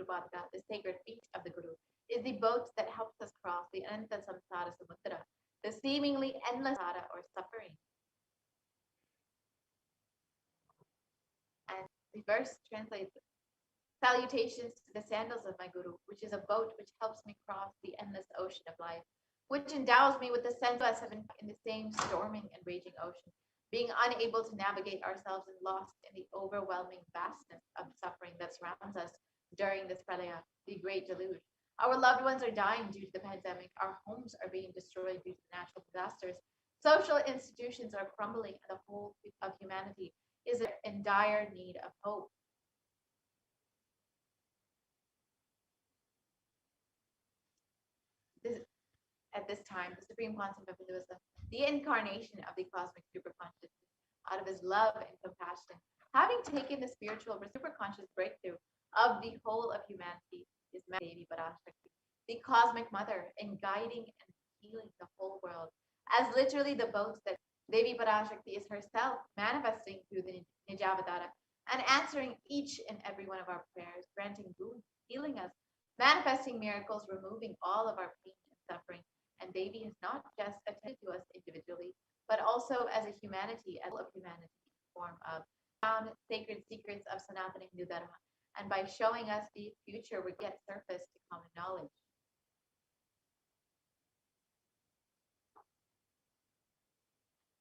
Padaka, the sacred feet of the Guru, is the boat that helps us cross the Ananta Samsara Samudra, the seemingly endless samsara or suffering. And the verse translates, salutations to the sandals of my Guru, which is a boat which helps me cross the endless ocean of life, which endows me with the sense of us in the same storming and raging ocean, being unable to navigate ourselves and lost in the overwhelming vastness of suffering that surrounds us during this pralaya, the great deluge. Our loved ones are dying due to the pandemic. Our homes are being destroyed due to natural disasters. Social institutions are crumbling, and the whole of humanity is in dire need of hope. At this time, the Supreme Concept of Hinduism, the incarnation of the cosmic superconsciousness, out of his love and compassion, having taken the spiritual superconscious breakthrough of the whole of humanity, is Devi Parashakti, the cosmic mother, in guiding and healing the whole world, as literally the boats that Devi Parashakti is herself manifesting through the Nijavatara and answering each and every one of our prayers, granting boons, healing us, manifesting miracles, removing all of our pain and suffering. And Devi has not just attended to us individually, but also as a humanity, as of humanity, in the form of found sacred secrets of Sanatana Hindu Dharma. And by showing us the future, we get surface to common knowledge.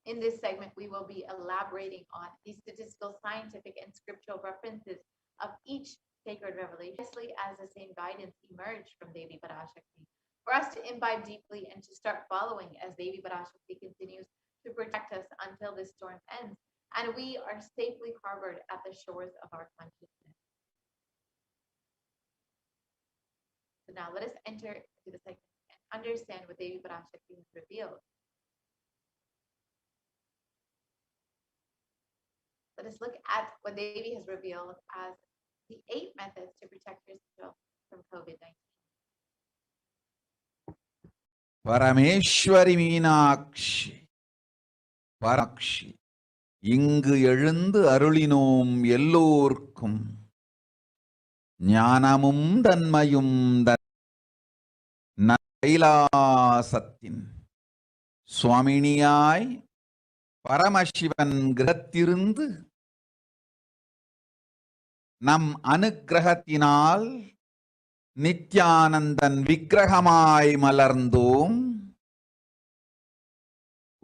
In this segment, we will be elaborating on the statistical, scientific, and scriptural references of each sacred revelation, as the same guidance emerged from Devi Parashakti, for us to imbibe deeply and to start following as Devi Parashakti continues to protect us until this storm ends and we are safely harbored at the shores of our consciousness. So now let us enter into the segment and understand what Devi Parashakti has revealed. Let us look at what Devi has revealed as the 8 methods to protect yourself from COVID-19. Parameshwari Meenakshi Parakshi இங்கு எழுந்து அருளினோம் எல்லோர்க்கும் ஞானமும் தன்மையும் கைலாசத்தின் சுவாமினியாய் பரமசிவன் கிரகத்திருந்து நம் அனுக்கிரகத்தினால் நித்யானந்தன் விக்கிரகமாய் மலர்ந்தோம்.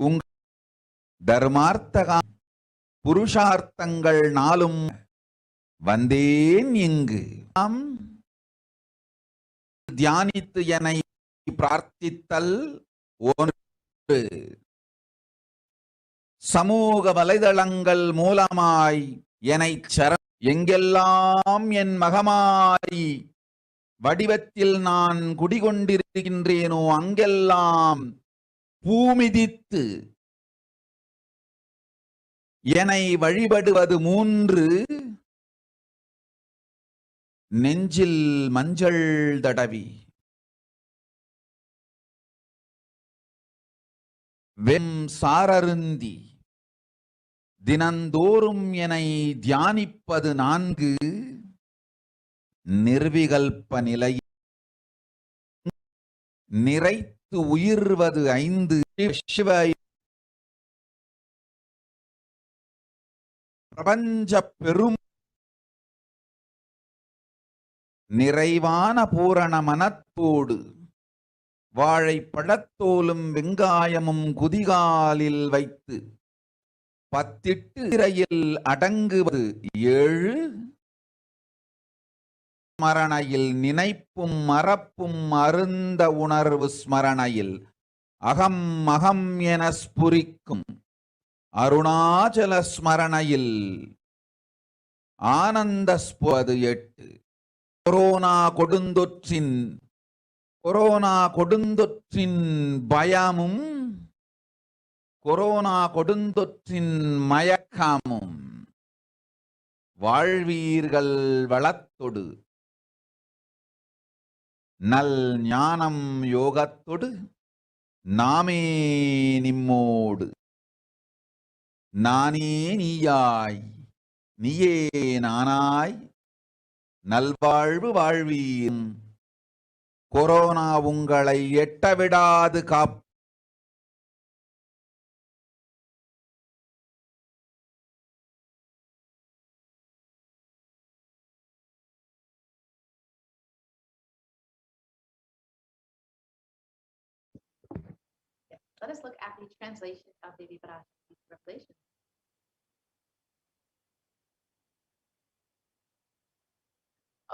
உங்கள் தர்மார்த்தகா புருஷார்த்தங்கள் நாளும் வந்தேன் இங்கு தியானித்து என்னை பிரார்த்தித்தல் ஒன்று. சமூக வலைதளங்கள் மூலமாய் என்னை எங்கெல்லாம் என் மகமாரி வடிவத்தில் நான் குடிகொண்டிருக்கின்றேனோ அங்கெல்லாம் பூமிதித்து என்னை வழிபடுவது 3. நெஞ்சில் மஞ்சள் தடவி வெம் சாரருந்தி தினந்தோறும் என்னை தியானிப்பது 4. நிர்விகல்ப நிலை நிறைத்து உயிர்வது 5. சிவ பிரபஞ்ச பெரும் நிறைவான பூரண மனத்தோடு வாழைப்பழத்தோலும் வெங்காயமும் குதிகாலில் வைத்து 10 இறையில் அடங்குவது 7. ஸ்மரணையில் நினைப்பும் மறப்பும் அருந்த உணர்வு ஸ்மரணையில் அகம் அகம் என ஸ்புரிக்கும் அருணாச்சல ஸ்மரணையில் ஆனந்த ஸ்புவது 8. கொரோனா கொடுந்தொற்றின் பயமும் கொரோனா கொடுந்தொற்றின் மயக்கமும் வாழ்வீர்கள் வளத்தொடு நல் ஞானம் யோகத்தொடு நாமே நிம்மோடு நானே நீயாய் நீயே நானாய் நல்வாழ்வு வாழ்வீரும். கொரோனா உங்களை எட்டவிடாது காப். Let us look at the translation of Devi Parashakti's revelation.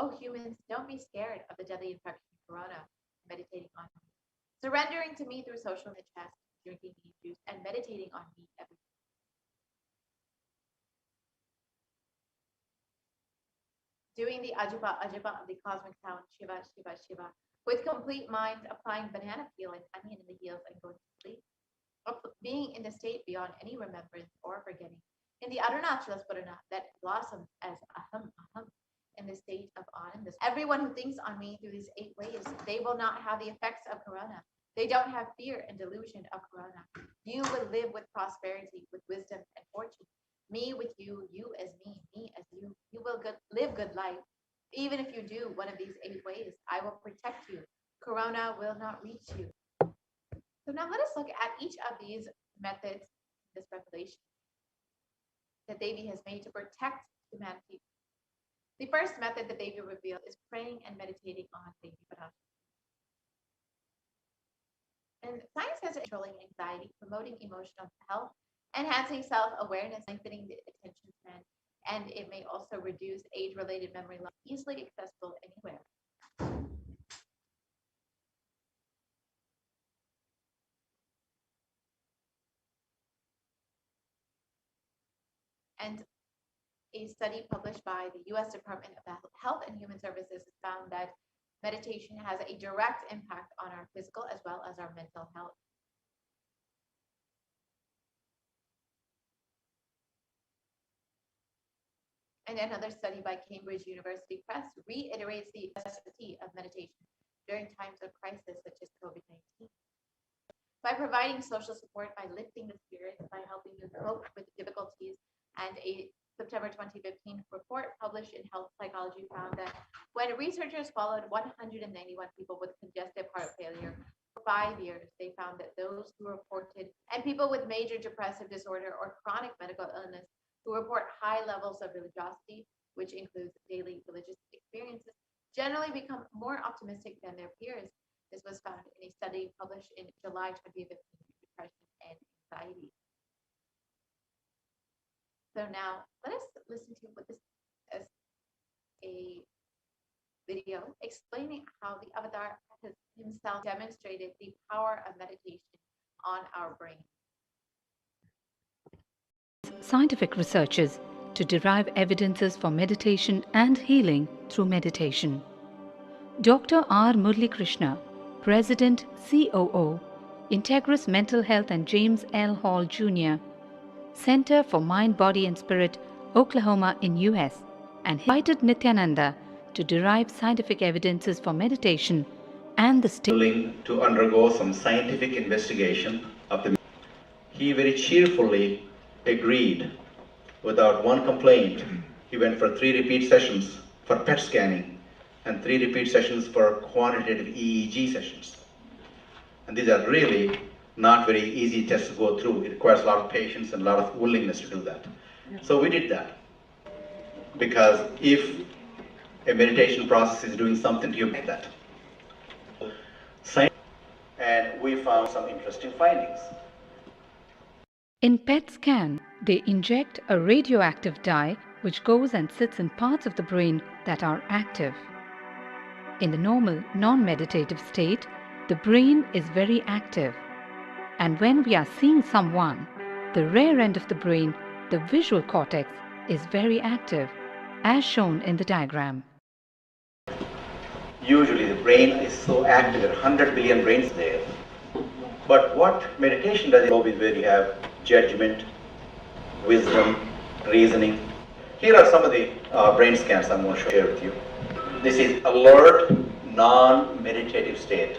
Oh humans, don't be scared of the deadly infection of corona, meditating on me. Surrendering to me through social chest, drinking beet juice, and meditating on me every day. Doing the Ajaba Ajaba of the cosmic sound, Shiva, Shiva, Shiva, with complete mind, applying banana peel and onion in the heels and going to sleep. Being in the state beyond any remembrance or forgetting. In the Arunachala Spurana that blossoms as aham, aham, in the state of ananda. Everyone who thinks on me through these 8 ways, they will not have the effects of corona. They don't have fear and delusion of corona. You will live with prosperity, with wisdom and fortune. Me with you, you as me as you. You will live good life. Even if you do one of these 8 ways, I will protect you. Corona will not reach you. So now let us look at each of these methods, this revelation that Devi has made to protect humanity. The first method that Devi revealed is praying and meditating on Devi Parashakti. And science has controlling anxiety, promoting emotional health, enhancing self-awareness, lengthening the attention span, and it may also reduce age-related memory loss, easily accessible anywhere. And a study published by the U.S. Department of Health and Human Services has found that meditation has a direct impact on our physical as well as our mental health. And another study by Cambridge University Press reiterates the necessity of meditation during times of crisis such as COVID-19. By providing social support, by lifting the spirits, by helping you cope with difficulties, and a September 2015 report published in Health Psychology found that when researchers followed 191 people with congestive heart failure for 5 years, they found that those who reported, and people with major depressive disorder or chronic medical illness who report high levels of religiosity, which includes daily religious experiences, generally become more optimistic than their peers. This was found in a study published in July 2015, Depression and Anxiety. So now let us listen to what this is a video explaining how the avatar has himself demonstrated the power of meditation on our brain. Scientific researches to derive evidences for meditation and healing through meditation. Dr. R. Murli Krishna, President, COO, Integris Mental Health and James L. Hall Jr., Center for Mind, Body and Spirit, Oklahoma in US, and invited Nithyananda to derive scientific evidences for meditation and the state. Willing to undergo some scientific investigation of the. He very cheerfully agreed without one complaint. He went for 3 repeat sessions for PET scanning and 3 repeat sessions for quantitative EEG sessions. And these are really not very easy tests to go through. It requires a lot of patience and a lot of willingness to do that. Yeah. So we did that. Because if a meditation process is doing something to you, make that. And we found some interesting findings. In PET scan, they inject a radioactive dye which goes and sits in parts of the brain that are active. In the normal, non-meditative state, the brain is very active. And when we are seeing someone, the rear end of the brain, the visual cortex, is very active, as shown in the diagram. Usually the brain is so active, there are 100 billion brains there. But what meditation does is where you have judgment, wisdom, reasoning. Here are some of the brain scans I'm going to share with you. This is alert, non-meditative state.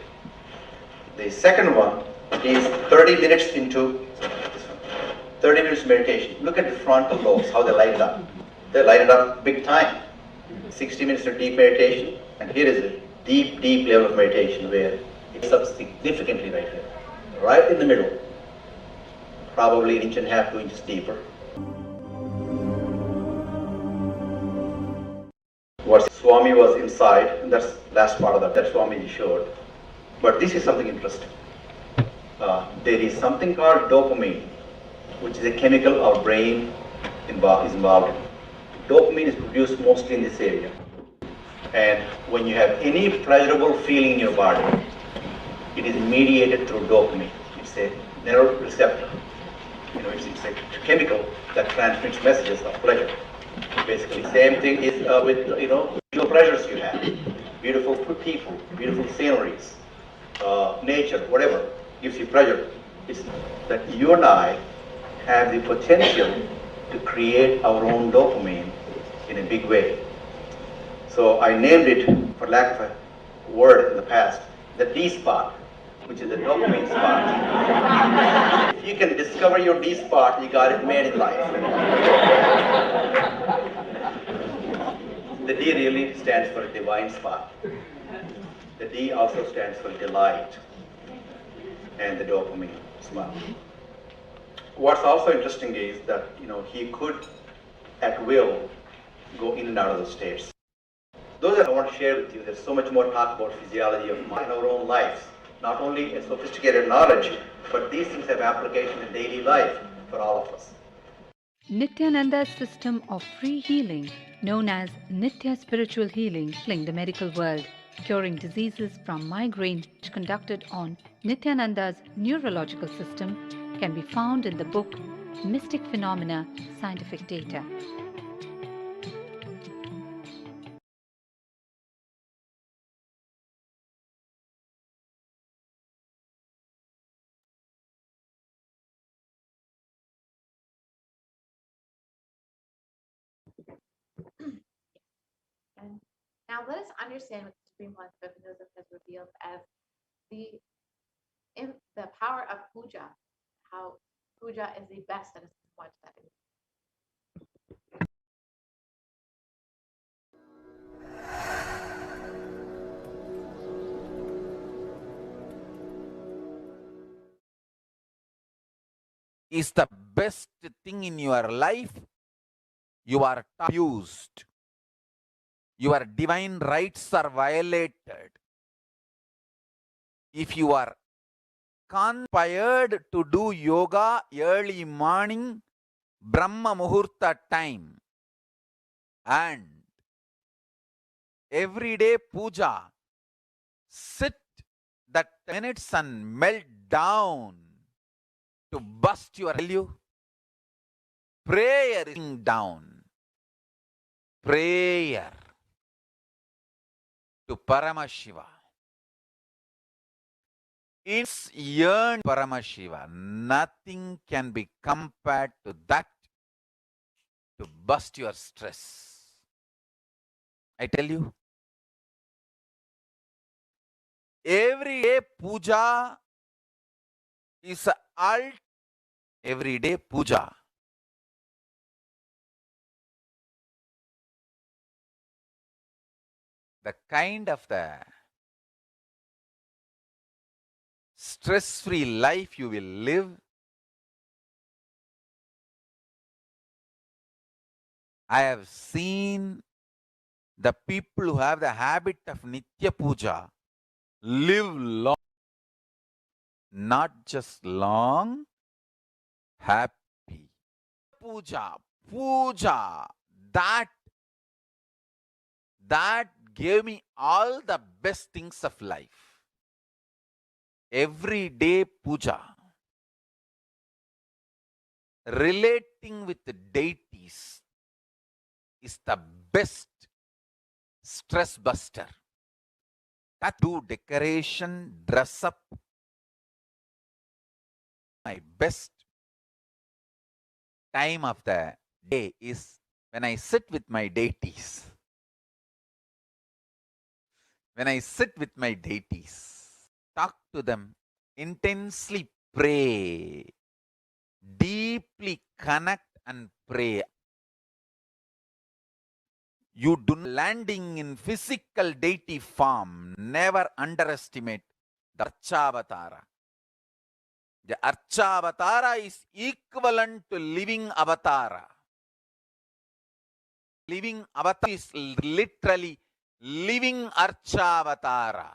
The second one is 30 minutes into 30 minutes meditation. Look at the frontal lobes, how they light it up. They light it up big time. 60 minutes of deep meditation, and here is a deep, deep level of meditation where it's up significantly right here, right in the middle, probably an inch and a half, 2 inches deeper. What Swami was inside, and that's last part of that Swami showed. But this is something interesting. There is something called dopamine, which is a chemical our brain is involved in. Dopamine is produced mostly in this area. And when you have any pleasurable feeling in your body, it is mediated through dopamine. It's a neuroreceptor. It's a chemical that transmits messages of pleasure. Basically, same thing is with visual pleasures you have. Beautiful people, beautiful sceneries, nature, whatever gives you pleasure. It's that you and I have the potential to create our own dopamine in a big way. So I named it, for lack of a word in the past, the D spot, which is the dopamine spot. If you can discover your D spot, you got it made in life. The D really stands for a divine spot. The D also stands for delight and the dopamine spot. What's also interesting is that he could, at will, go in and out of those states. Those that I want to share with you, there's so much more talk about physiology of mind in our own lives. Not only a sophisticated knowledge, but these things have application in daily life for all of us. Nithyananda's system of free healing, known as Nithya Spiritual Healing, the medical world, curing diseases from migraine, conducted on Nithyananda's neurological system, can be found in the book Mystic Phenomena, Scientific Data. And now let us understand what the Supreme Concept of Hinduism has revealed as the power of puja, how puja is the best and much that is. Is the best thing in your life, you are abused. Your divine rights are violated. If you are conspired to do yoga early morning, Brahma Muhurta time, and everyday puja, sit that minutes and melt down to bust your value. Prayer is down. Prayer to Paramashiva. It's yearn Paramashiva. Nothing can be compared to that to bust your stress. I tell you, everyday puja is everyday puja. The kind of the stress-free life you will live, I have seen the people who have the habit of Nitya Puja live long, not just long, happy. Puja, that gave me all the best things of life. Everyday puja, relating with the deities, is the best stress buster. That do decoration, dress up. My best time of the day is when I sit with my deities. When I sit with my deities, talk to them, intensely pray, deeply connect and pray. You do not landing in physical deity form. Never underestimate the Archavatara. The Archavatara is equivalent to living avatara. Living avatar is literally living Archavatara.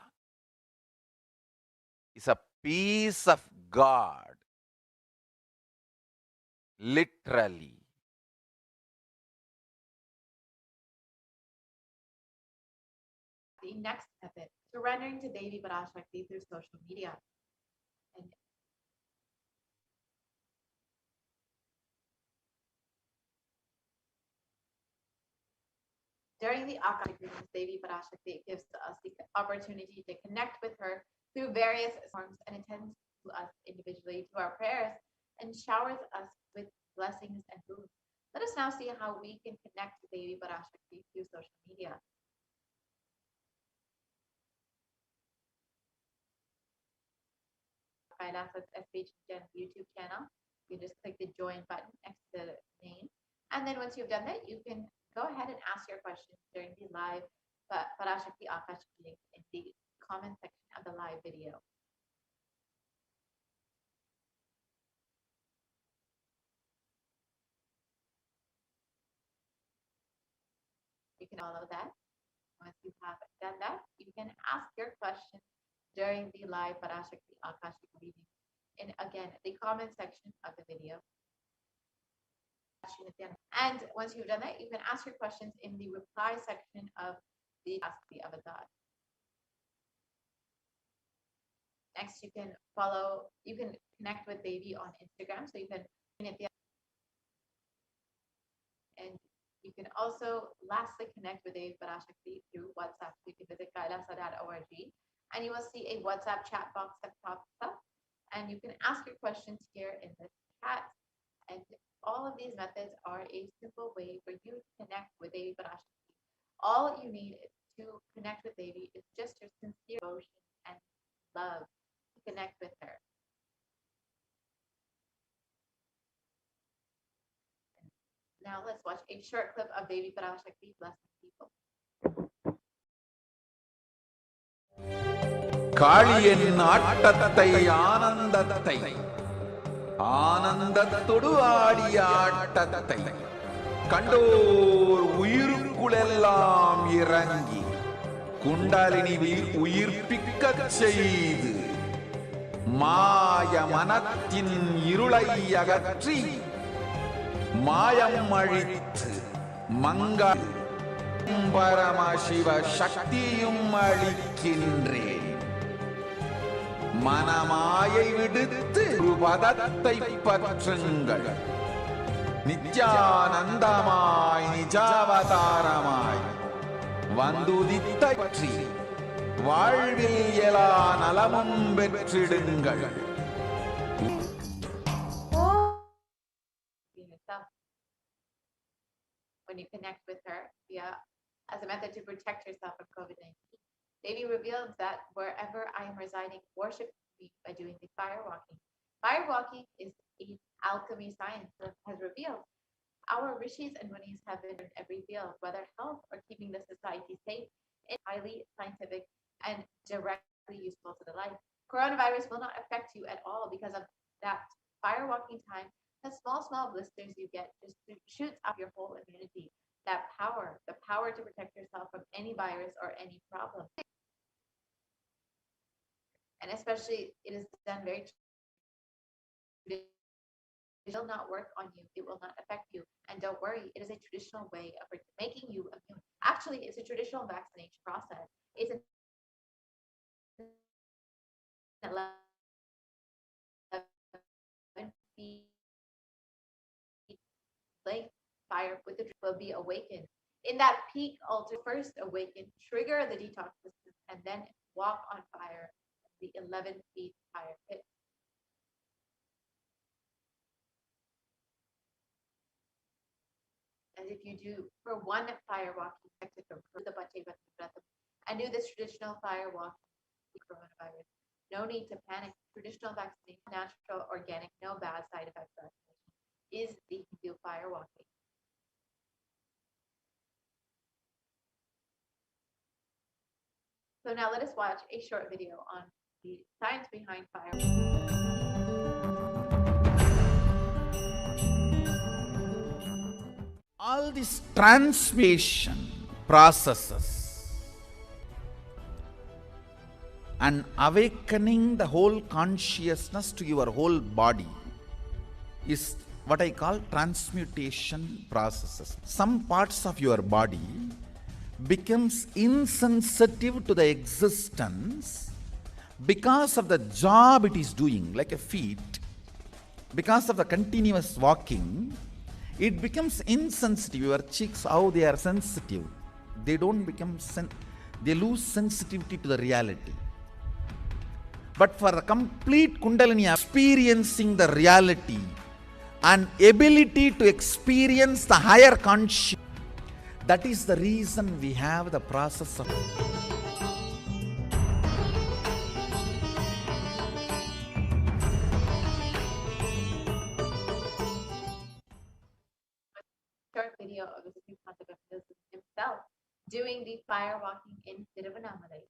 It's a piece of God. Literally. The next method, surrendering to Devi Parashakti through social media. And during the Akashic readings, Devi Parashakti gives us the opportunity to connect with her through various forms and attends to us individually to our prayers and showers us with blessings and food. Let us now see how we can connect to Devi Parashakti through social media. Kailasa's SH YouTube channel. You just click the join button next to the name. And then once you've done that, you can go ahead and ask your questions during the live Parashakti Akashic link in the comment section of the live video. You can follow that. Once you have done that, you can ask your questions during the live Parashakti Akashic reading in, again, the comment section of the video. And once you've done that, you can ask your questions in the reply section of the Ask the Avatar. Next, you can connect with Devi on Instagram. So you can, and you can also lastly connect with Devi Parashakti through WhatsApp. You can visit kailasa.org and you will see a WhatsApp chat box that pops up. And you can ask your questions here in the chat. And all of these methods are a simple way for you to connect with Devi Parashakti. All you need to connect with Devi is just your sincere devotion and love to connect with her. Now let's watch a short clip of Devi Parashakti blessing people. காளியின் ஆட்டத்தை ஆனந்தத்தை ஆனந்தத்தொடு ஆடிய ஆட்டத்தை கண்டோர் உயிருக்குளெல்லாம் இறங்கி குண்டலினி உயிர்ப்பிக்கச் செய்து மாய மனத்தின் இருளை அகற்றி மாயம் அழித்து மங்கள பரமசிவ சக்தியும் அளிக்கின்றேன். மனமாயை விடுத்து பதத்தை பற்றுங்கள். நித்யானந்தமாய் நிஜாவதாரமாய் வந்துதித்த பற்றி வாழ்வில் எல்லா நலமும் பெற்றிடுங்கள். When you connect with her as a method to protect yourself from COVID-19. Devi revealed that wherever I am residing, worship me by doing the fire walking. Fire walking is an alchemy science that has revealed. Our rishis and munis have been in every field, whether health or keeping the society safe, is highly scientific and directly useful to the life. Coronavirus will not affect you at all because of that. Fire walking time, the small blisters you get just shoots up your whole immunity. That power, the power to protect yourself from any virus or any problem. And especially it is done very traditionally. It will not work on you. It will not affect you. And don't worry, it is a traditional way of making you immune. Actually, it's a traditional vaccination process. It's a fire with the will be awakened. In that peak altar, first awaken, trigger the detox system, and then walk on fire, the 11 feet fire pit. And if you do for one fire walk, you expect it from the and do this traditional fire walk, the coronavirus. No need to panic. Traditional vaccination, natural, organic, no bad side effects vaccination, is the Hindu fire walking. So now let us watch a short video on the science behind fire. All these transmutation processes and awakening the whole consciousness to your whole body is what I call transmutation processes. Some parts of your body becomes insensitive to the existence because of the job it is doing, like a feet. Because of the continuous walking, it becomes insensitive. Your cheeks, how they are sensitive, they don't become they lose sensitivity to the reality. But for the complete Kundalini experiencing the reality and ability to experience the higher consciousness, that is the reason we have the process of short video of the Supreme Concept of Buddhism himself doing the fire walking in Tiruvannamalai.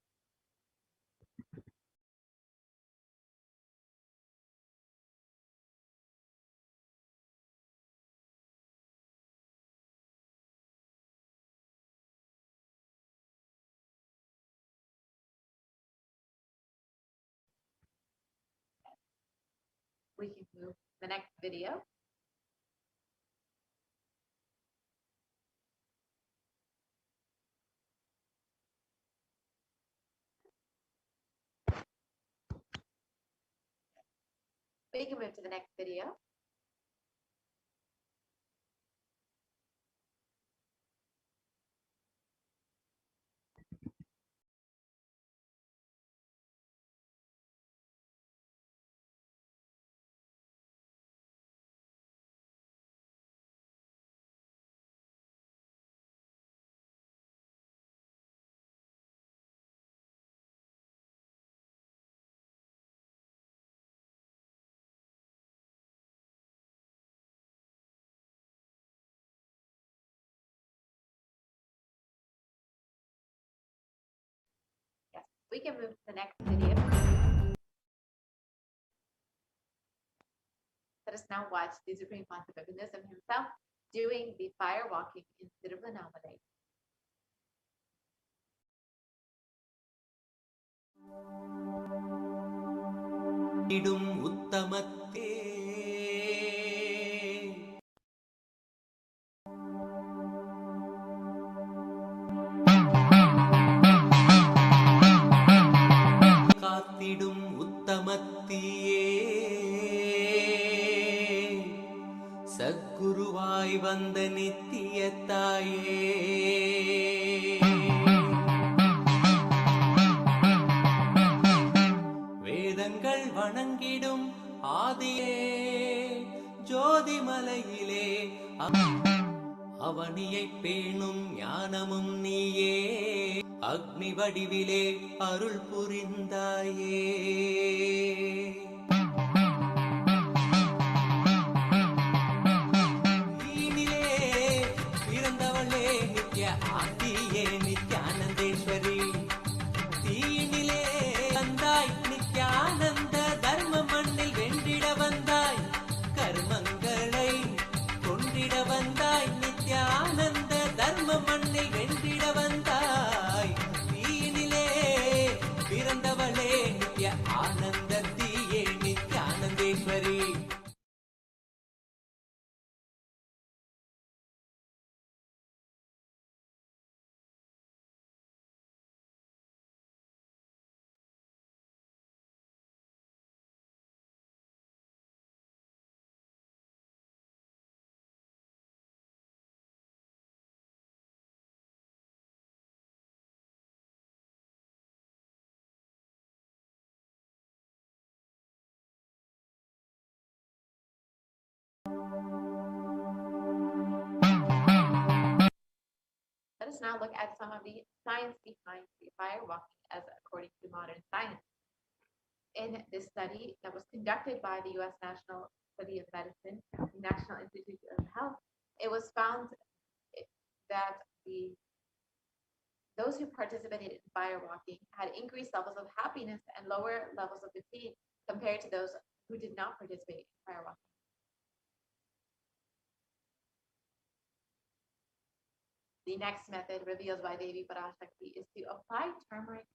We can move to the next video. We can move to the next video. Yes, we can move to the next video. Let us now watch the Supreme Concept of Buddhism himself doing the fire walking in Tiruvannamalai. இடும் உத்தமத்தே காத்திடும் உத்தமத்தியே சத்குருவாய் வந்த நித்திய தாயே வேதங்கள் வணங்கிடும் ஆதியே ஜோதிமலையிலே அவனியை பேணும் ஞானமும் நீயே அக்னி வடிவிலே அருள் புரிந்தாயே நீனிலே பிறந்தவளே நித்ய ஆதியே நித்யானந்தேஸ்வரி தீனிலே வந்தாய் நித்யானந்த தர்ம மண்ணில் வென்றிட வந்தாய் கர்மங்களை கொண்டிட வந்தாய் நித்யானந்த தர்ம மண்ணில் வென்றிட வந்தாய் தீனிலே பிறந்தவளே நித்ய ஆனந்த தீயே நித்யானந்தேஸ்வரி Let us now look at some of the science behind the fire walking as according to modern science. In this study that was conducted by the U.S. National Study of Medicine, National Institute of Health, it was found that the those who participated in fire walking had increased levels of happiness and lower levels of fatigue compared to those who did not participate in fire walking. The next method revealed by Devi Parashakti is to apply turmeric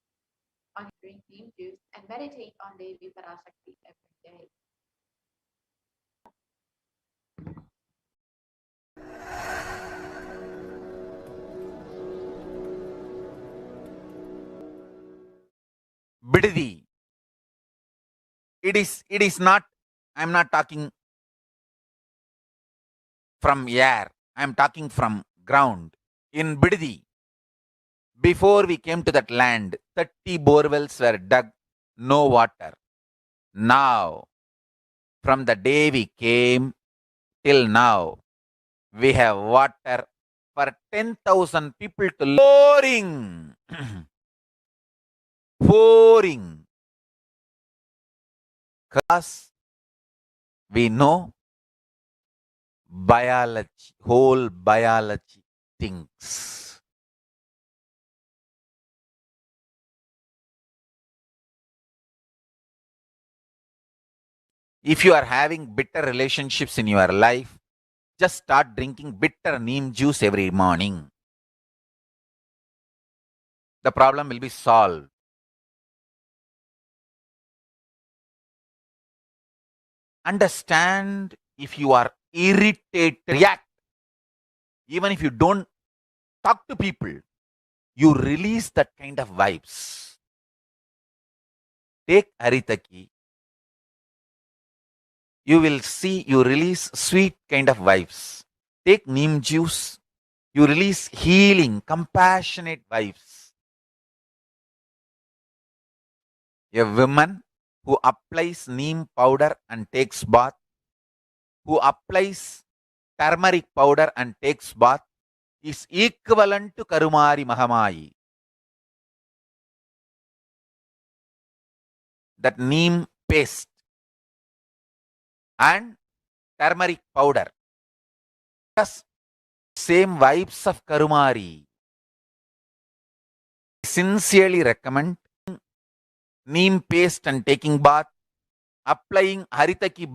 on drink neem juice and meditate on Devi Parashakti every day. Bididi. It is not, I'm not talking from air, I'm talking from ground. In Bididi, before we came to that land, 30 borewells were dug, no water. Now, from the day we came till now, we have water for 10,000 people to pouring. Pouring. Because we know biology, whole biology things. If you are having bitter relationships in your life, just start drinking bitter neem juice every morning. The problem will be solved. Understand, if you are irritated, react. Even if you don't talk to people, you release that kind of vibes. Take Haritaki. You will see you release sweet kind of vibes. Take neem juice. You release healing, compassionate vibes. A woman who applies neem powder and takes bath, who applies turmeric powder and takes bath, is equivalent to Karumari Mahamayi. That neem paste and turmeric powder, just same vibes of Karumari. I sincerely recommend neem paste and taking bath, applying Haritaki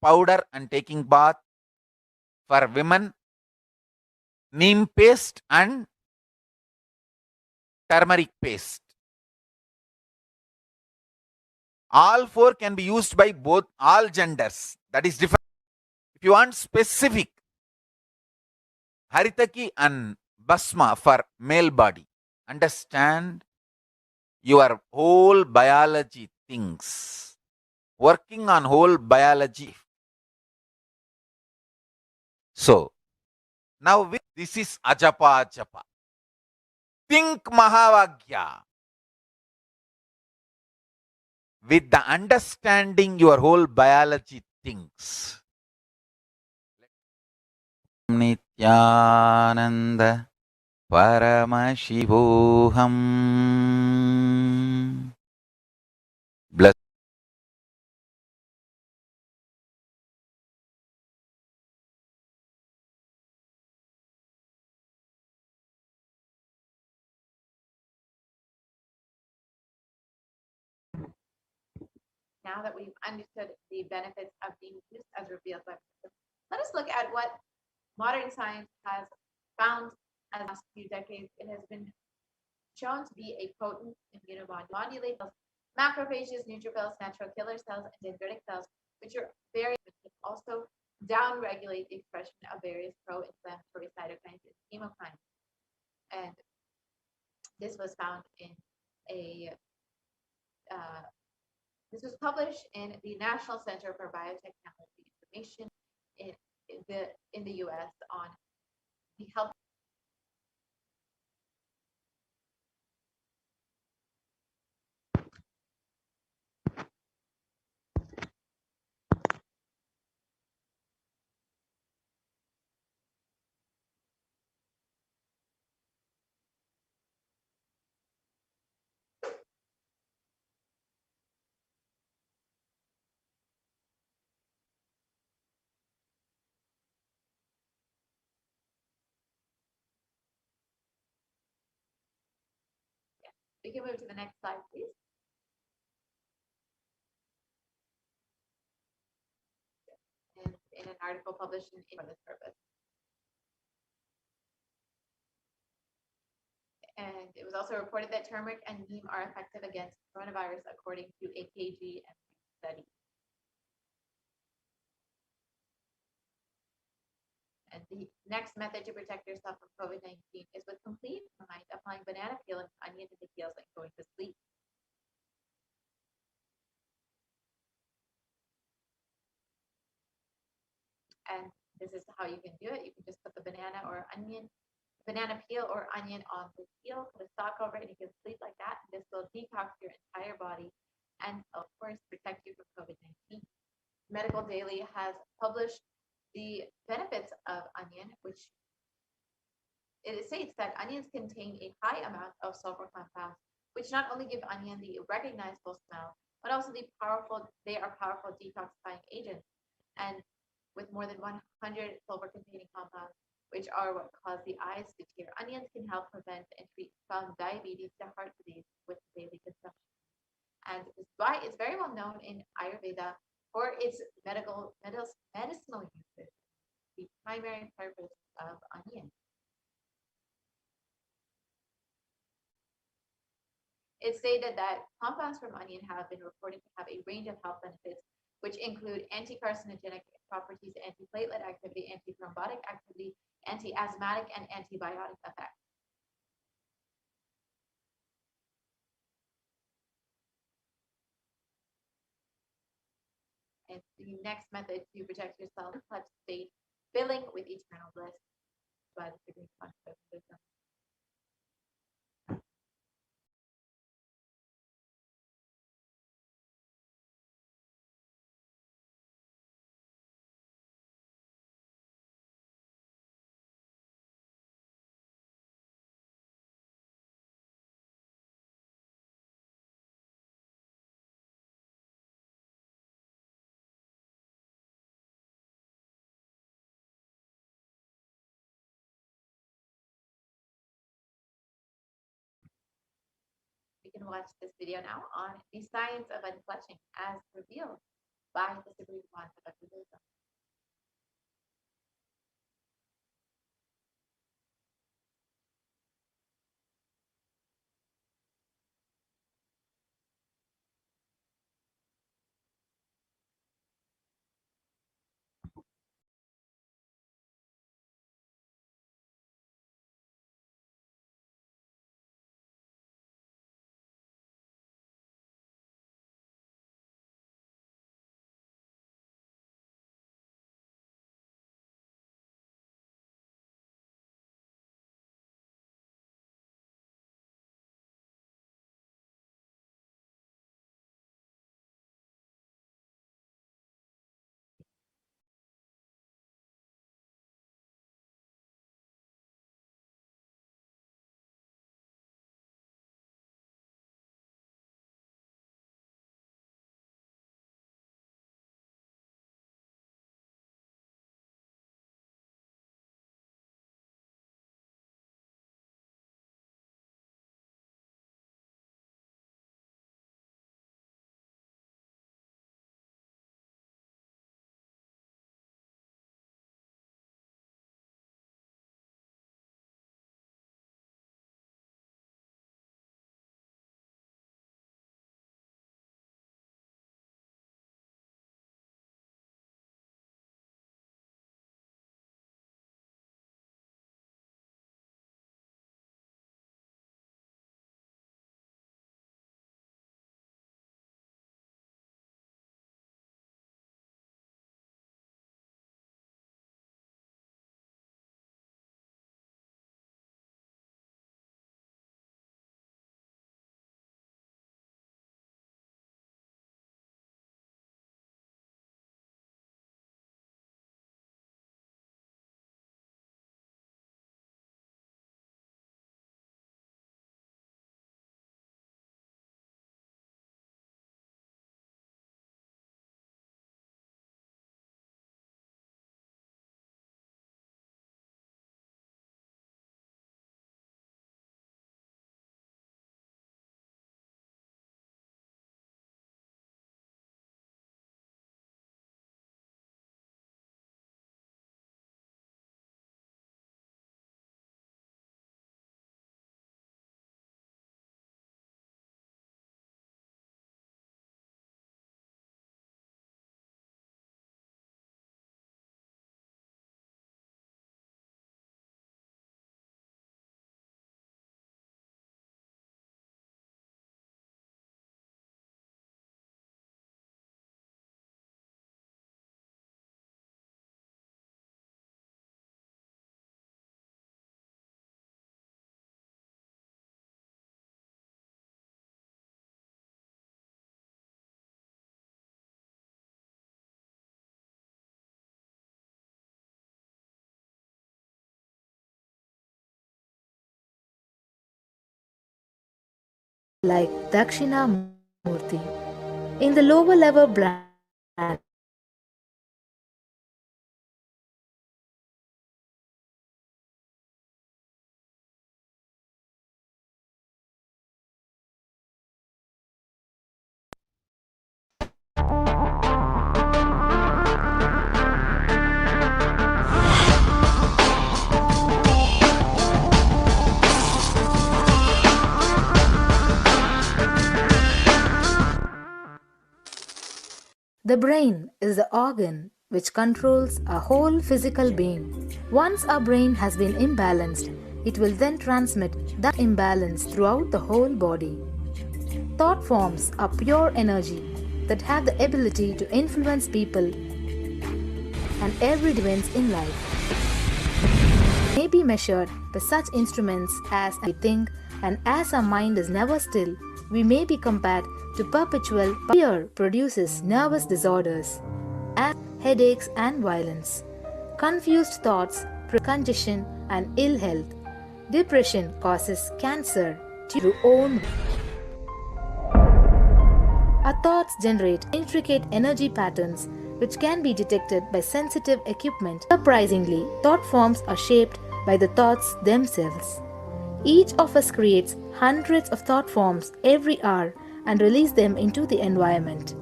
powder and taking bath. For women, neem paste and turmeric paste. All four can be used by both, all genders. That is different. If you want specific, Haritaki and Basma for male body. Understand your whole biology things. Working on whole biology. So, now this is Ajapa Ajapa. Think Mahavagya. With the understanding your whole biology things. Nithyananda Paramashivoham. Bless. Now that we've understood the benefits of being juice as revealed by Buddhism, let us look at what modern science has found in the last few decades. It has been shown to be a potent immunomodulator. Macrophages, neutrophils, natural killer cells, and dendritic cells, which are very also downregulate the expression of various pro-inflammatory cytokines and chemokines. And this was found in this was published in the National Center for Biotechnology Information in the U.S. on the health. can move to the next slide, please. And in an article published for this purpose. And it was also reported that turmeric and neem are effective against coronavirus, according to a KGM study. And the next method to protect yourself from COVID-19 is with complete night applying banana peel and onion to the heels and going to sleep. And this is how you can do it. You can just put the banana peel or onion on the peel, put a sock over it, and you can sleep like that. And this will detox your entire body and, of course, protect you from COVID-19. Medical Daily has published the benefits of onion, which it states that onions contain a high amount of sulfur compounds, which not only give onion the recognizable smell, but also they are powerful detoxifying agents. And with more than 100 sulfur-containing compounds, which are what cause the eyes to tear, onions can help prevent and treat from diabetes to heart disease with daily consumption. And it's very well known in Ayurveda for its medicinal uses, the primary purpose of onion. It's stated that compounds from onion have been reported to have a range of health benefits, which include anti-carcinogenic properties, antiplatelet activity, antithrombotic activity, anti-asthmatic, and antibiotic effects. And the next method to protect yourself, touch state, filling with eternal bliss by the Supreme Concept of Wisdom. We can watch this video now on the science of unclutching as revealed by the Supreme Concept of Wisdom. like Dakshina Murti. In the lower level brand, the brain is the organ which controls our whole physical being. Once our brain has been imbalanced, it will then transmit that imbalance throughout the whole body. Thought forms are pure energy that have the ability to influence people and every event in life. May be measured by such instruments as we think, and as our mind is never still, we may be compared to perpetual fear produces nervous disorders, as headaches and violence. Confused thoughts, congestion and ill health. Depression causes cancer through own. Our thoughts generate intricate energy patterns which can be detected by sensitive equipment. Surprisingly, thought forms are shaped by the thoughts themselves. Each of us creates hundreds of thought forms every hour and release them into the environment.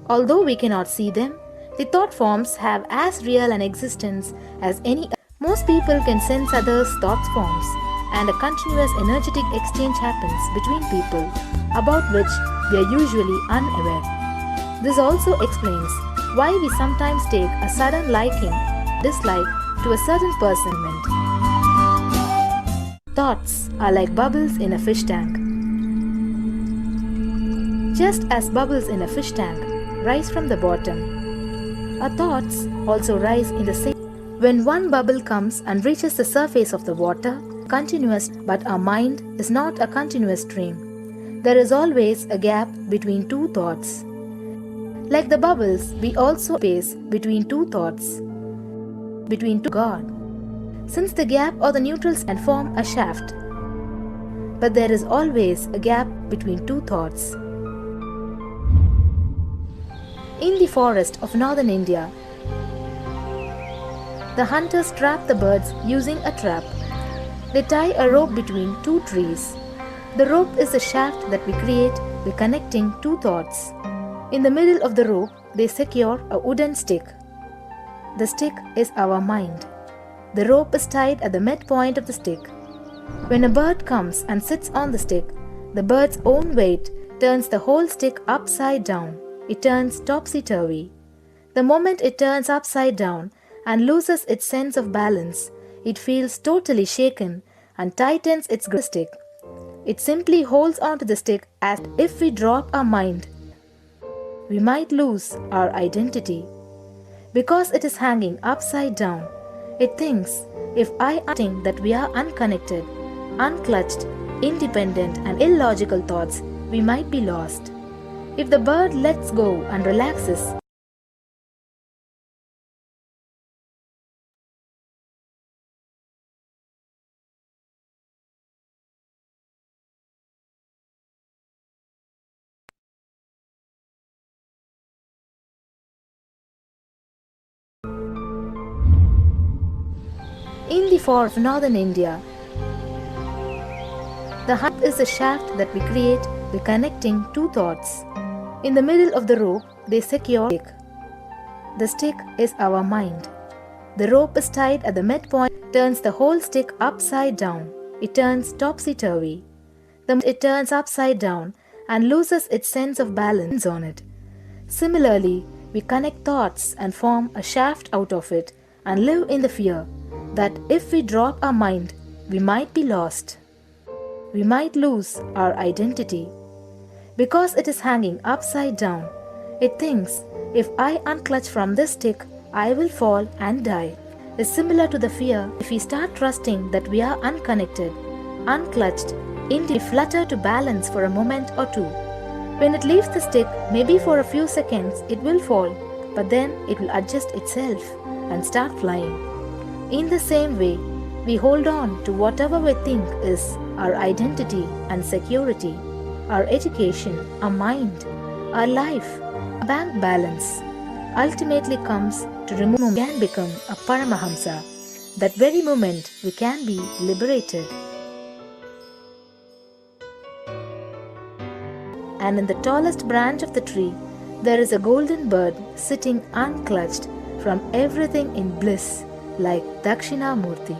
Although we cannot see them, the thought forms have as real an existence as any other. Most people can sense others' thought forms, and a continuous energetic exchange happens between people, about which we are usually unaware. This also explains why we sometimes take a sudden liking, dislike to a certain person. Thoughts are like bubbles in a fish tank. Just as bubbles in a fish tank rise from the bottom, our thoughts also rise in the same. When one bubble comes and reaches the surface of the water, continuous, but our mind is not a continuous stream. There is always a gap between two thoughts. Like the bubbles, we also space between two thoughts, between two God. Since the gap or the neutrals can form a shaft, but there is always a gap between two thoughts. In the forest of northern India, the hunters trap the birds using a trap. They tie a rope between two trees. The rope is the shaft that we create by connecting two thoughts. In the middle of the rope, they secure a wooden stick. The stick is our mind. The rope is tied at the midpoint of the stick. When a bird comes and sits on the stick, the bird's own weight turns the whole stick upside down. It turns topsy-turvy. The moment it turns upside down and loses its sense of balance, it feels totally shaken and tightens its grip stick. It simply holds onto the stick as if we drop our mind, we might lose our identity. Because it is hanging upside down, it thinks if I think that we are unconnected, unclutched, independent and illogical thoughts, we might be lost. If the bird lets go and relaxes, in the forest of northern India, the hut is a shaft that we create by connecting two thoughts. In the middle of the rope, they secure a stick. The stick is our mind. The rope is tied at the midpoint, turns the whole stick upside down. It turns topsy-turvy. It turns upside down and loses its sense of balance on it. Similarly, we connect thoughts and form a shaft out of it and live in the fear that if we drop our mind, we might be lost. We might lose our identity. Because it is hanging upside down, it thinks if I unclutch from this stick, I will fall and die. It's similar to the fear if we start trusting that we are unconnected, unclutched, we flutter to balance for a moment or two. When it leaves the stick, maybe for a few seconds, it will fall, but then it will adjust itself and start flying. In the same way, we hold on to whatever we think is our identity and security. our education, our mind, our life, our bank balance, ultimately comes to remove we can become a Paramahamsa. That very moment we can be liberated. And in the tallest branch of the tree, there is a golden bird sitting unclutched from everything in bliss, like Dakshinamurti.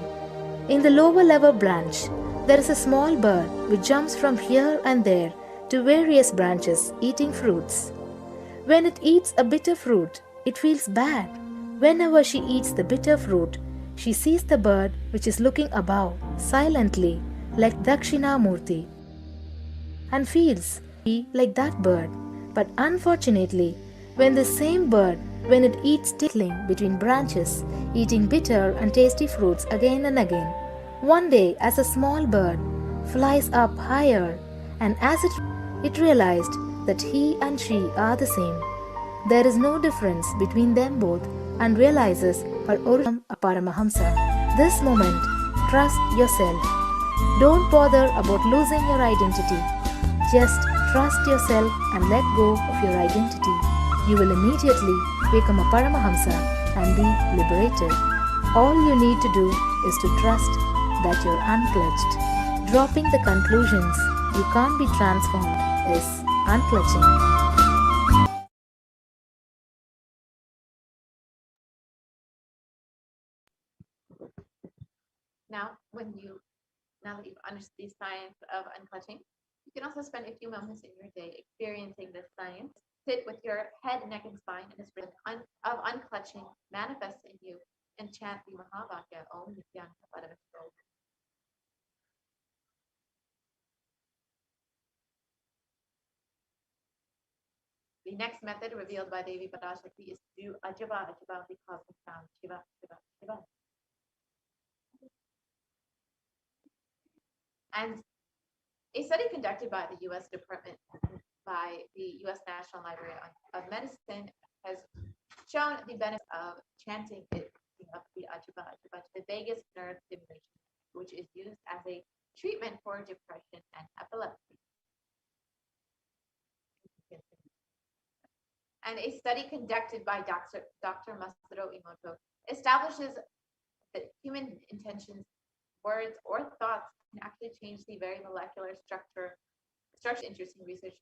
In the lower level branch, there is a small bird which jumps from here and there to various branches eating fruits. When it eats a bitter fruit, it feels bad. Whenever she eats the bitter fruit, she sees the bird which is looking above silently like Dakshinamurti and feels like that bird. But unfortunately, when the same bird, when it eats tickling between branches, eating bitter and tasty fruits again and again, one day as a small bird flies up higher, and as it realized that he and she are the same. There is no difference between them both and realizes her origin a Paramahamsa. This moment, trust yourself. Don't bother about losing your identity. Just trust yourself and let go of your identity. You will immediately become a Paramahamsa and be liberated. All you need to do is to trust that you're unclutched. Dropping the conclusions you can't be transformed is unclutching. Now that you've understood the science of unclutching, you can also spend a few moments in your day experiencing this science. Sit with your head, neck, and spine, and the spirit of unclutching manifests in you, and chant the Mahavakya Om Nithyananda Paramashivoham. The next method revealed by Devi Parashakti is to do Ajava Ajava, the cosmic sound Shiva Shiva Shiva. And a study conducted by the U.S. National Library of Medicine has shown the benefits of chanting it up the Ajava Ajava to the vagus nerve stimulation, which is used as a treatment for depression and epilepsy. And a study conducted by Dr. Masaru Emoto establishes that human intentions, words, or thoughts can actually change the very molecular structure. Interesting research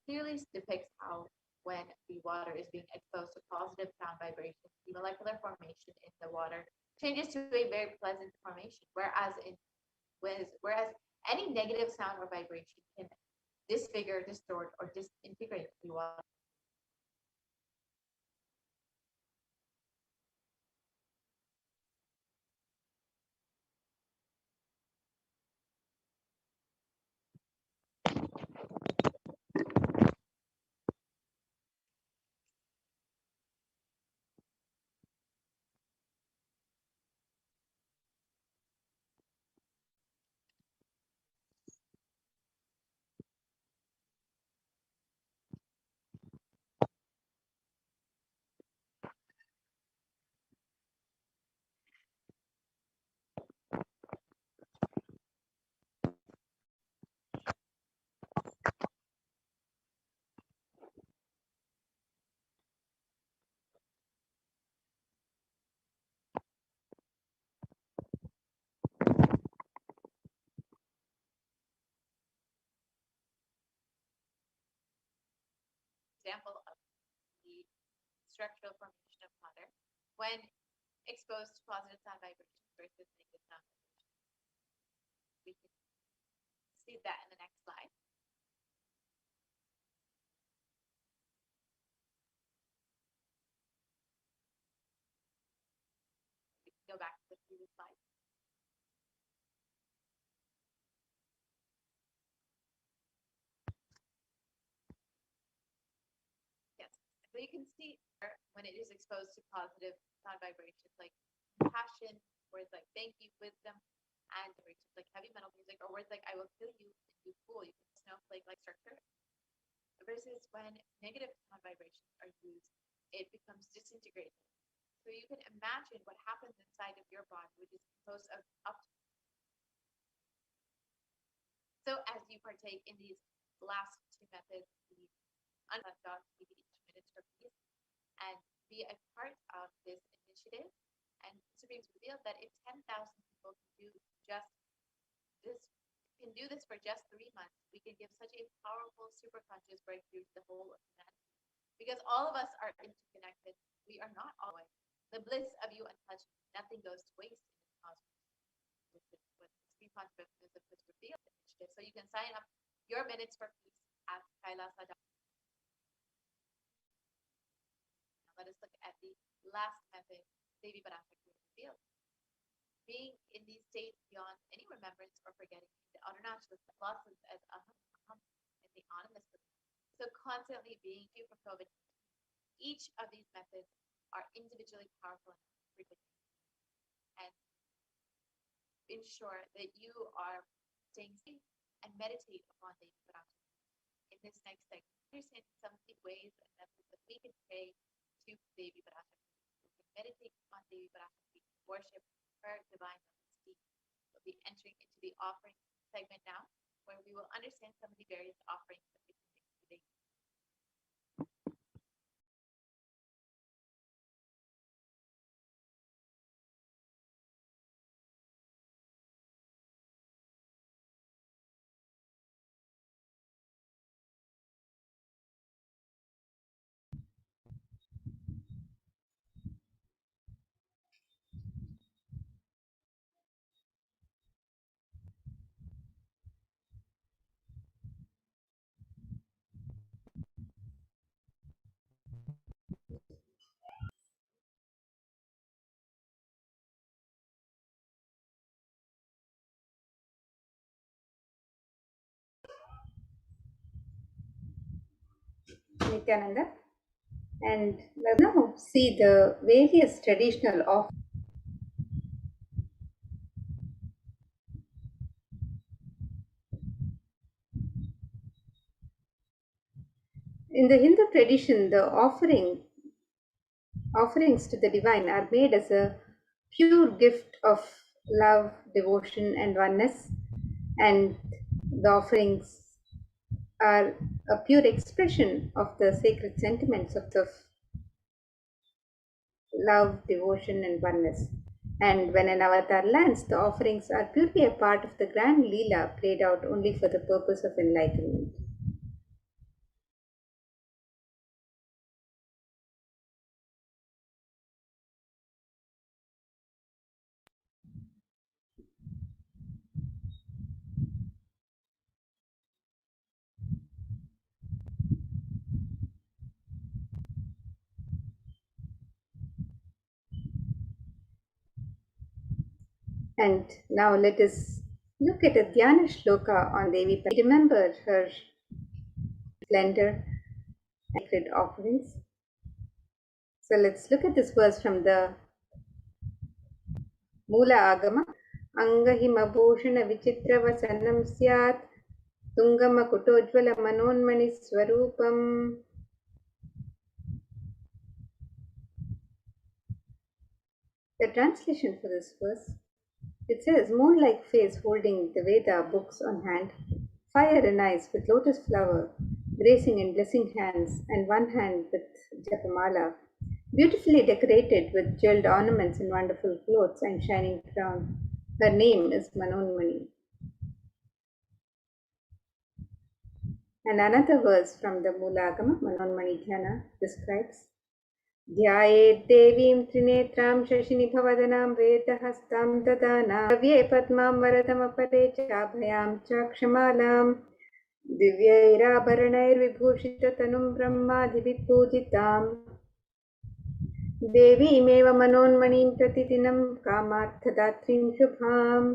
clearly depicts how when the water is being exposed to positive sound vibrations, the molecular formation in the water changes to a very pleasant formation, whereas any negative sound or vibration can disfigure, distort, or disintegrate the water. Example of the structural formation of water when exposed to positive sound vibrations versus negative sound vibrations. We can see that in the next slide. We can go back to the previous slide. Yes, so you can see when it is exposed to positive sound vibrations like passion, words like thank you, wisdom, and vibrations like heavy metal music, or words like I will kill you and you fool, you can snowflake-like structure. Versus when negative sound vibrations are used, it becomes disintegrated. So you can imagine what happens inside of your body, which is composed of up. So as you partake in these last two methods, the unleft.tv each minute for peace, and be a part of this initiative. And Supremes revealed that if 10,000 people can do this for just 3 months, we can give such a powerful superconscious breakthrough to the whole of humanity. Because all of us are interconnected, we are not all one. The bliss of you untouched, nothing goes to waste in this cosmos. This is what the Supreme Consciousness of this revealed initiative. So you can sign up your minutes for peace at kailasa.com. Let us look at the last method Devi Parashakti revealed. Being in these states beyond any remembrance or forgetting, the autonomous losses as aham and the anonymous. So constantly being you for COVID. Each of these methods are individually powerful and predictable, and ensure that you are staying safe and meditate upon Devi Parashakti. In this next segment, understand some of the ways and methods that we can pray to Devi Parashakti. We can meditate on Devi Parashakti, worship her divine majesty. We'll be entering into the offering segment now, where we will understand some of the various offerings that we can make today. Nithyananda, and let's now see the various traditional offerings. In the Hindu tradition, the offerings to the divine are made as a pure gift of love, devotion, and oneness, and the offerings are a pure expression of the sacred sentiments of love, devotion, and oneness. And when an avatar lands, the offerings are purely a part of the grand Leela played out only for the purpose of enlightenment. And now let us look at a Dhyana Shloka on Devi. Remember her splendor and sacred offerings. So let's look at this verse from the Mula Agama. Angahimabhushana vichitra vasanam syat tungama kutojvala manonmani swarupam. The translation for this verse, it says, moon-like face holding the Veda books on hand, fire in eyes with lotus flower, gracing in blessing hands, and one hand with japamala, beautifully decorated with jeweled ornaments and wonderful clothes and shining crown. Her name is Manonmani. And another verse from the Mulagama, Manonmani Dhyana, describes, ध्यायेत् देवीं त्रिनेत्रां शशिनिभवदनां वेदहस्तां ददाना कव्ये पद्मां वरदमपरे चाभयां चाक्षमालां दिव्यैराभरणैर्विभूषिततनुं ब्रह्मादिभिः पूजितां देवीमेव मनोन्मणिं प्रतिदिनं कामार्थदात्रीं शुभाम्.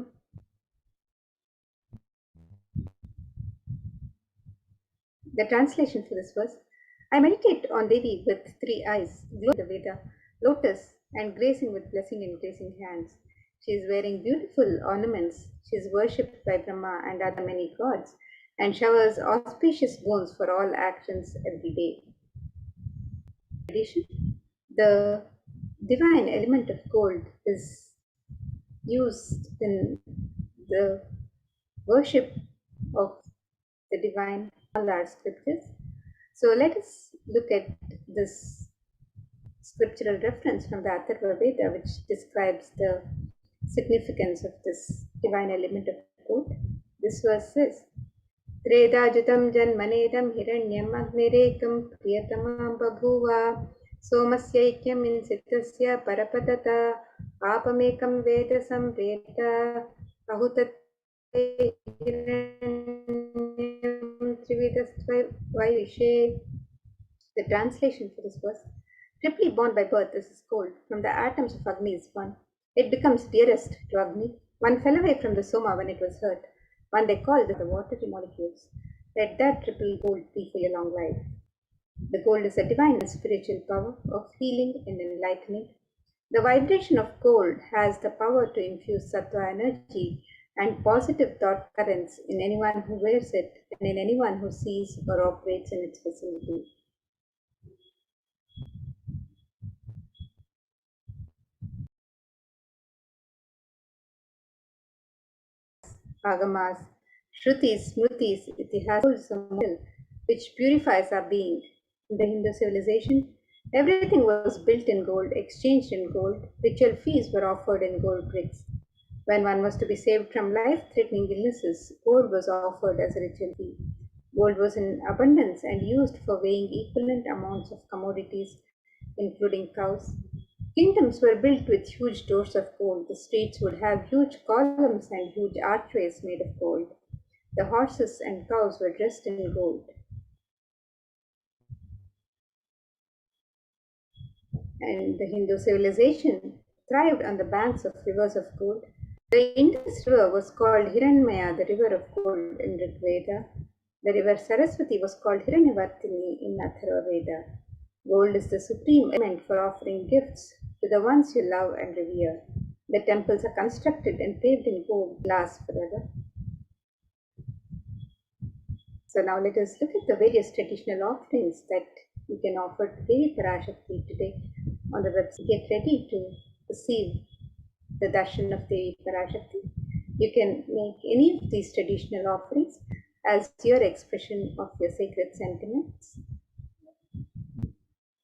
The translation for this verse, I meditate on Devi with three eyes, glowing the Veda, lotus, and gracing with blessing and gracing hands. She is wearing beautiful ornaments. She is worshipped by Brahma and other many gods, and showers auspicious boons for all actions every day. In addition, the divine element of gold is used in the worship of the divine all our scriptures. So let us look at this scriptural reference from the Atharva Veda, which describes the significance of this divine element of gold. This verse says, त्रेधाजुतं जन्मनेदं हिरण्यम् अग्निरेकं प्रियतमा बभूव सोमस्यैक्यम् इंसितस्य परपतत आपमेकं वेद संप्रेत अहुतत्वे हिरण्यं त्रिविधस्त्वैविषे. The translation for this verse: triply born by birth is gold. From the atoms of Agni is one. It becomes dearest to Agni. One fell away from the Soma when it was hurt. One they called the watery molecules. Let that triple gold be for your long life. The gold is a divine and spiritual power of healing and enlightenment. The vibration of gold has the power to infuse sattva energy and positive thought currents in anyone who wears it and in anyone who sees or operates in its vicinity. Agamas, Shrutis, Smritis, Itihas, which purifies our being. In the Hindu civilization, everything was built in gold, exchanged in gold. Ritual feasts were offered in gold bricks. When one was to be saved from life-threatening illnesses, gold was offered as a ritual fee. Gold was in abundance and used for weighing equivalent amounts of commodities, including cows. Kingdoms were built with huge doors of gold. The streets would have huge columns and huge archways made of gold. The horses and cows were dressed in gold. And the Hindu civilization thrived on the banks of rivers of gold. The Indus River was called Hiranmaya, the river of gold in Rig Veda. The river Saraswati was called Hiranyavartini in Atharva Veda. Gold is the supreme element for offering gifts to the ones you love and revere. The temples are constructed and paved in gold, last forever. So now let us look at the various traditional offerings that you can offer to Devi Parashakti today on the website. Get ready to receive the darshan of Devi Parashakti. You can make any of these traditional offerings as your expression of your sacred sentiments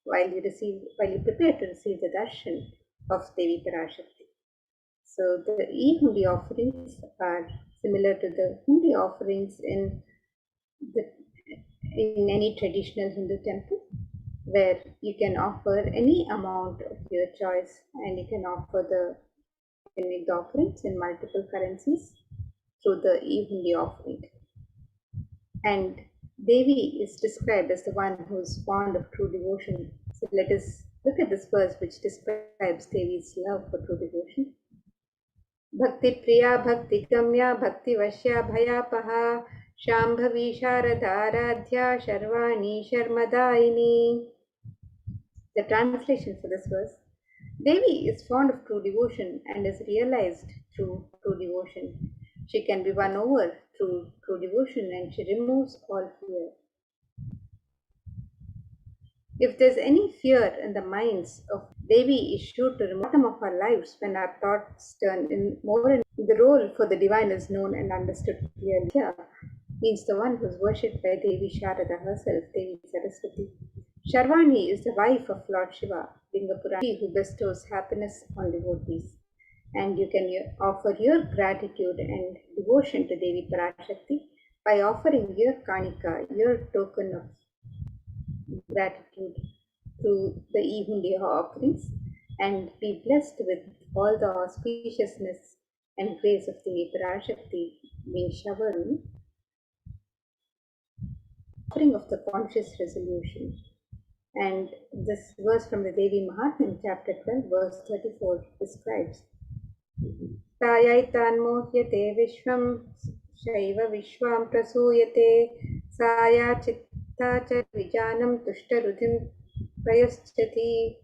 while you prepare to receive the darshan of Devi Parashakti. So the e-hundi offerings are similar to the hundi offerings in any traditional Hindu temple, where you can offer any amount of your choice, and you can make the offerings in multiple currencies through the e-hundi offering. And Devi is described as the one who is fond of true devotion. So let us look at this verse which describes Devi's love for true devotion. Bhakti Priya, Bhakti Gamya, Bhakti Vashya, Bhayapaha, Shambhavi Sharadharadhya, Sharvani Sharmadaini. The translation for this verse: Devi is fond of true devotion and is realized through true devotion. She can be won over through true devotion, and she removes all fear. If there's any fear in the minds of Devi, is sure to remove the bottom of our lives when our thoughts turn more in. The role for the divine is known and understood clearly. Here means the one who is worshipped by Devi Sharada herself, Devi Saraswati. Sharvani is the wife of Lord Shiva, being a Purana who bestows happiness on devotees. And you can offer your gratitude and devotion to Devi Parashakti by offering your kanika, your token of gratitude, through the e-hundi offerings, and be blessed with all the auspiciousness and grace of Devi Parashakti being showered. Offering of the conscious resolution. And this verse from the Devi Mahatmya, chapter 12, verse 34, describes Sayaitan mohyate vishvam shaiva vishvam prasuyate saya chitta cha vijanam tushtarudhim prayaschati.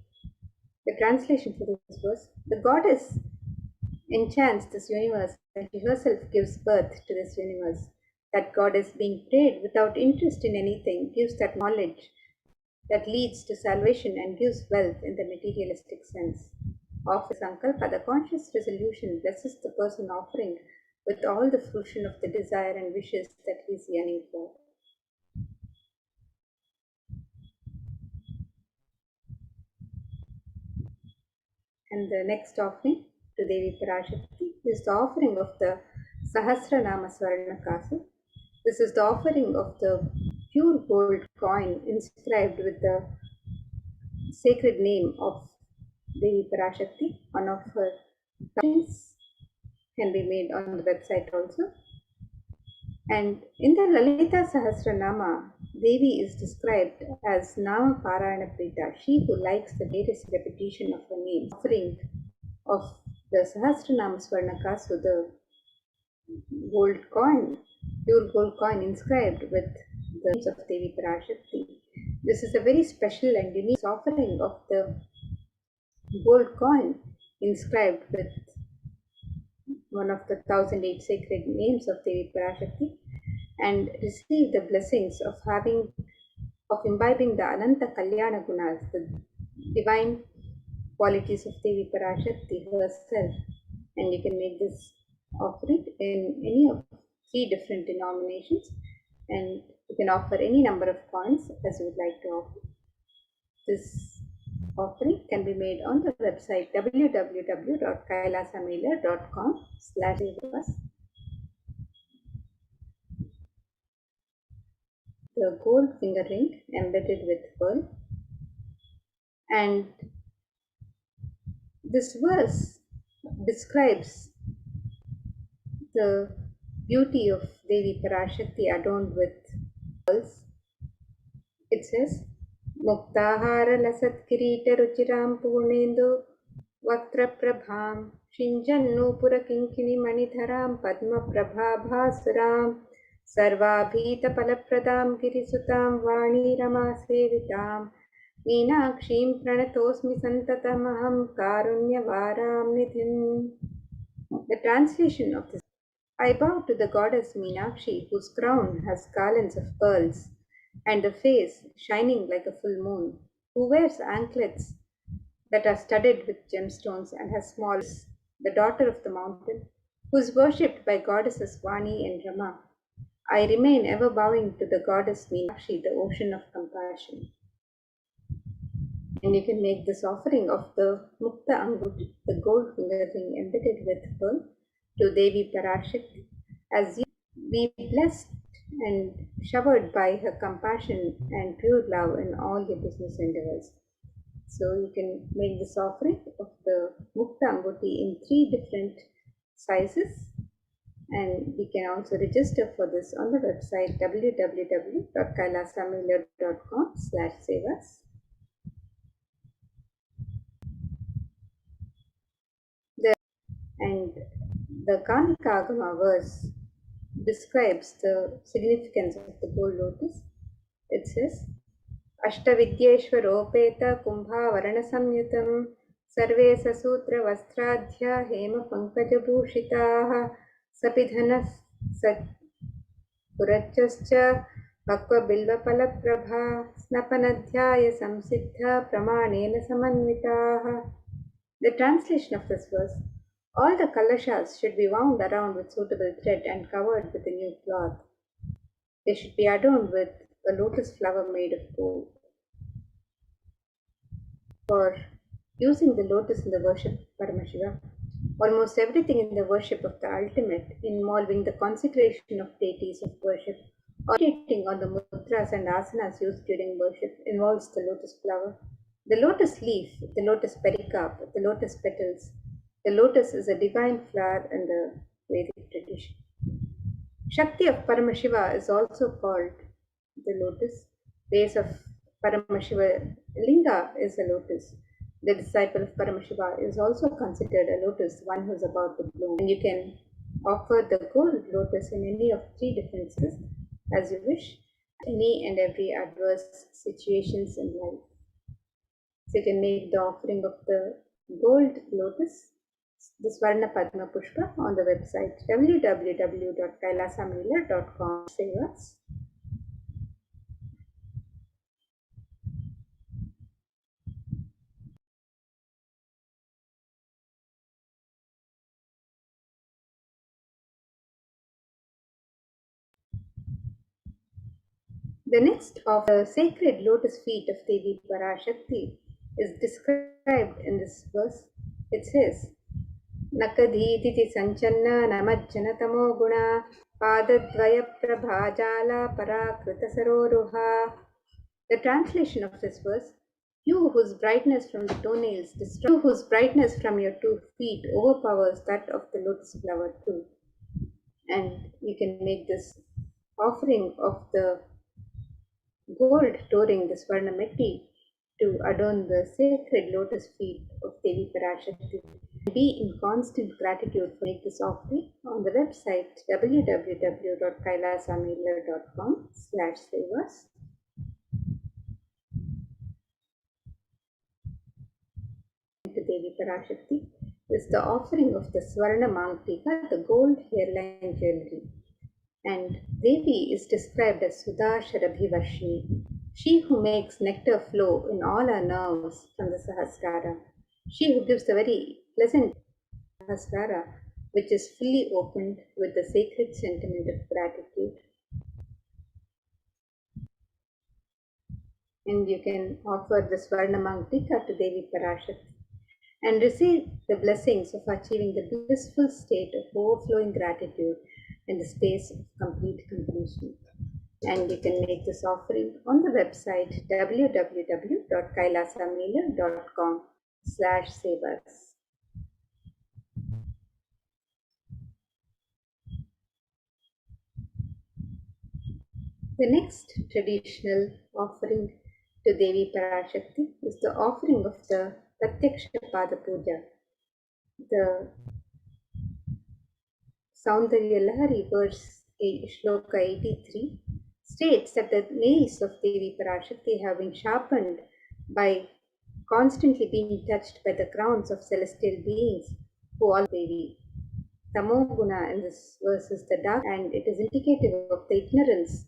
The translation for this verse: the goddess enchants this universe and she herself gives birth to this universe. That goddess being prayed without interest in anything gives that knowledge that leads to salvation and gives wealth in the materialistic sense. Of the sankalpa, the conscious resolution blesses the person offering with all the fruition of the desire and wishes that he is yearning for. And the next offering to Devi Parashakti is the offering of the Sahasranama Swarnakasa. This is the offering of the pure gold coin inscribed with the sacred name of Devi Parashakti. One of her offerings can be made on the website also. And in the Lalita Sahasranama, Devi is described as Nama Parayana Prita, she who likes the latest repetition of her name. Offering of the Sahasranama Swarnakasu, the gold coin, pure gold coin inscribed with the names of Devi Parashakti. This is a very special and unique offering of the gold coin inscribed with one of the 1008 sacred names of Devi Parashakti, and receive the blessings of imbibing the Ananta Kalyana Gunas, the divine qualities of Devi Parashakti herself. And you can make this offering in any of 3 different denominations, and you can offer any number of coins as you would like to offer. This offering can be made on the website www.kailasamailer.com/devas. The gold finger ring embedded with pearl. And this verse describes the beauty of Devi Parashakti adorned with pearls. It says, Muktahara lasat kirita ruchiram purnendu vaktra prabham shinjannu purakinkini manidharam padma prabhabhasuram sarvabhita palapradam girisutam vani rama sevitam Meenakshim pranatosmi santatamaham karunyavaram nidhim. The translation of this: I bow to the goddess Meenakshi, whose crown has garlands of pearls, and a face shining like a full moon, who wears anklets that are studded with gemstones and has small, the daughter of the mountain, who is worshipped by goddesses Vani and Rama. I remain ever bowing to the goddess Meenakshi, the ocean of compassion. And you can make this offering of the Mukta Angut, the gold finger ring embedded with pearl, to Devi Parashakti, as you be blessed and showered by her compassion and pure love in all your business endeavors. So you can make this offering of the Mukta Anguti in 3 different sizes, and we can also register for this on the website www.kailasamailer.com/sevas. And the Kanikagama verse describes the significance of the gold lotus. It says, Ashtavidyeshwaropeta kumbha varana samyutam sarve sasutra vastradhya hema pankajabhushitaha sapidhanas purachascha vakva bilva palaprabha snapanadhyaya samsiddha pramanena samanvitaha. The translation of this verse: all the kalashas should be wound around with suitable thread and covered with a new cloth. They should be adorned with a lotus flower made of gold. For using the lotus in the worship of Paramashiva, almost everything in the worship of the ultimate, involving the consecration of deities of worship, or meditating on the mudras and asanas used during worship, involves the lotus flower. The lotus leaf, the lotus pericarp, the lotus petals. The lotus is a divine flower in the Vedic tradition. Shakti of Paramashiva is also called the lotus. Base of Paramashiva Linga is a lotus. The disciple of Paramashiva is also considered a lotus, one who is about to bloom. And you can offer the gold lotus in any of 3 different sizes as you wish, any and every adverse situations in life. So you can make the offering of the gold lotus, the Swarna Padma Pushpa, on the website www.kailasamailer.com/sevas. The next of the sacred lotus feet of Devi Parashakti is described in this verse. It says, Nakadhiditi Sanchanna Namajjanatamo Guna Padadvaya Prabhajala Parakrita Saroruha. The translation of this verse, you whose brightness from the toenails destroys, you whose brightness from your 2 feet overpowers that of the lotus flower too. And you can make this offering of the gold touring the Swarnameti to adorn the sacred lotus feet of Devi Parashakti. Be in constant gratitude for make this offering on the website www.kailasamila.com/savas. To Devi Parashakti is the offering of the Swarna Mangtika, the gold hairline jewelry. And Devi is described as Sudha Sharabhivarshini, she who makes nectar flow in all her nerves from the Sahasrara, she who gives the very pleasant Sahasrara, which is fully opened with the sacred sentiment of gratitude. And you can offer the Swarnamangtika to Devi Parashakti and receive the blessings of achieving the blissful state of overflowing gratitude in the space of complete completion. And you can make this offering on the website www.kailasamila.com/savas. The next traditional offering to Devi Parashakti is the offering of the Pratyaksha Pada Puja. The Saundarya Lahari verse Shloka 83 states that the nails of Devi Parashakti have been sharpened by constantly being touched by the crowns of celestial beings who all Devi. Tamoguna in this verse is the dark, and it is indicative of the ignorance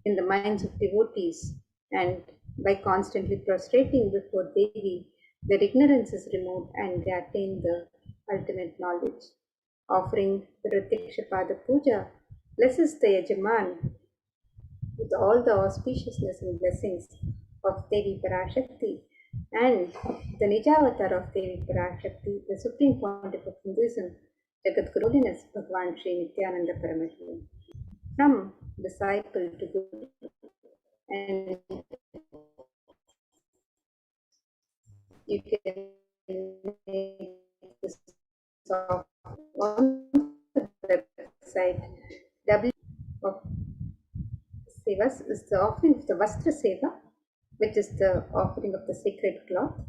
in the minds of devotees, and by constantly prostrating before Devi, their ignorance is removed and they attain the ultimate knowledge. Offering the Pratyaksha Pada Puja blesses the Yajaman with all the auspiciousness and blessings of Devi Parashakti and the Nijavatar of Devi Parashakti, the Supreme Pontiff of Hinduism, Jagadguru Holiness Bhagwan Sri Nithyananda Paramashivam. From disciple to guru, and you can make this on the website. W of Sevas is the offering of the Vastra Seva, which is the offering of the sacred cloth.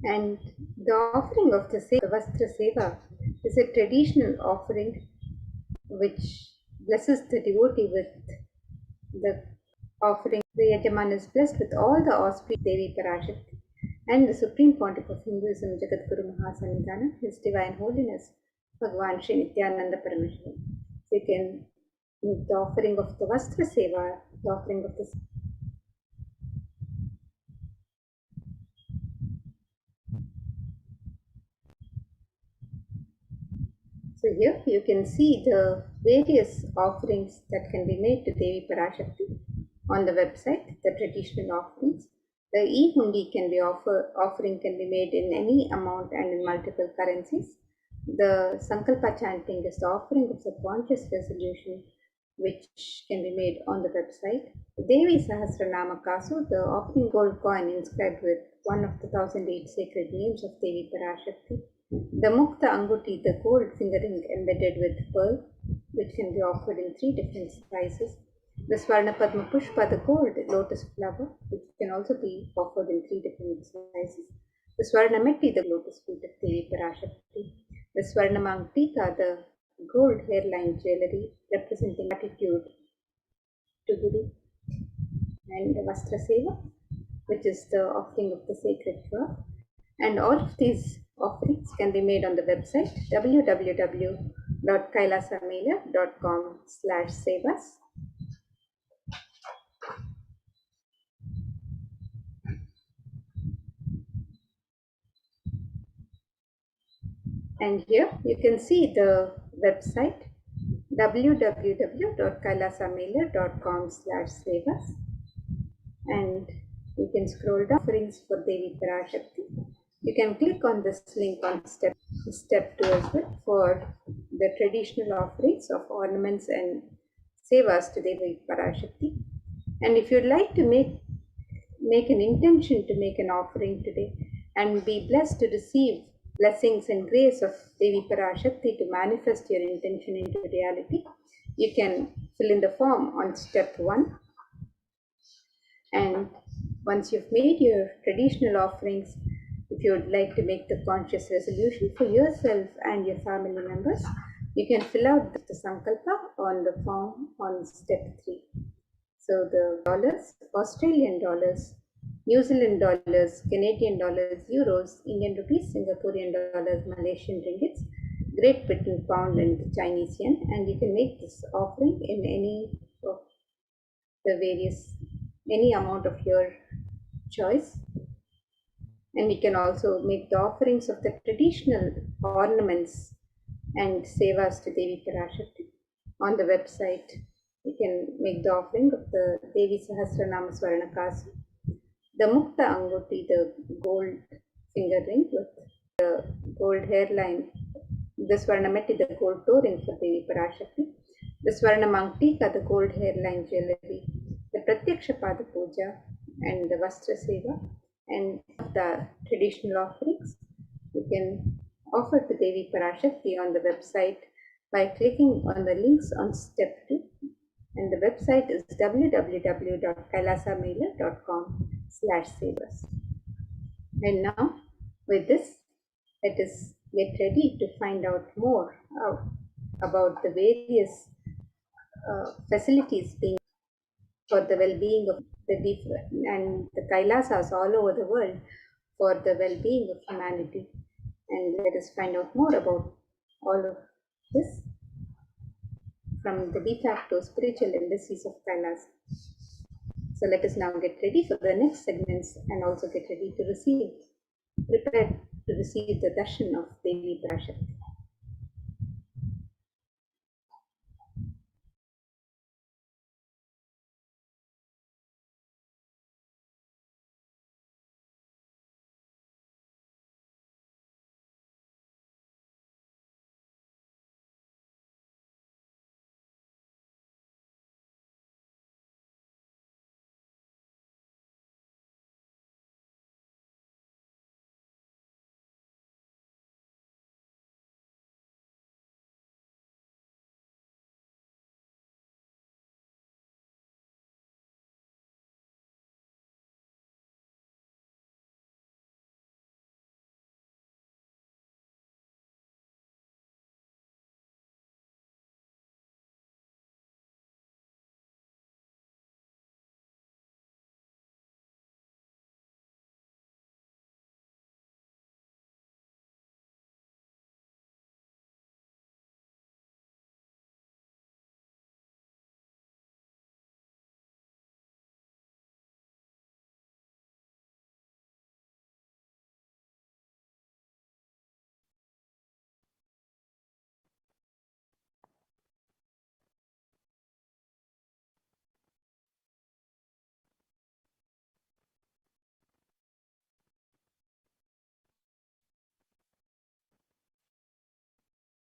And the offering of the Vastra Seva is a traditional offering which blesses the devotee with the offering. The Yajaman is blessed with all the auspicious Devi Parashakti and the Supreme Pontiff of Hinduism, Jagadguru Mahasannidhana, His Divine Holiness, Bhagwan Sri Nithyananda Paramashivam. So you can make the offering of the Vastra Seva, the offering of the So here you can see the various offerings that can be made to Devi Parashakti on the website, the traditional offerings. The e-hundi can be offering can be made in any amount and in multiple currencies. The Sankalpa chanting is the offering of the conscious resolution which can be made on the website. The Devi Sahasranama Kasu, the offering gold coin inscribed with one of the 1008 sacred names of Devi Parashakti. The Mukta Anguti, the gold fingering embedded with pearl, which can be offered in 3 different sizes. The Swarna Padma Pushpa, the gold lotus flower, which can also be offered in 3 different sizes. The Swarna Metti, the lotus feet of Devi Parashakti. The Swarna Mangtika, the gold hairline jewelry representing gratitude to Guru. And the Vastra Seva, which is the offering of the sacred cloth. And all of these offerings can be made on the website www.kailasamela.com/savas. And here you can see the website www.kailasamailer.com/sevas, and you can scroll down offerings for Devi Parashakti. You can click on this link on step 2 as well for the traditional offerings of ornaments and sevas to Devi Parashakti. And if you'd like to make an intention to make an offering today and be blessed to receive blessings and grace of Devi Parashakti to manifest your intention into reality, you can fill in the form on step 1. And once you've made your traditional offerings, if you would like to make the conscious resolution for yourself and your family members, you can fill out the Sankalpa on the form on step 3. So the dollars, Australian dollars, New Zealand dollars, Canadian dollars, euros, Indian rupees, Singaporean dollars, Malaysian ringgits, Great Britain pound, and Chinese yen. And you can make this offering in any of the any amount of your choice. And we can also make the offerings of the traditional ornaments and sevas to Devi Parashakti on the website. You can make the offering of the Devi Sahasranama Swarnakasa, the Mukta Anguti, the gold finger ring with the gold hairline, the Swarnameti, the gold toe ring for Devi Parashakti, the Swarnamangtika, the gold hairline jewelry, the Pratyaksha Pada Puja, and the Vastra Seva, and the traditional offerings. You can offer to Devi Parashakti on the website by clicking on the links on step 2, and the website is www.kailasamailer.com/sevas. And now, with this, let us get ready to find out more about the various facilities being for the well-being of the and the Kailasas all over the world for the well-being of humanity. And let us find out more about all of this from the de facto spiritual embassies of Kailas. So let us now get ready for the next segments and also get ready to prepare to receive the darshan of Devi Parashakti.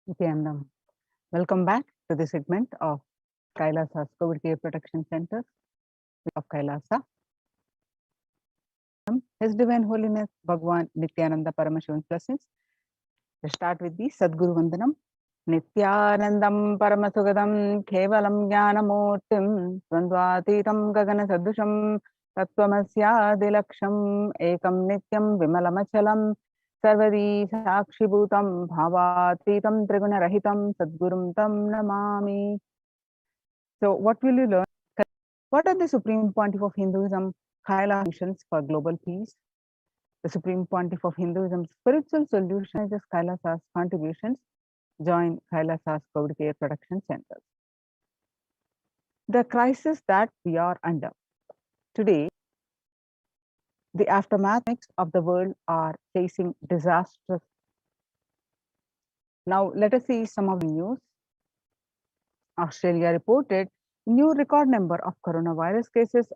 Nithyanandam. Welcome back to the segment of Kailasa's COVID Care Protection Centers of Kailasa. His Divine Holiness Bhagwan Nithyananda Paramashivam blessings. Let's start with the Sadguru Vandanam. Nithyanandam Paramasugadam Kevalam Jnanamurtim Svandvatitam Gagana Sadusham Tattvamasya Dilaksham Ekam Nityam Vimalamachalam Sarvadi Sakshibhutam Bhavatitam Trigunarahitam Sadgurum Tam Namami. So what will you learn? What are the Supreme Pontiff of Hinduism Kaila missions for global peace? The Supreme Pontiff of Hinduism's spiritual solution is Kailasa's contributions. Join Kailasa's COVID Care Protection Centers. The crisis that we are under today, the aftermaths of the world are facing disastrous Now let us see some of the news. Australia reported new record number of coronavirus cases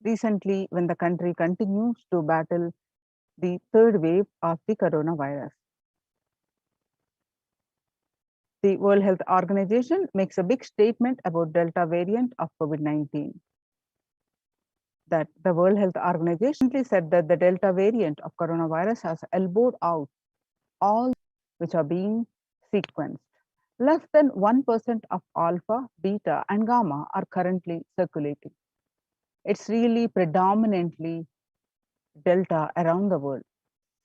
recently when the country continues to battle the third wave of the coronavirus. The World Health Organization makes a big statement about Delta variant of COVID-19. That the World Health Organization said that the Delta variant of coronavirus has elbowed out all which are being sequenced. Less than 1% of alpha, beta, and gamma are currently circulating. It's really predominantly Delta around the world,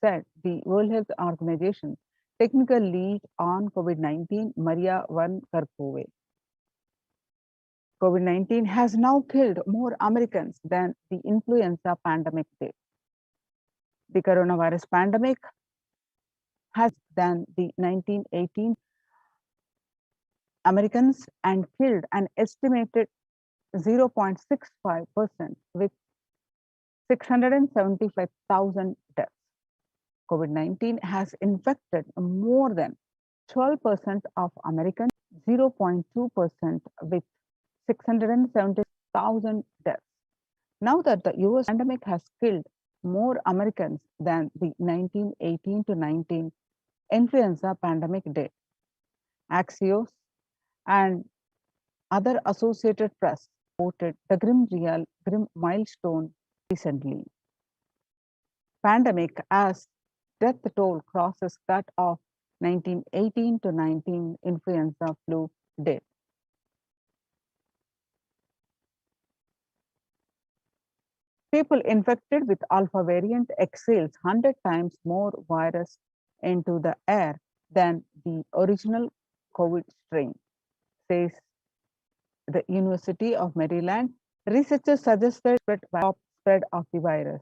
said the World Health Organization technical lead on COVID-19, Maria Van Kerkhove. COVID-19 has now killed more Americans than the influenza pandemic did. The coronavirus pandemic has than the 1918 Americans and killed an estimated 0.65% with 675,000 deaths. COVID-19 has infected more than 12% of Americans, 0.2% with 670,000 deaths. Now that the US pandemic has killed more Americans than the 1918 to 19 influenza pandemic did, Axios and other Associated Press reported the grim milestone recently. Pandemic as death toll crosses that of 1918 to 19 influenza flu did. People infected with alpha variant exhales 100 times more virus into the air than the original COVID strain, says the University of Maryland. Researchers suggested spread of the virus.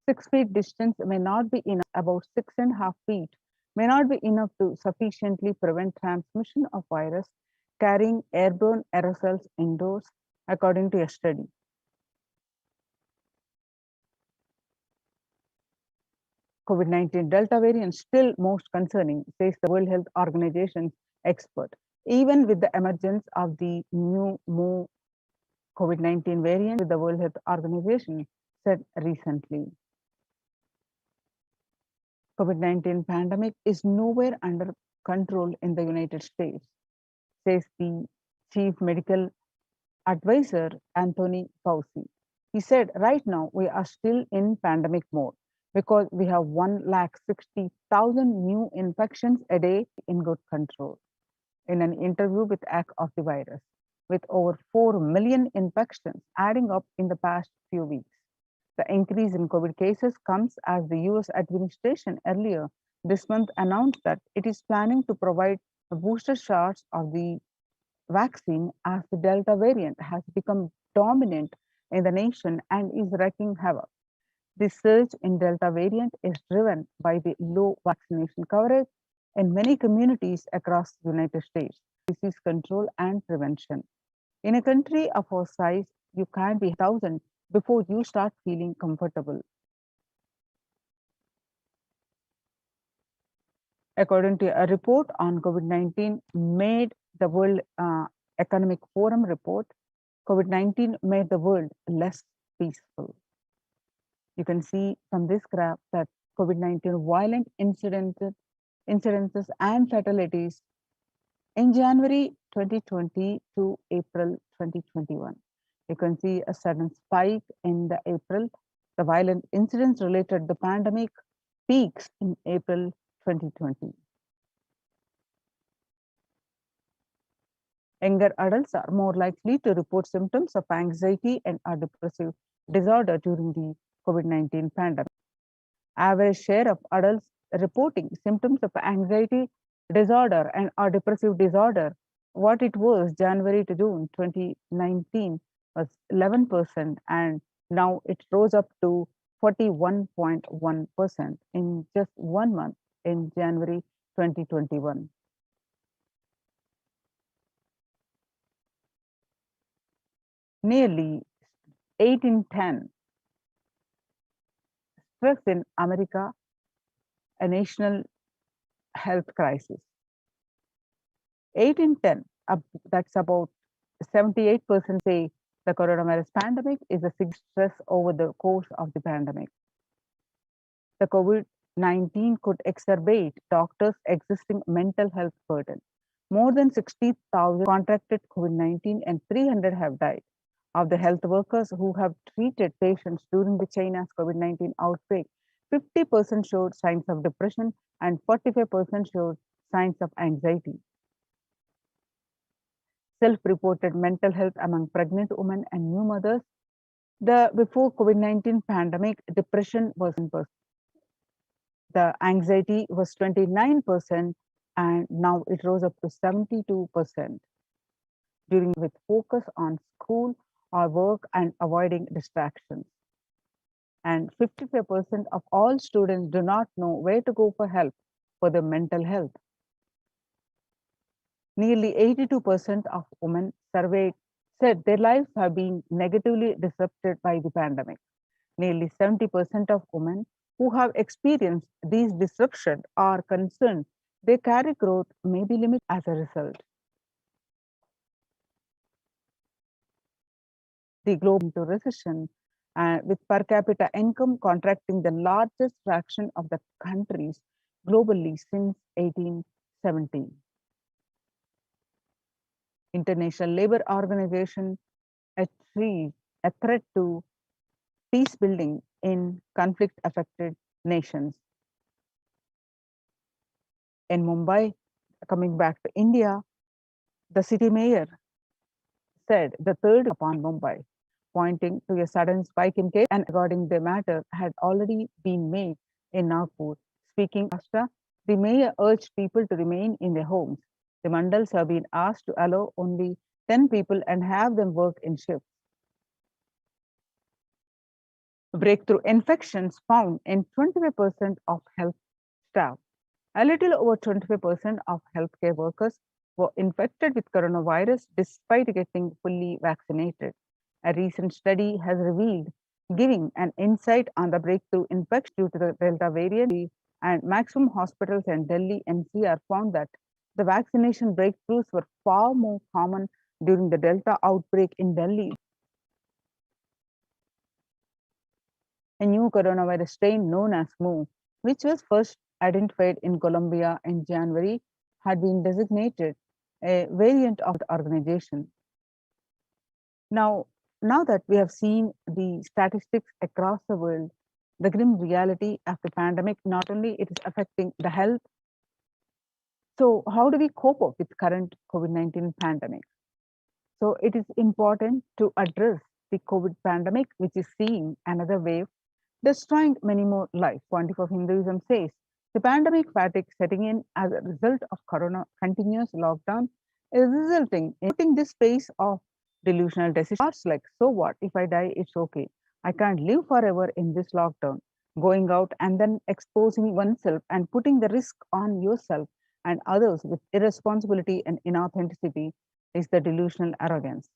6 feet distance may not be enough, about 6.5 feet may not be enough to sufficiently prevent transmission of virus carrying airborne aerosols indoors, according to a study. COVID-19 Delta variant still most concerning, says the World Health Organization's expert. Even with the emergence of the new COVID-19 variant, the World Health Organization said recently. COVID-19 pandemic is nowhere under control in the United States, says the Chief Medical Advisor Anthony Fauci. He said, right now we are still in pandemic mode because we have 160,000 new infections a day in good control. In an interview with ACK of the virus, with over 4 million infections adding up in the past few weeks. The increase in COVID cases comes as the US administration earlier this month announced that it is planning to provide booster shots of the vaccine as the Delta variant has become dominant in the nation and is wreaking havoc. This surge in Delta variant is driven by the low vaccination coverage in many communities across the United States, disease control and prevention. In a country of our size, you can't be 1,000 before you start feeling comfortable. According to a report on COVID-19 made the World Economic Forum report, COVID-19 made the world less peaceful. You can see from this graph that COVID-19 violent incidences and fatalities in January 2020 to April 2021. You can see a sudden spike in the April. The violent incidents related to the pandemic peaks in April 2020. Younger adults are more likely to report symptoms of anxiety and a depressive disorder during the COVID-19 pandemic. Average share of adults reporting symptoms of anxiety disorder and or depressive disorder, what it was January to June 2019 was 11%, and now it rose up to 41.1% in just 1 month in January 2021. Nearly 8 in 10 stress in America a national health crisis. 8 in 10, that's about 78% say the coronavirus pandemic is a big stress over the course of the pandemic. The COVID-19 could exacerbate doctors' existing mental health burden. More than 60,000 contracted COVID-19 and 300 have died. Of the health workers who have treated patients during the China's COVID-19 outbreak, 50% showed signs of depression and 45% showed signs of anxiety. Self-reported mental health among pregnant women and new mothers. Before COVID-19 pandemic, depression was 1%. The anxiety was 29%, and now it rose up to 72% during with focus on school or work and avoiding distractions. And 55% of all students do not know where to go for help for their mental health. Nearly 82% of women surveyed said their lives have been negatively disrupted by the pandemic. Nearly 70% of women who have experienced these disruptions are concerned their career growth may be limited as a result. The globe into recession, with per capita income contracting the largest fraction of the countries globally since 1870. International Labour Organization, a threat to peace building in conflict-affected nations. In Mumbai, coming back to India, the city mayor said the third upon Mumbai, pointing to a sudden spike in case and regarding the matter had already been made in Nagpur. Speaking after, the mayor urged people to remain in their homes. The mandals have been asked to allow only 10 people and have them work in shifts. Breakthrough infections found in 25% of health staff. A little over 25% of healthcare workers were infected with coronavirus despite getting fully vaccinated. A recent study has revealed, giving an insight on the breakthrough infection due to the Delta variant, and maximum hospitals in Delhi NCR found that the vaccination breakthroughs were far more common during the Delta outbreak in Delhi. A new coronavirus strain known as Mu, which was first identified in Colombia in January, had been designated a variant of the organization. Now that we have seen the statistics across the world, the grim reality of the pandemic, not only it is affecting the health. So how do we cope up with current COVID-19 pandemic? So it is important to address the COVID pandemic, which is seeing another wave, destroying many more lives. Point of Hinduism says, the pandemic fatigue setting in as a result of corona continuous lockdown is resulting in putting this phase of delusional decisions like, so what, if I die, it's okay. I can't live forever in this lockdown. Going out and then exposing oneself and putting the risk on yourself and others with irresponsibility and inauthenticity is the delusional arrogance.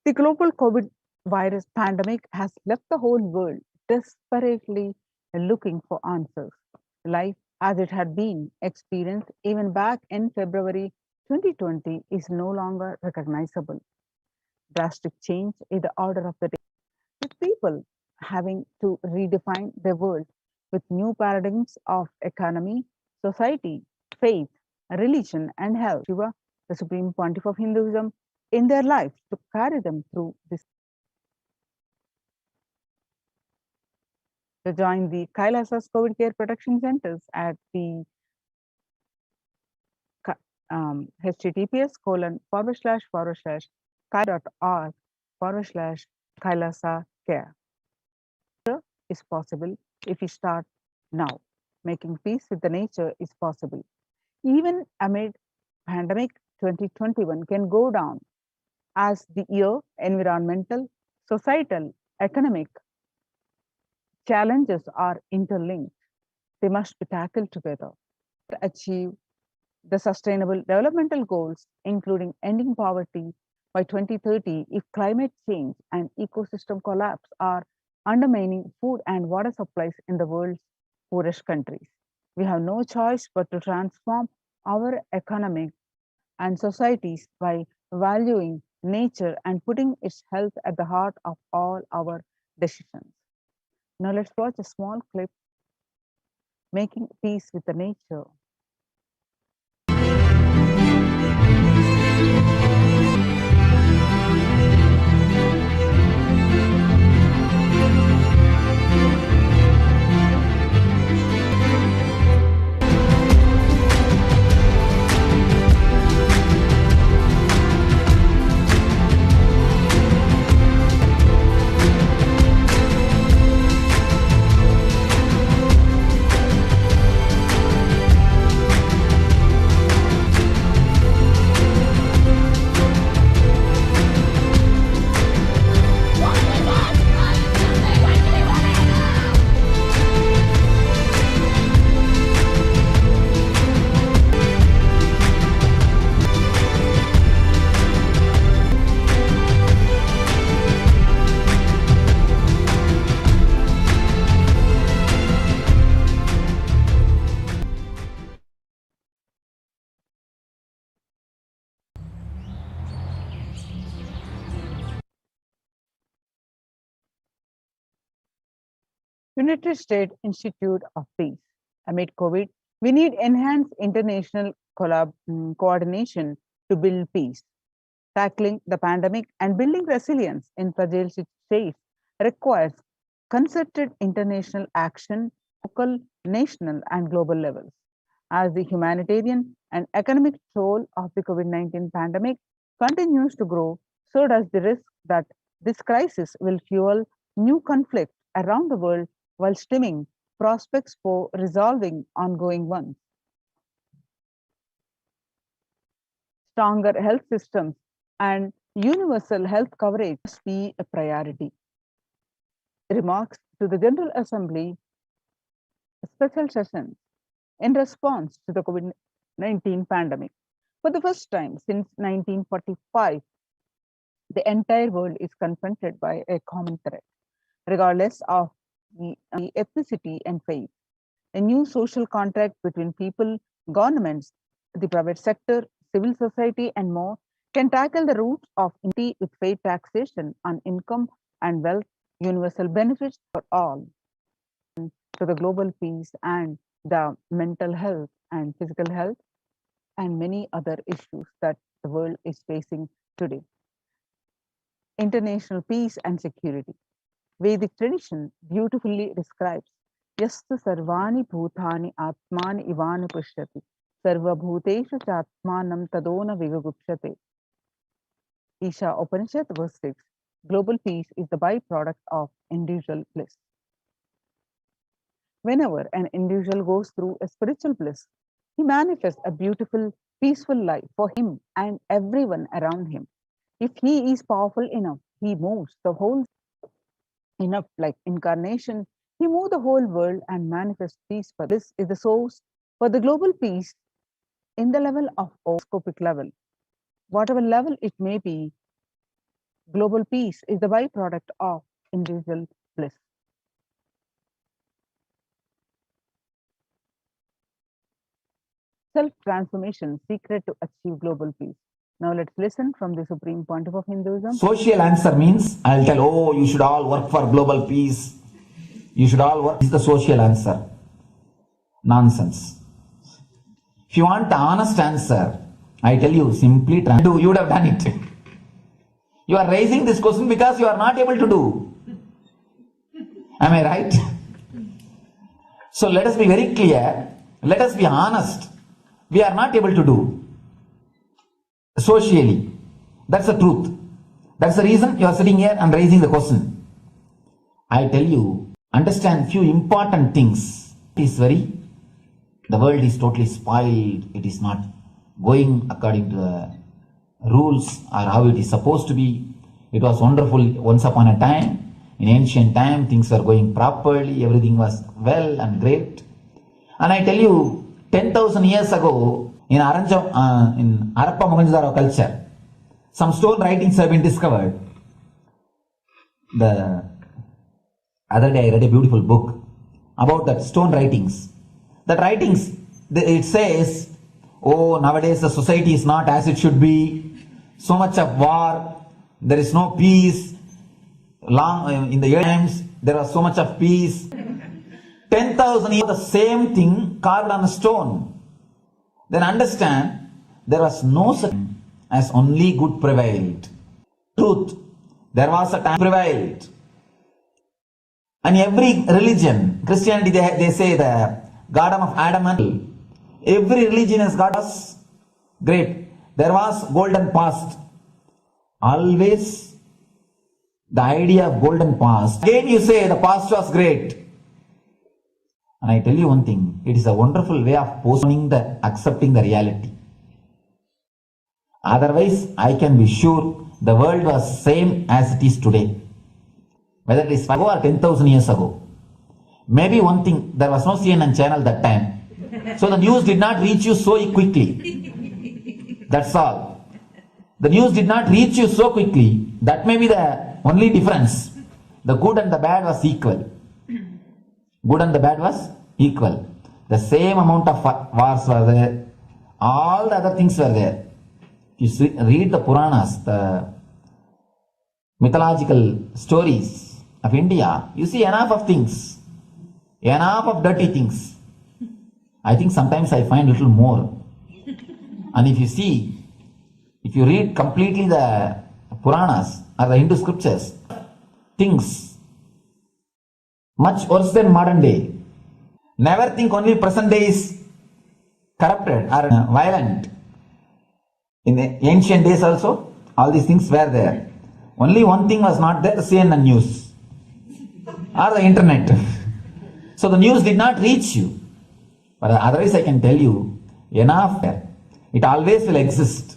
The global COVID virus pandemic has left the whole world desperately looking for answers. Life as it had been experienced even back in February 2020 is no longer recognizable. Drastic change is the order of the day, with people having to redefine their world with new paradigms of economy, society, faith, religion, and health. Shiva, the Supreme Pontiff of Hinduism, in their lives to carry them through this. To join the Kailasa's COVID Care Protection Centers at the https://kai.org/kailasa care. Is possible if we start now. Making peace with the nature is possible. Even amid pandemic, 2021 can go down as the year environmental, societal, economic challenges are interlinked. They must be tackled together to achieve the sustainable developmental goals, including ending poverty by 2030, if climate change and ecosystem collapse are undermining food and water supplies in the world's poorest countries. We have no choice but to transform our economic and societies by valuing nature and putting its health at the heart of all our decisions. Now let's watch a small clip, Making Peace with the Nature. United States Institute of Peace. Amid COVID, we need enhanced international coordination to build peace. Tackling the pandemic and building resilience in fragile states requires concerted international action, local, national, and global levels. As the humanitarian and economic toll of the COVID-19 pandemic continues to grow, so does the risk that this crisis will fuel new conflict around the world while stemming prospects for resolving ongoing ones. Stronger health systems and universal health coverage must be a priority. Remarks to the General Assembly special session in response to the COVID-19 pandemic. For the first time since 1945, the entire world is confronted by a common threat, regardless of the ethnicity and faith. A new social contract between people, governments, the private sector, civil society, and more can tackle the roots of inequality with fair taxation on income and wealth, universal benefits for all, to the global peace and the mental health and physical health, and many other issues that the world is facing today. International peace and security. Vedic tradition beautifully describes Yasta Sarvani Bhutani Atmani Ivana Pushyati Sarva Bhutesha Chatmanam Tadona Vigagupshate. Isha Upanishad verse 6. Global peace is the byproduct of individual bliss. Whenever an individual goes through a spiritual bliss, he manifests a beautiful, peaceful life for him and everyone around him. If he is powerful enough, he moves the whole enough like incarnation, he moves the whole world and manifests peace. For this is the source for the global peace in the level of scopic level. Whatever level it may be, global peace is the byproduct of individual bliss. Self-transformation, secret to achieve global peace. Now let's listen from the Supreme Pontiff of Hinduism. Social answer means I'll tell, oh, you should all work for global peace. You should all work. This is the social answer. Nonsense. If you want the honest answer, I tell you, simply try to do. You would have done it. You are raising this question because you are not able to do. Am I right? So let us be very clear. Let us be honest. We are not able to do. Socially. That's the truth. That's the reason you are sitting here and raising the question. I tell you, understand few important things. The world is totally spoiled. It is not going according to the rules or how it is supposed to be. It was wonderful once upon a time. In ancient time, things were going properly. Everything was well and great. And I tell you, 10,000 years ago, in Harappa Mohenjo-daro culture, some stone writings have been discovered. The Other day I read a beautiful book about that stone writings. That writings, it says, oh, nowadays the society is not as it should be. So much of war, there is no peace. Long in the early times, there was so much of peace. 10,000 years, the same thing carved on a stone. Then understand, there was no such thing as only good prevailed. Truth, there was a time prevailed. And every religion, Christianity, they say the God of Adam and Eve. Every religion has got us great. There was golden past. Always the idea of golden past. Again you say the past was great. And I tell you one thing, it is a wonderful way of postponing accepting the reality. Otherwise, I can be sure the world was same as it is today. Whether it is 5 or 10,000 years ago. Maybe one thing, there was no CNN channel that time. So the news did not reach you so quickly. That's all. The news did not reach you so quickly. That may be the only difference. The good and the bad was equal. Good and the bad was equal. The same amount of wars were there. All the other things were there. You read the Puranas, the mythological stories of India, you see enough of things. Enough of dirty things. I think sometimes I find a little more. And if you read completely the Puranas or the Hindu scriptures, things much worse than modern day. Never think only present day is corrupted or violent. In the ancient days also, all these things were there. Only one thing was not there, the CNN news or the internet. So the news did not reach you. But otherwise I can tell you, enough there. It always will exist.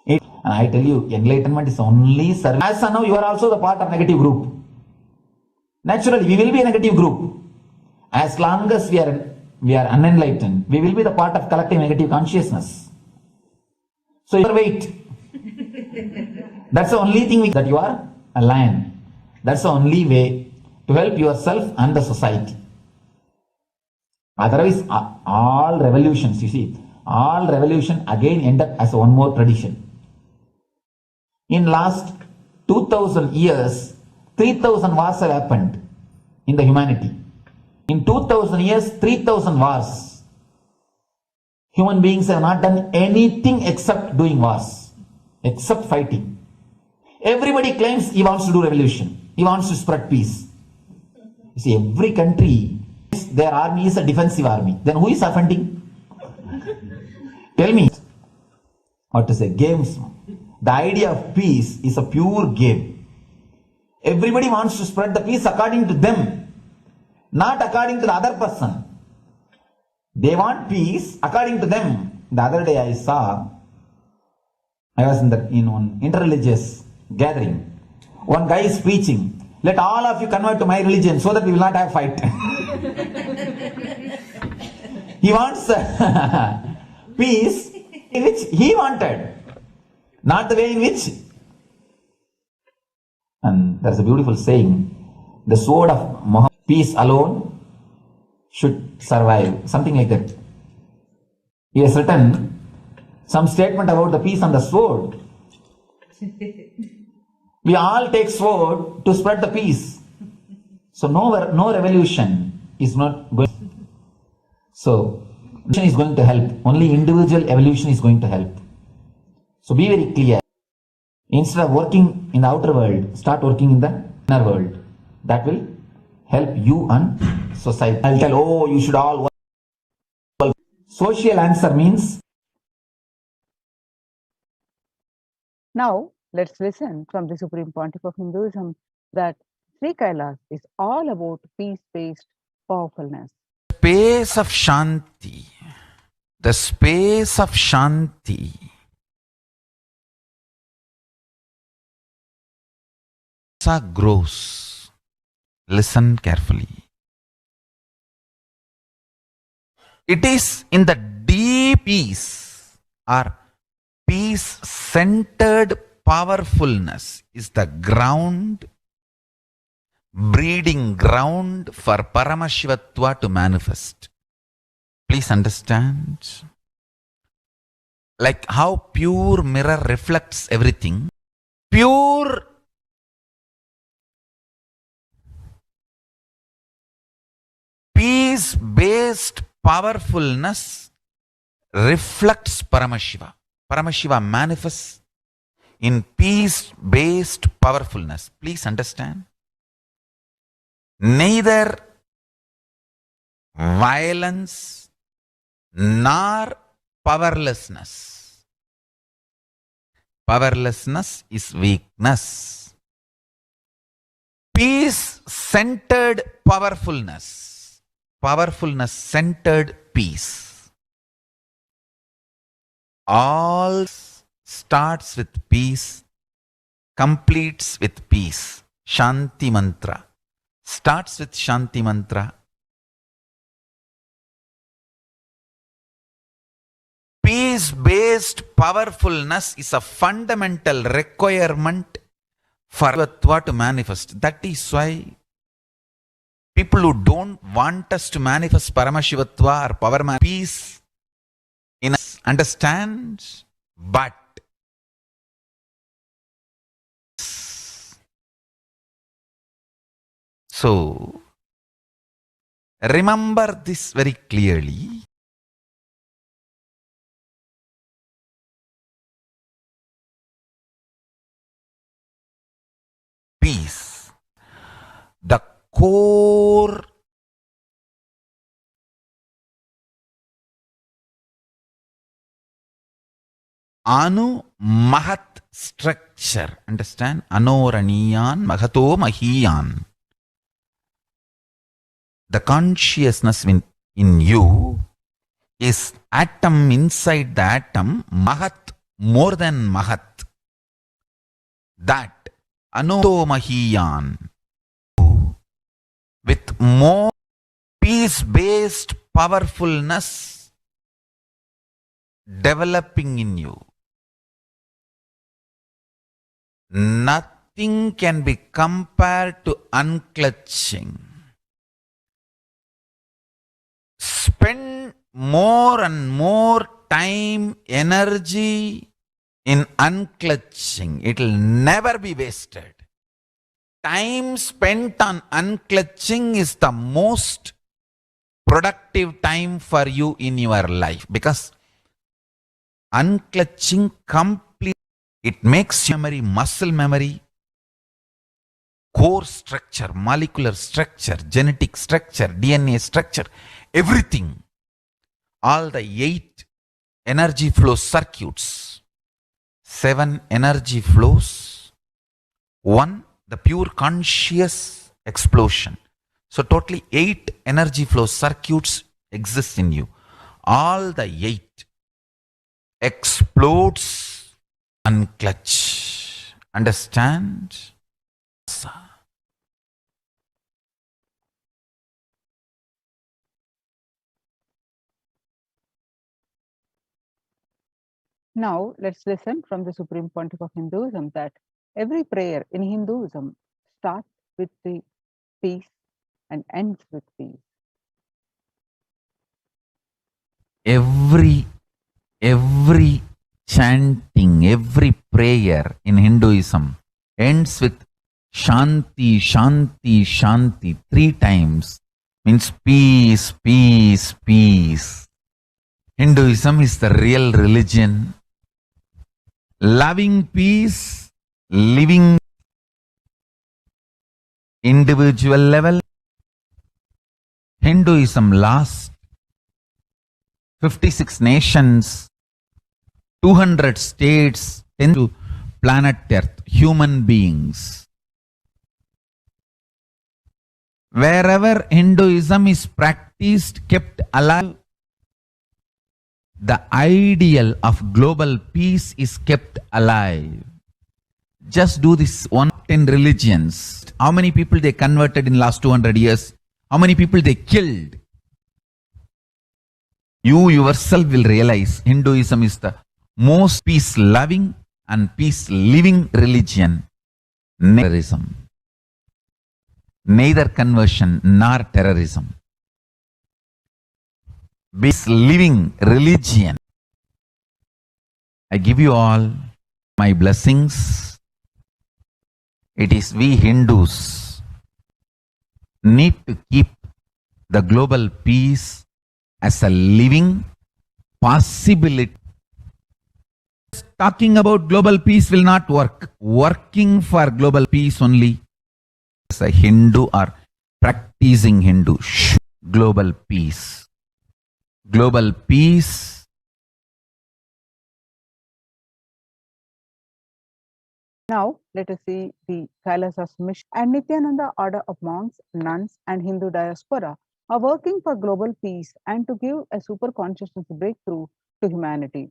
And I tell you, enlightenment is only service. As of now, you are also the part of negative group. Naturally, we will be a negative group. As long as we are unenlightened, we will be the part of collective negative consciousness. So you wait. That's the only thing that you are a lion. That's the only way to help yourself and the society. Otherwise, all revolutions, you see, all revolution again end up as one more tradition. In last 2000 years, 3000 wars have happened in the humanity. In 2000 years, 3000 wars. Human beings have not done anything except doing wars, except fighting. Everybody claims he wants to do revolution. He wants to spread peace. You see, every country, their army is a defensive army. Then who is offending? Tell me. What to say? Games. The idea of peace is a pure game. Everybody wants to spread the peace according to them, not according to the other person. They want peace according to them. The other day I was in one interreligious gathering. One guy is preaching, let all of you convert to my religion so that we will not have fight. He wants peace in which he wanted, not the way in which. And there's a beautiful saying, the sword of Muhammad, peace alone should survive. Something like that. He has written some statement about the peace on the sword. We all take sword to spread the peace. So no revolution is not going. So evolution is going to help. Only individual evolution is going to help. So be very clear. Instead of working in the outer world, start working in the inner world. That will help you and society. I'll tell, oh, you should all work. Social answer means. Now, let's listen from the Supreme Pontiff of Hinduism that Sri Kailas is all about peace-based powerfulness. Space of Shanti. The space of Shanti grows. Listen carefully. It is in the deep peace or peace-centered powerfulness is the ground breeding ground for Paramashivatva to manifest. Please understand. Like how pure mirror reflects everything, pure peace-based powerfulness reflects Paramashiva. Paramashiva manifests in peace-based powerfulness. Please understand. Neither violence nor powerlessness. Powerlessness is weakness. Peace-centered powerfulness. Powerfulness-centered peace. All starts with peace, completes with peace. Shanti mantra. Starts with Shanti mantra. Peace-based powerfulness is a fundamental requirement for Paramatma to manifest. That is why people who don't want us to manifest Paramashivatva or power peace in us understand, but so remember this very clearly. Peace, the core Anu Mahat structure. Understand? Anoraniyan Mahato Mahiyan. The consciousness in you is atom inside the atom, Mahat, more than Mahat. That Anoto Mahiyan, with more peace-based powerfulness developing in you. Nothing can be compared to unclutching. Spend more and more time, energy in unclutching. It will never be wasted. Time spent on unclutching is the most productive time for you in your life, because unclutching complete, it makes memory, muscle memory, core structure, molecular structure, genetic structure, DNA structure, everything. All the 8 energy flow circuits, 7 energy flows, 1 the pure conscious explosion. So totally 8 energy flow circuits exist in you. All the 8 explodes unclutch. Understand? Now, let's listen from the Supreme Pontiff of Hinduism that every prayer in Hinduism starts with the peace and ends with peace. Every chanting, every prayer in Hinduism ends with Shanti, Shanti, Shanti 3 times. Means peace, peace, peace. Hinduism is the real religion. Loving peace, living individual level. Hinduism lasts 56 nations, 200 states, 10 to planet Earth, human beings. Wherever Hinduism is practiced, kept alive, the ideal of global peace is kept alive. Just do this 110 religions. How many people they converted in last 200 years? How many people they killed? You yourself will realize Hinduism is the most peace-loving and peace-living religion. Terrorism. neither conversion nor terrorism. This living religion. I give you all my blessings. It is we Hindus need to keep the global peace as a living possibility. Talking about global peace will not work. Working for global peace only as a Hindu or practicing Hindu. Global peace. Global peace. Now, let us see the Kailasa's mission. And Nithyananda order of monks, nuns, and Hindu diaspora are working for global peace and to give a super consciousness breakthrough to humanity.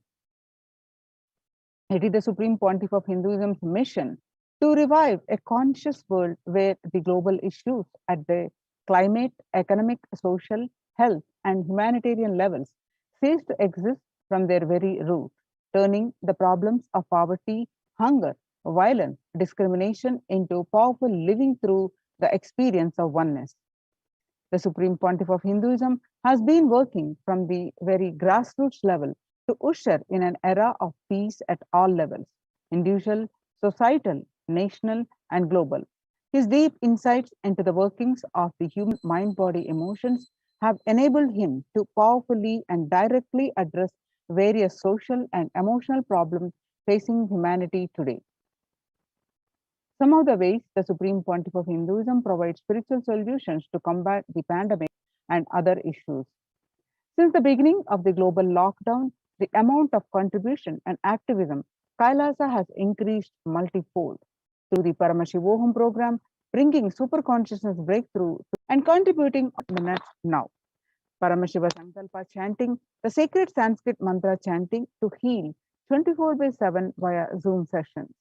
It is the Supreme Pontiff of Hinduism's mission to revive a conscious world where the global issues at the climate, economic, social, health, and humanitarian levels cease to exist from their very root, turning the problems of poverty, hunger, violence, discrimination into powerful living through the experience of oneness. The Supreme Pontiff of Hinduism has been working from the very grassroots level to usher in an era of peace at all levels, individual, societal, national, and global. His deep insights into the workings of the human mind, body, emotions have enabled him to powerfully and directly address various social and emotional problems facing humanity today. Some of the ways the Supreme Pontiff of Hinduism provides spiritual solutions to combat the pandemic and other issues. Since the beginning of the global lockdown, the amount of contribution and activism Kailasa has increased multifold through the Paramashivoham program, bringing super consciousness breakthrough and contributing minutes now. Paramashiva Sankalpa chanting, the sacred Sanskrit mantra chanting to heal 24/7 via Zoom sessions.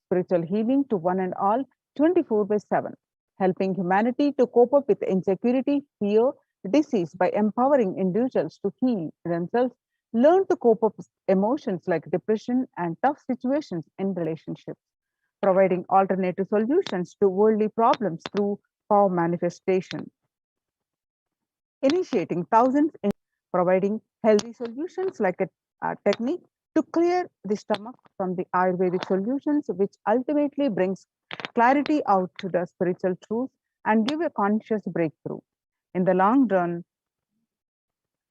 Spiritual healing to one and all 24/7, helping humanity to cope up with insecurity, fear, disease by empowering individuals to heal themselves, learn to cope up with emotions like depression and tough situations in relationships, providing alternative solutions to worldly problems through power manifestation, initiating thousands in providing healthy solutions like a technique to clear the stomach from the Ayurvedic solutions, which ultimately brings clarity out to the spiritual truth and give a conscious breakthrough. In the long run,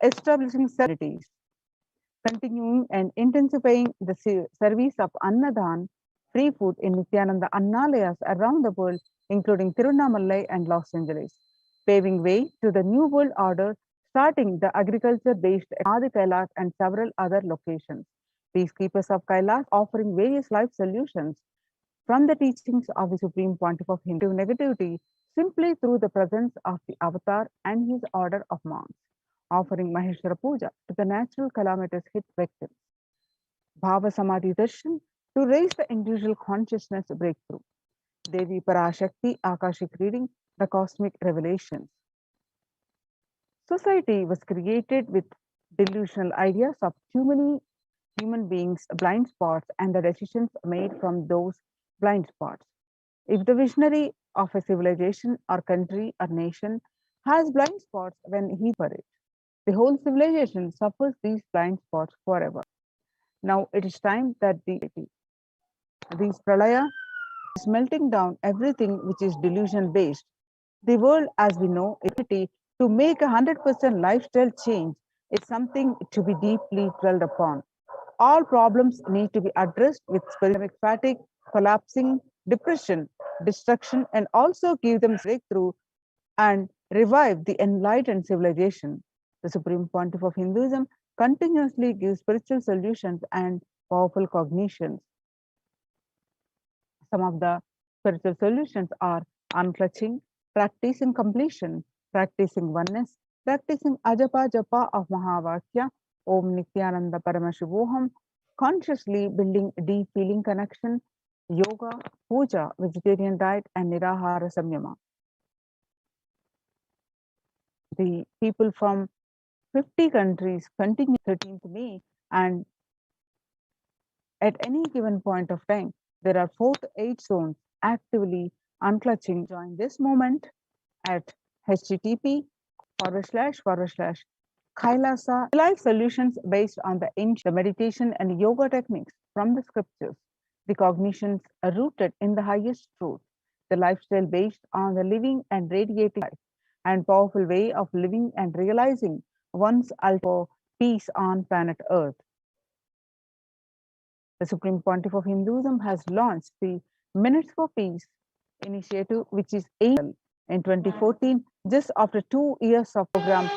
establishing services, continuing and intensifying the service of Annadan, free food in Nithyananda Annalayas around the world, including Tirunamalai and Los Angeles, paving way to the New World Order, starting the agriculture-based Adi Kailash and several other locations. Peacekeepers of Kailash offering various life solutions from the teachings of the Supreme Pontiff of Hindu negativity simply through the presence of the avatar and his order of monks, offering Maheshwara Puja to the natural calamities hit victims. Bhava Samadhi Darshan to raise the individual consciousness breakthrough. Devi Parashakti Akashic reading, the cosmic revelations. Society was created with delusional ideas of human beings' blind spots and the decisions made from those blind spots. If the visionary of a civilization or country or nation has blind spots when he for it, the whole civilization suffers these blind spots forever. Now it is time that these pralaya is melting down everything which is delusion based. The world as we know, ability to make 100% lifestyle change is something to be deeply dwelled upon. All problems need to be addressed with spiritual fatigue, collapsing, depression, destruction, and also give them breakthrough and revive the enlightened civilization. The Supreme Pontiff of Hinduism continuously gives spiritual solutions and powerful cognitions. Some of the spiritual solutions are unclutching, practicing completion, practicing oneness, practicing ajapa japa of Mahavakya, Om Nithyananda Paramashivoham, consciously building deep feeling connection, yoga, puja, vegetarian diet, and nirahara samyama. The people from 50 countries continue 13th May, and at any given point of time, there are 4 to 8 zones actively unclutching. Join this movement at http://kailasa life solutions based on the ancient meditation and yoga techniques from the scriptures, the cognitions are rooted in the highest truth, the lifestyle based on the living and radiating life, and powerful way of living and realizing one's ultimate peace on planet Earth. The Supreme Pontiff of Hinduism has launched the Minutes for Peace initiative, which is aimed in 2014, just after 2 years of program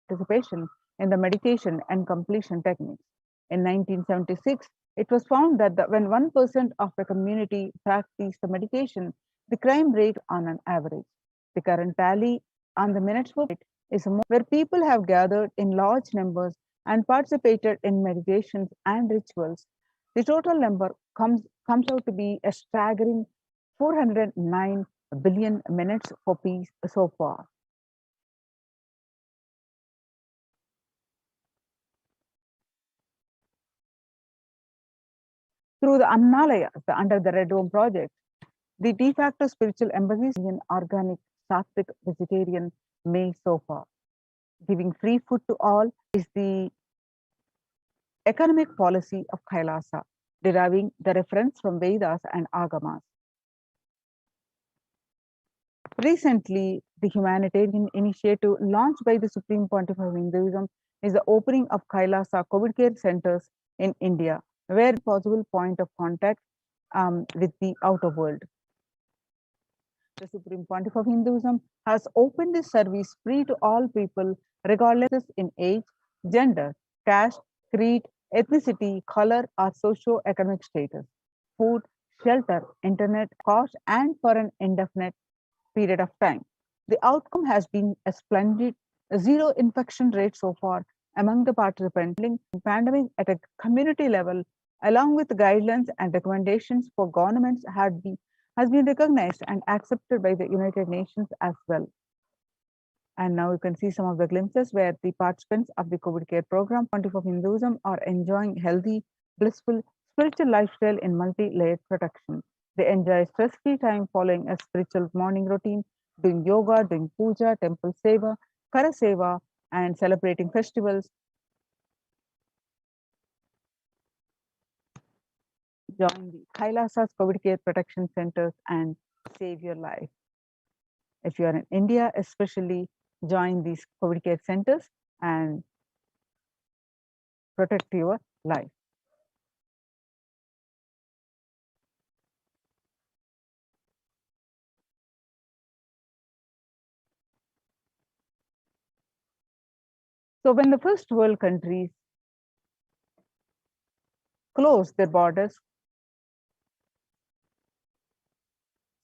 participation in the meditation and completion techniques. In 1976, it was found that when 1% of the community practiced the meditation, the crime rate on an average. The current tally on the Minutes for Peace is where people have gathered in large numbers and participated in meditations and rituals. The total number comes out to be a staggering 409 billion minutes for peace so far. Through the Annalaya, under the Red Dome project, the de facto spiritual embassies in organic, sattvic, vegetarian meal so far. Giving free food to all is the economic policy of Kailasa, deriving the reference from Vedas and Agamas. Recently, the humanitarian initiative launched by the Supreme Pontiff of Hinduism is the opening of Kailasa COVID care centers in India, where possible point of contact with the outer world. The Supreme Pontiff of Hinduism has opened this service free to all people, regardless in age, gender, caste, creed, ethnicity, color, or socio-economic status, food, shelter, internet, cost, and for an indefinite period of time. The outcome has been a splendid zero infection rate so far among the participants. Pandemic at a community level, along with guidelines and recommendations for governments, has been recognized and accepted by the United Nations as well. And now you can see some of the glimpses where the participants of the COVID care program, Pontiff of Hinduism, are enjoying healthy, blissful, spiritual lifestyle in multi-layered protection. They enjoy stress-free time following a spiritual morning routine, doing yoga, doing puja, temple seva, kara seva, and celebrating festivals. Join the Kailasa's COVID care protection centers and save your life. If you are in India, especially join these COVID care centers and protect your life. So when the first world countries closed their borders,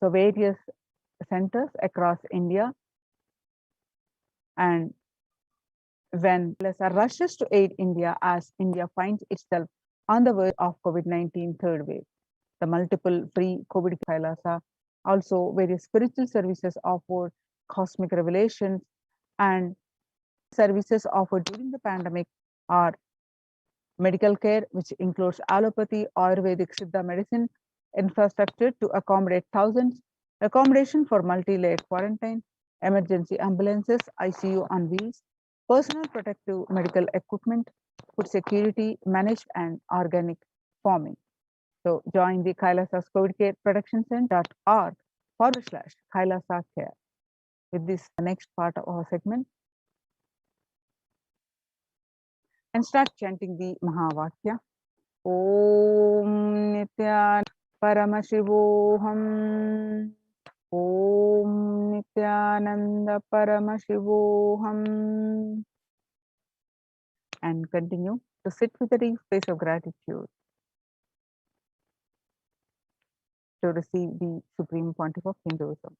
so various centers across India, and when USA rushes to aid India as India finds itself on the verge of COVID-19 third wave. The multiple free COVID Kailasa, also various spiritual services offered, cosmic revelations, and services offered during the pandemic are medical care, which includes allopathy, Ayurvedic, Siddha medicine, infrastructure to accommodate thousands, accommodation for multi-layered quarantine, emergency ambulances, ICU on wheels, personal protective medical equipment, food security, managed and organic farming. So join the Kailasa's COVID Care Protection Center.org/Kailasa Care. With this, the next part of our segment, and start chanting the Mahavakya. Om Nithyananda Paramashivoham. Om Nithyananda Paramashivoham. And continue to sit with a deep space of gratitude to receive the Supreme Pontiff of Hinduism.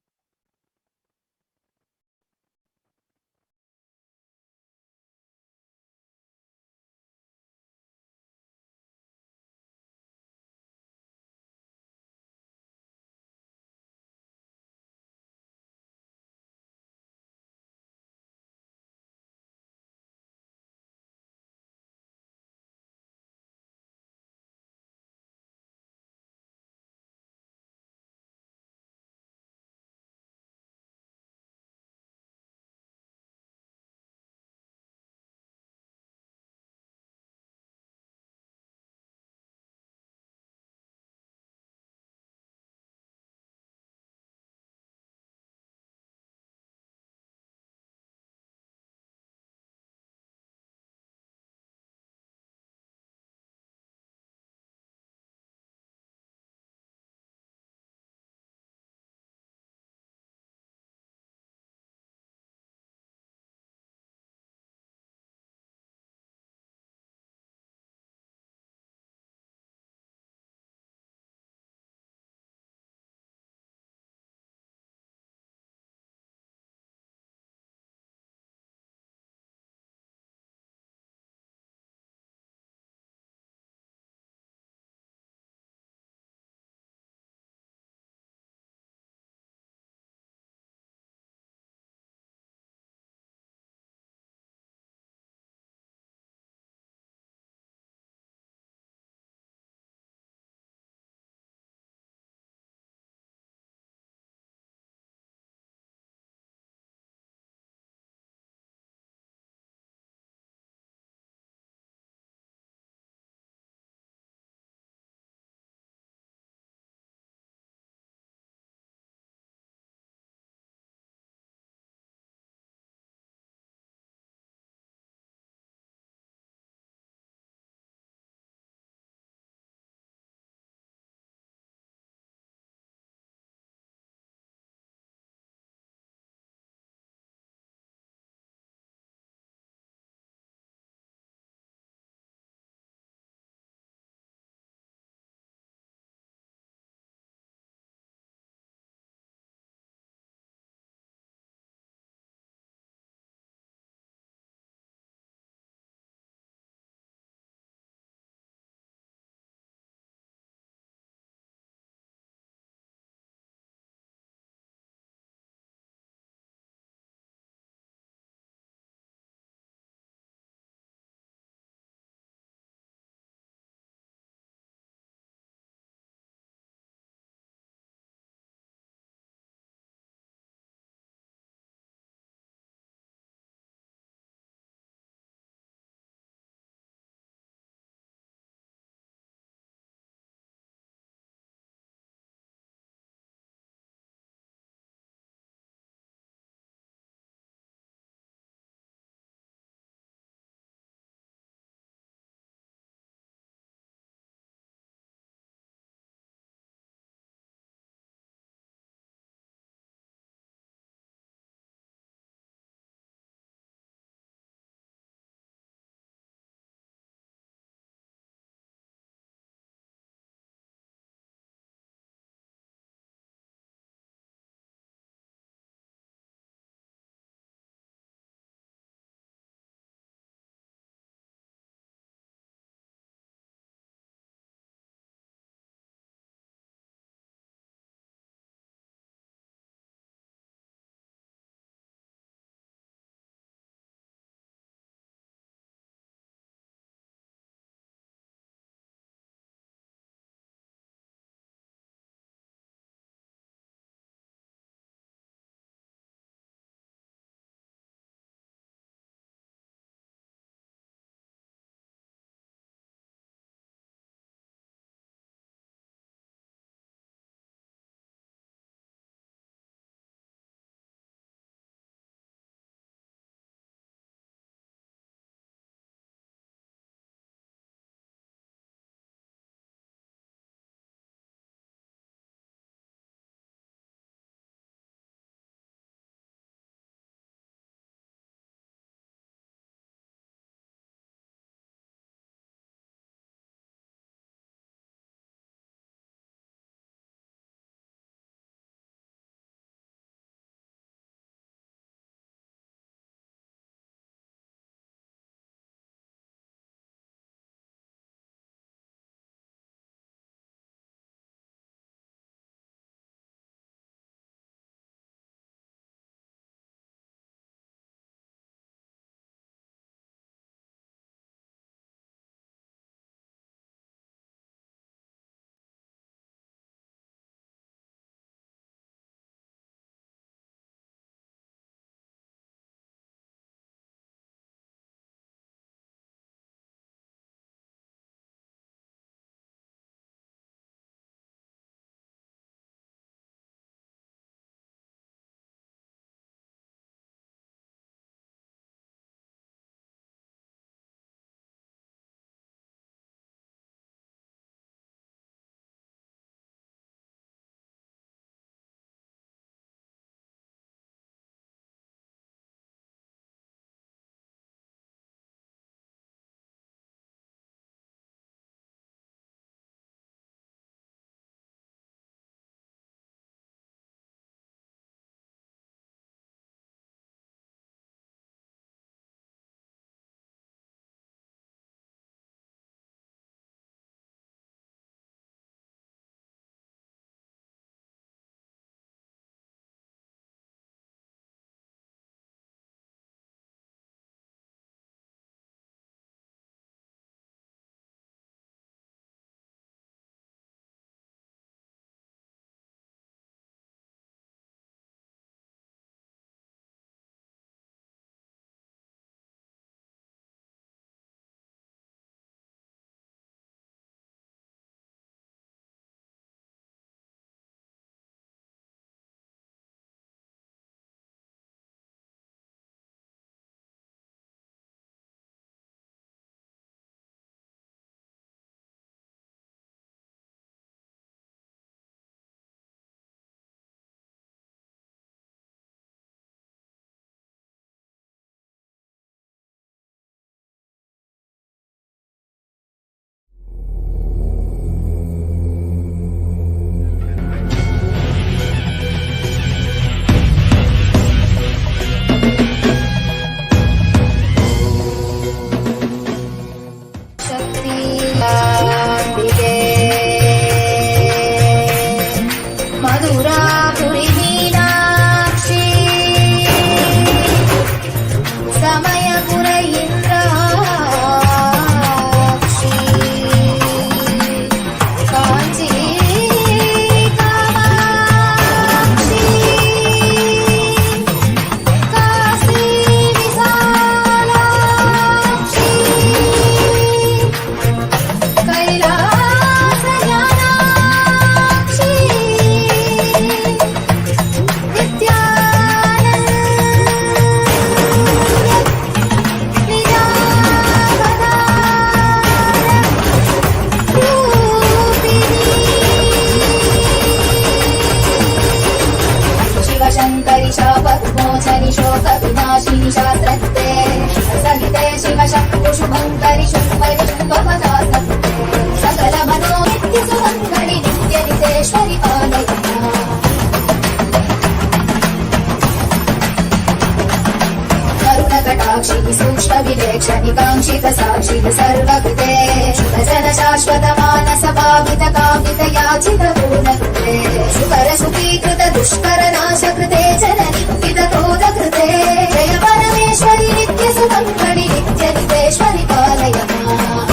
शाश्वत मानस भावित कामित याचित पूर्णकृते सुकर सुखीकृत दुष्कर नाश कृते जननिन्दित क्रोध कृते जय परमेश्वरि नित्य सुमङ्गलि नित्य नितेश्वरि पालय माम्।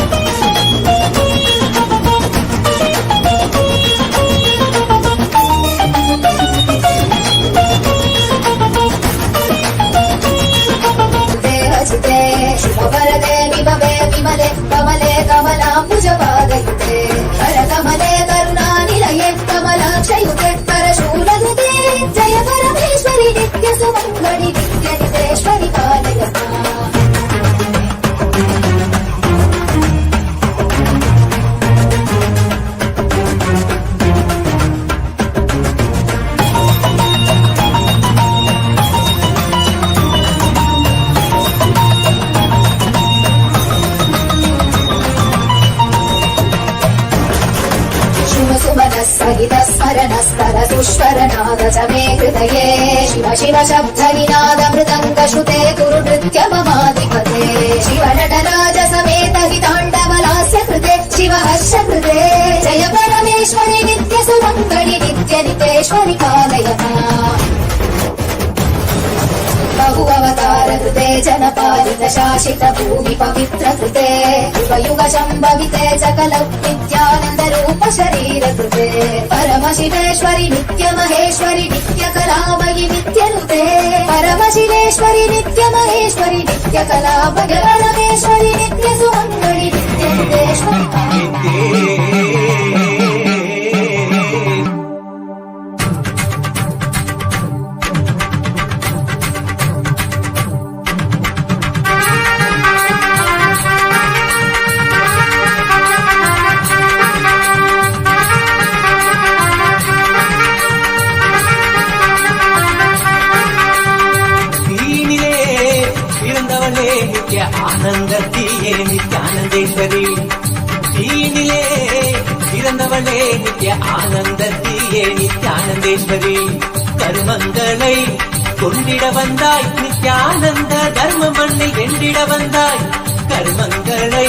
शुभवरदे विभवे विमले कमले कमलाम्बुजपादयुते करकमले करुणानिलये कमलाक्षयुते करशूलयुते जय परमेश्वरि नित्य सुमङ्गलि नित्य नितेश्वरि पालय माम्। सहित स्मरणस्तर दुष्करनाद च मे हृदये शिव शिव शब्द निनाद मृदङ्ग श्रुते कुरु नृत्य ममाधिपते शिव नटराज समेत हिताण्डवलास्य कृते शिव हर्ष कृते जय परमेश्वरि नित्य सुमङ्गलि नित्य नितेश्वरि पालय माम्। बहु अवतार कृते जनपालित शासित भूमि पवित्र कृते युग शम्भविते सकल नित्यानन्द रूप शरीर कृते परमशिवेश्वरि नित्य महेश्वरि नित्य कलामयि नित्य नुते परमशिवेश्वरि नित्य महेश्वरि नित्य कलामय परमेश्वरि नित्य सुमङ्गलि नित्य नितेश्वरि ஆனந்தத்தியே நித்யானந்தேஸ்வரி தீனிலே பிறந்தவளே நித்ய ஆனந்தத்தியே நித்யானந்தேஸ்வரி கர்மங்களை கொண்டிட வந்தாய் நித்யானந்த தர்ம மண்ணில் வென்றிட வந்தாய் கர்மங்களை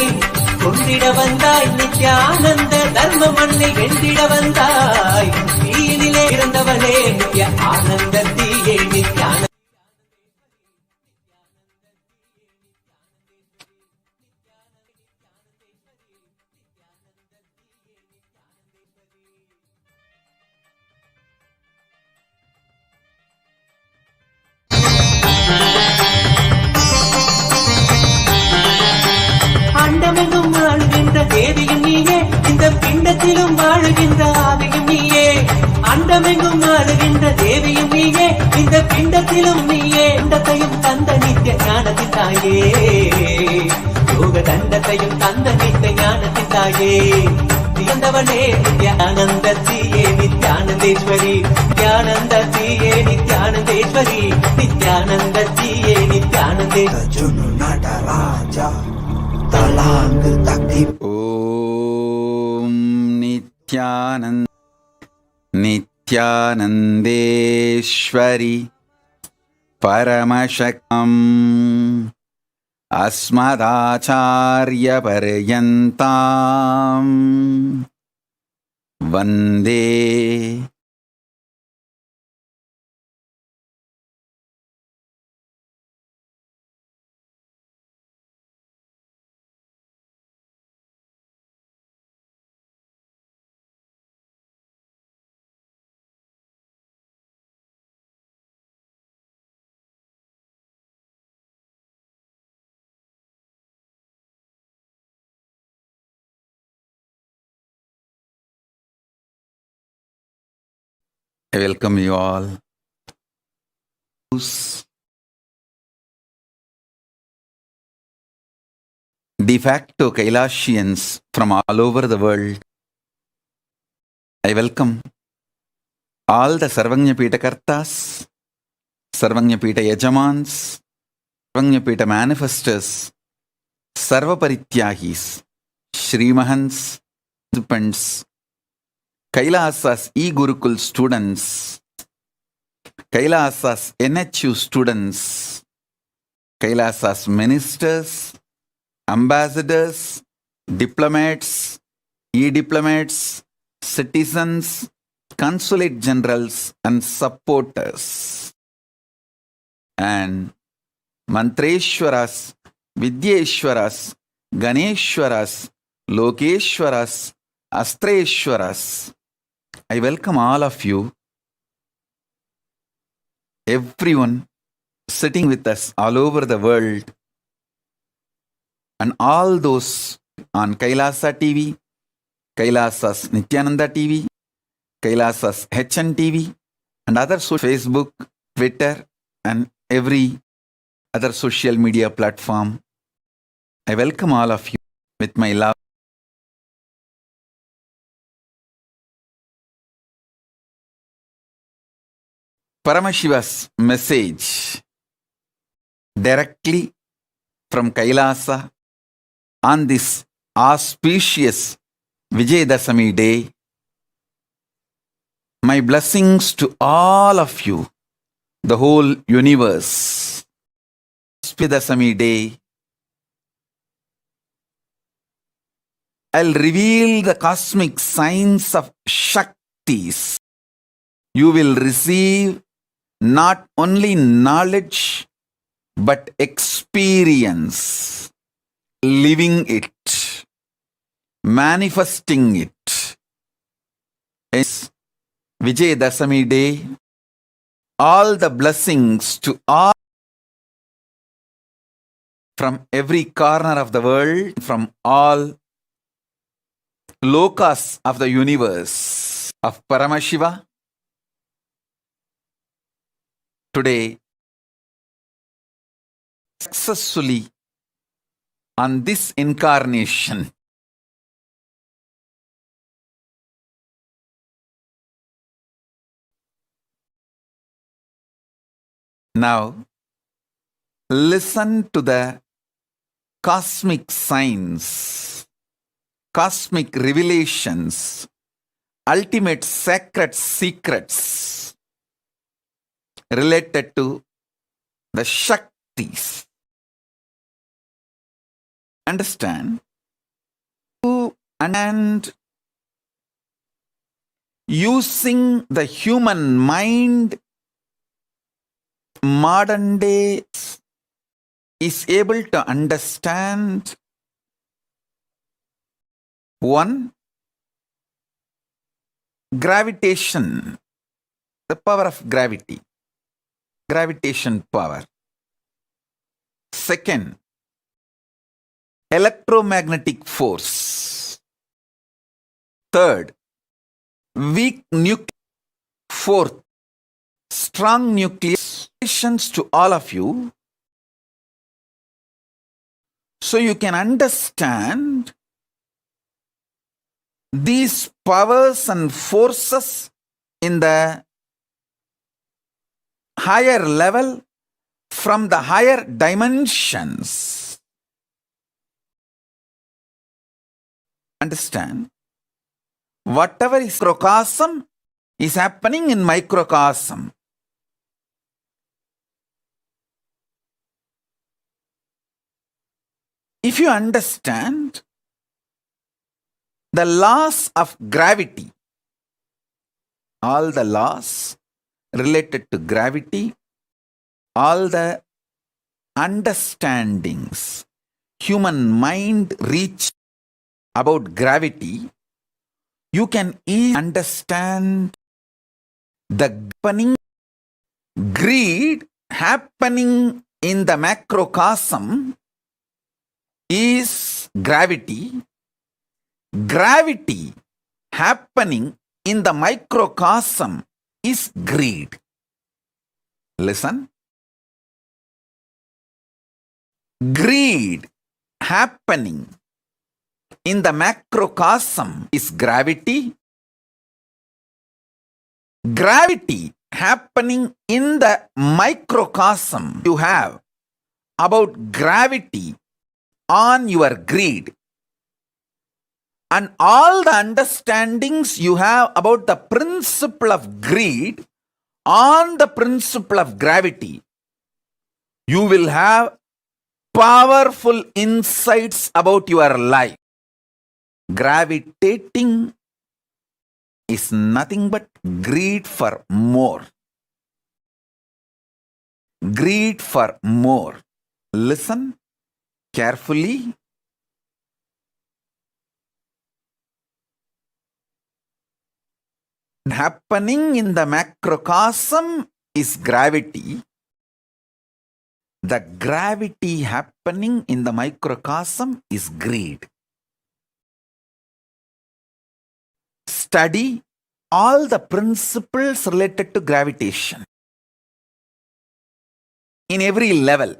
கொண்டிட வந்தாய் நித்யானந்த தர்ம மண்ணில் வென்றிட வந்தாய் தீனிலே பிறந்தவளே நித்ய ஆனந்தத்தியே நித்யானந்த அண்டமெங்கும் வாழுகின்ற தேவியும் நீயே இந்த பிண்டத்திலும் வாழுகின்ற ஆவியும் நீயே அண்டமெங்கும் வாழுகின்ற தேவியும் நீயே இந்த பிண்டத்திலும் நீயே அண்டத்தையும் தந்த நித்திய ஞானத்தின் தாயே யோக தண்டத்தையும் தந்த நித்திய ஞானத்தின் தாயே பிறந்தவனே நித்யானந்தத்தியே நித்யானந்தேஸ்வரி நித்யானந்தத்தியே நித்யானந்தேஸ்வரி நித்யானந்தத்தியே நித்யானந்தேஸ்வரி நடராஜா ஓம் நித்யானந்தேஸ்வரி பரமசக்தம் அஸ்மதாச்சார்ய பர்யந்தாம் வந்தே I welcome you all. De facto Kailashians from all over the world. I welcome all the Sarvanyapita Kartas, Sarvanyapita Yajamans, Sarvanyapita Manifestors, Sarvaparityahis, Shrimahans, participants, Kailasa's e-Gurukul students, Kailasa's NHU students, Kailasa's ministers, ambassadors, diplomats, e-diplomats, citizens, consulate generals and supporters, and Mantreshwaras, Vidyeshwaras, Ganeshwaras, Lokeshwaras, Astreshwaras. I welcome all of you, everyone sitting with us all over the world, and all those on Kailasa TV, Kailasa's Nithyananda TV, Kailasa's HN TV, and other Facebook, Twitter, and every other social media platform. I welcome all of you with my love. Paramashiva's message directly from Kailasa on this auspicious Vijayadasami day. My blessings to all of you, the whole universe. Vijayadasami day, I'll reveal the cosmic signs of Shaktis. You will receive not only knowledge but experience, living it, manifesting it. It's Vijayadasami day. All the blessings to all from every corner of the world, from all lokas of the universe of Paramashiva. Today, successfully on this incarnation, now listen to the cosmic signs, cosmic revelations, ultimate sacred secrets related to the Shaktis. Understand? And using the human mind, modern day is able to understand one, gravitation, the power of gravity, gravitation power. Second, electromagnetic force. Third, weak nuclear. Fourth, strong nuclear. To all of you, so you can understand these powers and forces in the higher level, from the higher dimensions. Understand? Whatever is microcosm is happening in microcosm. If you understand the laws of gravity, all the laws related to gravity, all the understandings human mind reach about gravity, you can easily understand the happening greed happening in the macrocosm is gravity. Gravity happening in the microcosm is greed. Listen. Greed happening in the macrocosm is gravity. Gravity happening in the microcosm you have about gravity on your greed, and all the understandings you have about the principle of greed on the principle of gravity, you will have powerful insights about your life. Gravitating is nothing but greed for more. Greed for more. Listen carefully. Happening in the macrocosm is gravity. The gravity happening in the microcosm is greed. Study all the principles related to gravitation in every level,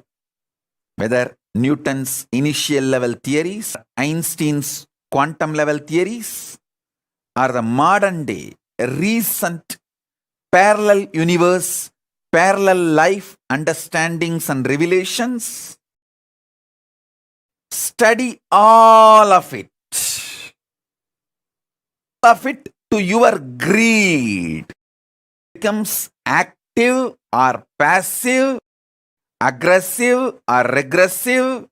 whether Newton's initial level theories, Einstein's quantum level theories, or the modern day, recent parallel universe, parallel life understandings and revelations. Study all of it. To your greed becomes active or passive, aggressive or regressive,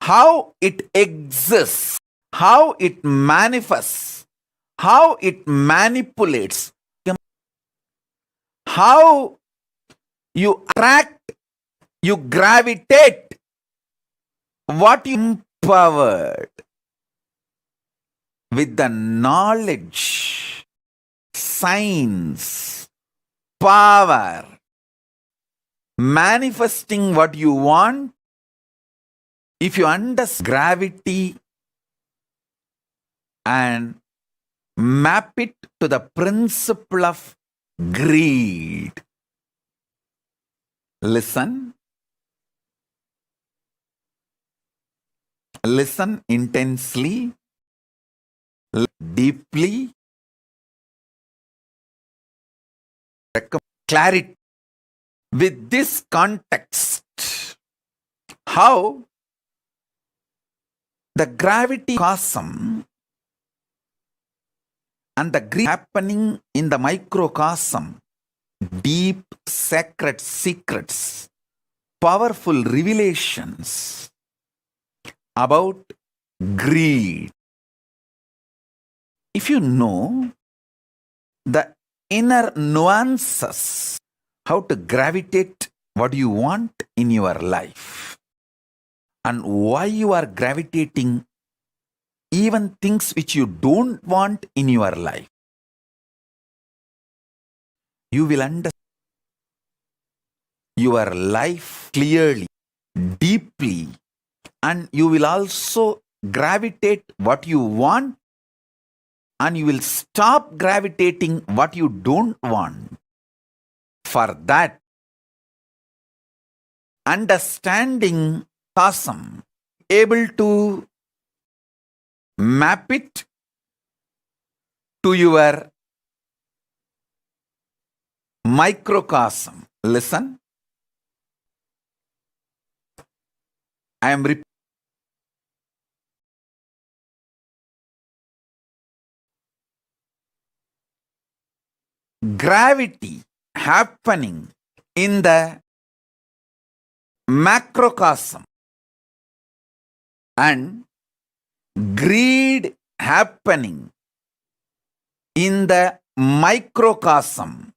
how it exists, how it manifests, how it manipulates, how you attract, you gravitate, what you empowered with the knowledge, science, power, manifesting what you want. If you understand gravity and map it to the principle of greed, listen intensely, deeply, clarity. With this context, how the gravity cosm and the greed happening in the microcosm, deep sacred secrets, powerful revelations about greed. If you know the inner nuances, how to gravitate what you want in your life, and why you are gravitating even things which you don't want in your life, you will understand your life clearly, deeply, and you will also gravitate what you want, and you will stop gravitating what you don't want. For that, understanding cosm, able to map it to your microcosm. Listen, I am repeating. Gravity happening in the macrocosm and greed happening in the microcosm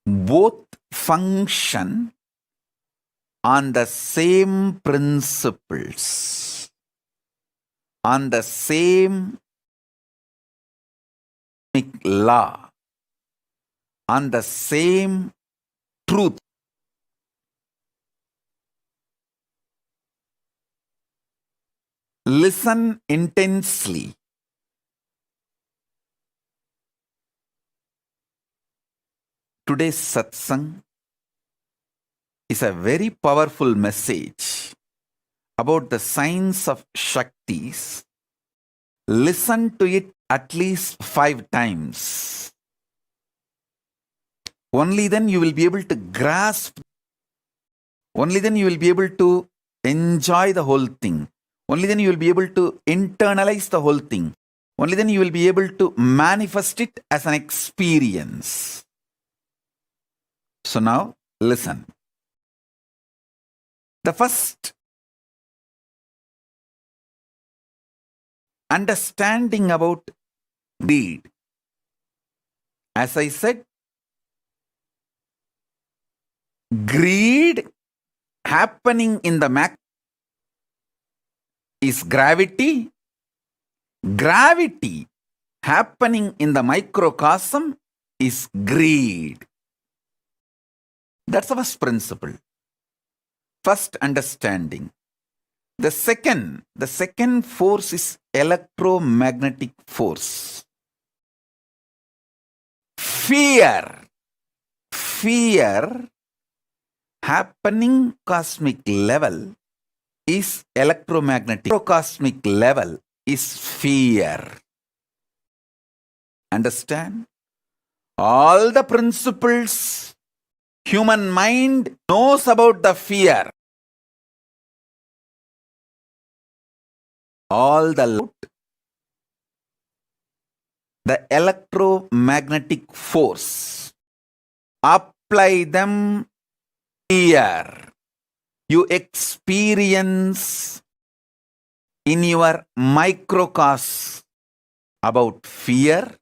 both function on the same principles, on the same law, on the same truth. Listen intensely. Today's satsang is a very powerful message about the science of Shaktis. Listen to it at least 5 times. Only then you will be able to grasp, only then you will be able to enjoy the whole thing. Only then you will be able to internalize the whole thing. Only then you will be able to manifest it as an experience. So now, listen. The first understanding about greed. As I said, greed happening in the macro is gravity. Gravity happening in the microcosm is greed. That's the first principle. First understanding. The second force is electromagnetic force. Fear happening cosmic level is electromagnetic. Cosmic level is fear. Understand? All the principles human mind knows about the fear. All the electromagnetic force. Apply them here. You experience in your microcosm about fear.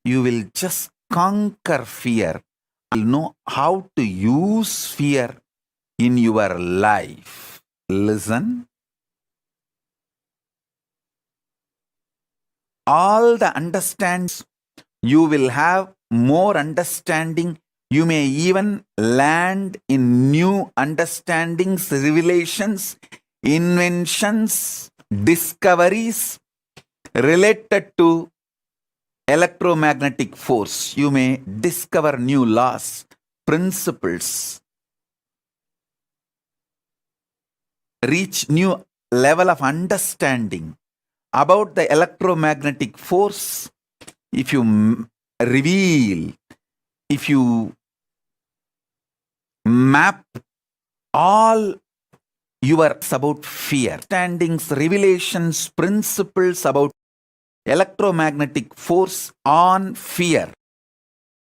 You will just conquer fear. You know how to use fear in your life. Listen. All the understands, you will have more understanding. You may even land in new understandings, revelations, inventions, discoveries related to electromagnetic force. You may discover new laws, principles, reach new level of understanding about the electromagnetic force. If you reveal, if you map all your about fear, understandings, revelations, principles about electromagnetic force on fear,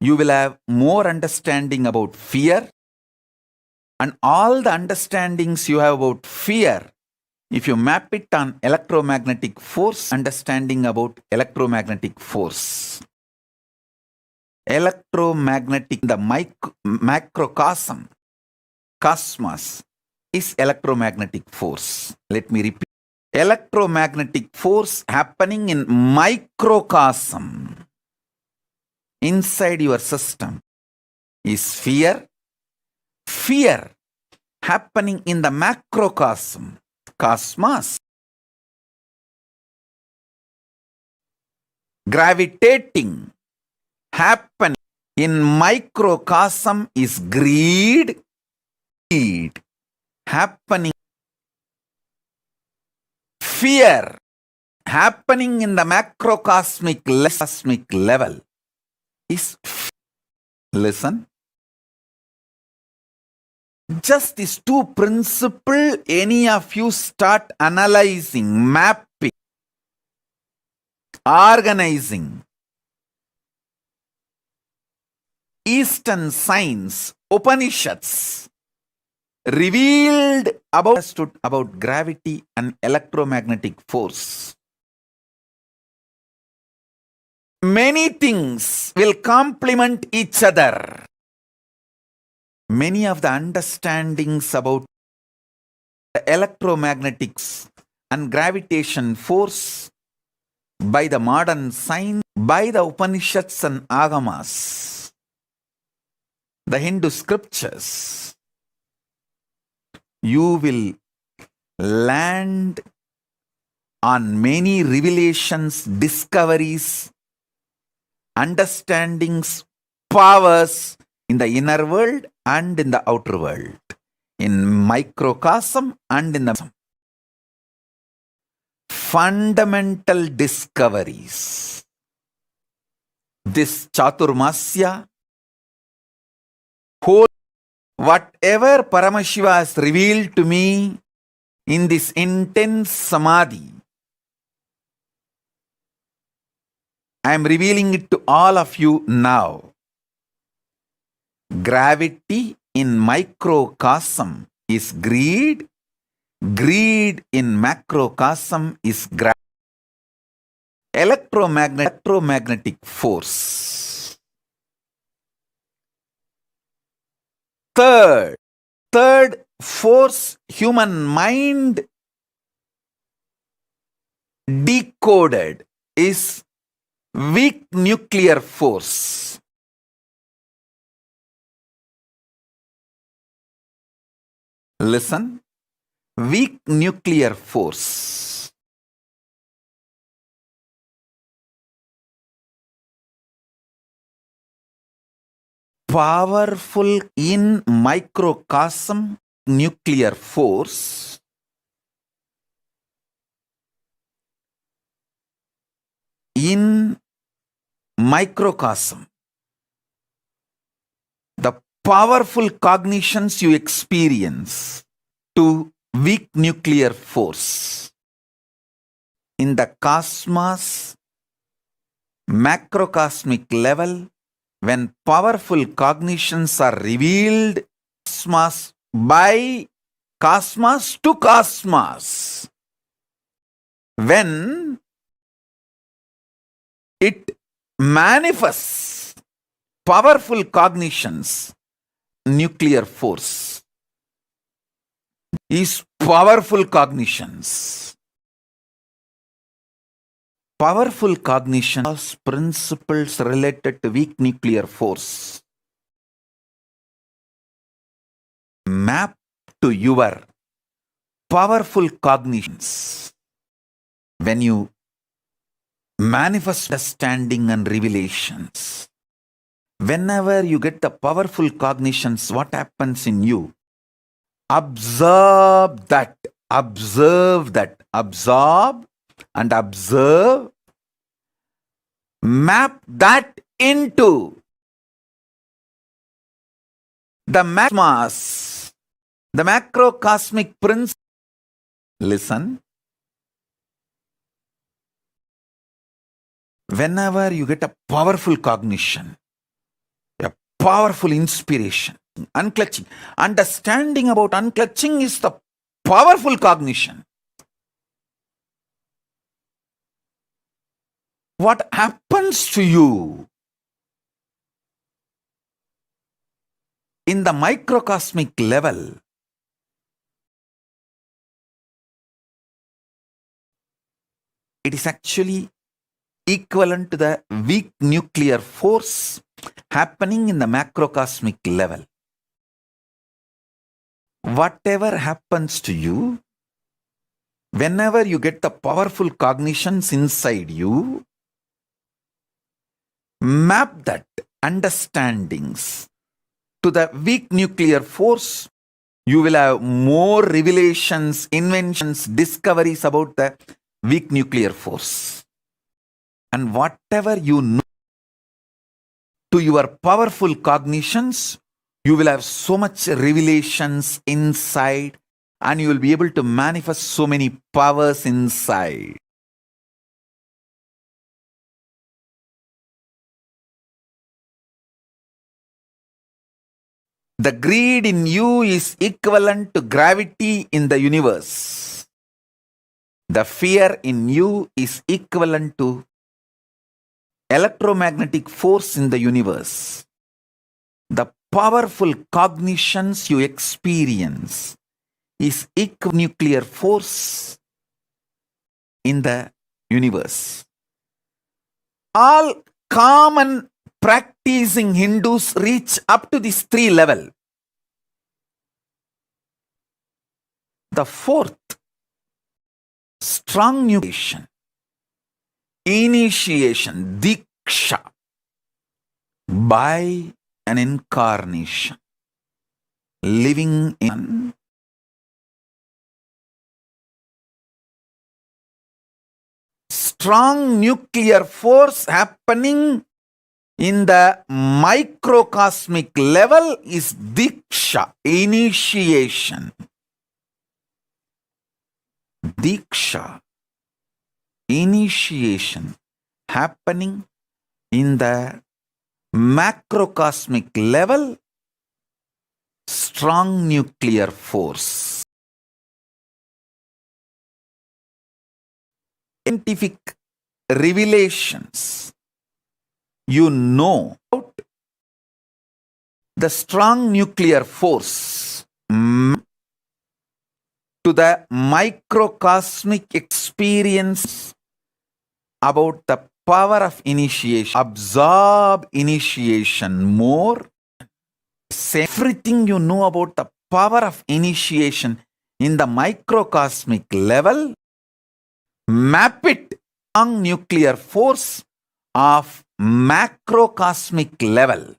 you will have more understanding about fear, and all the understandings you have about fear, if you map it on electromagnetic force, understanding about electromagnetic force. Electromagnetic, the macrocosm, cosmos, is electromagnetic force. Let me repeat. Electromagnetic force happening in microcosm, inside your system, is fear. Fear happening in the macrocosm, cosmos. Gravitating, happening in microcosm is greed. Greed happening. Fear happening in the macrocosmic cosmic level is fear. Listen. Just these two principles, any of you start analyzing, mapping, organizing. Eastern science, Upanishads, revealed about gravity and electromagnetic force. Many things will complement each other. Many of the understandings about the electromagnetics and gravitation force by the modern science, by the Upanishads and Agamas, the Hindu scriptures, you will land on many revelations, discoveries, understandings, powers in the inner world and in the outer world, in microcosm and in the fundamental discoveries. This Chaturmasya, whole, whatever Paramashiva has revealed to me in this intense samadhi, I am revealing it to all of you now. Gravity in microcosm is greed. Greed in macrocosm is gravity. electromagnetic force. Third force human mind decoded is weak nuclear force. Listen, weak nuclear force. Powerful in microcosm nuclear force. In microcosm, the powerful cognitions you experience to weak nuclear force. In the cosmos, macrocosmic level, when powerful cognitions are revealed cosmos by cosmos to cosmos, when it manifests powerful cognitions, nuclear force is powerful cognitions. Powerful cognitions principles related to weak nuclear force map to your powerful cognitions. When you manifest understanding and revelations, whenever you get the powerful cognitions, what happens in you? Absorb that, absorb and observe, map that into the mass, the macrocosmic principle. Listen. Whenever you get a powerful cognition, a powerful inspiration, unclutching, understanding about unclutching is the powerful cognition. What happens to you? In the microcosmic level, it is actually equivalent to the weak nuclear force happening in the macrocosmic level. Whatever happens to you, whenever you get the powerful cognitions inside you, map that understandings to the weak nuclear force, you will have more revelations, inventions, discoveries about the weak nuclear force. And whatever you know to your powerful cognitions, you will have so much revelations inside and you will be able to manifest so many powers inside. The greed in you is equivalent to gravity in the universe. The fear in you is equivalent to electromagnetic force in the universe. The powerful cognitions you experience is nuclear force in the universe. All common practicing Hindus reach up to this 3 level. The fourth, strong initiation, diksha, by an incarnation, living in strong nuclear force happening in the microcosmic level is diksha, initiation. Diksha, initiation happening in the macrocosmic level, strong nuclear force. Scientific revelations, you know about the strong nuclear force to the microcosmic experience about the power of initiation. Absorb initiation more. Say everything you know about the power of initiation in the microcosmic level. Map it on nuclear force of macrocosmic level.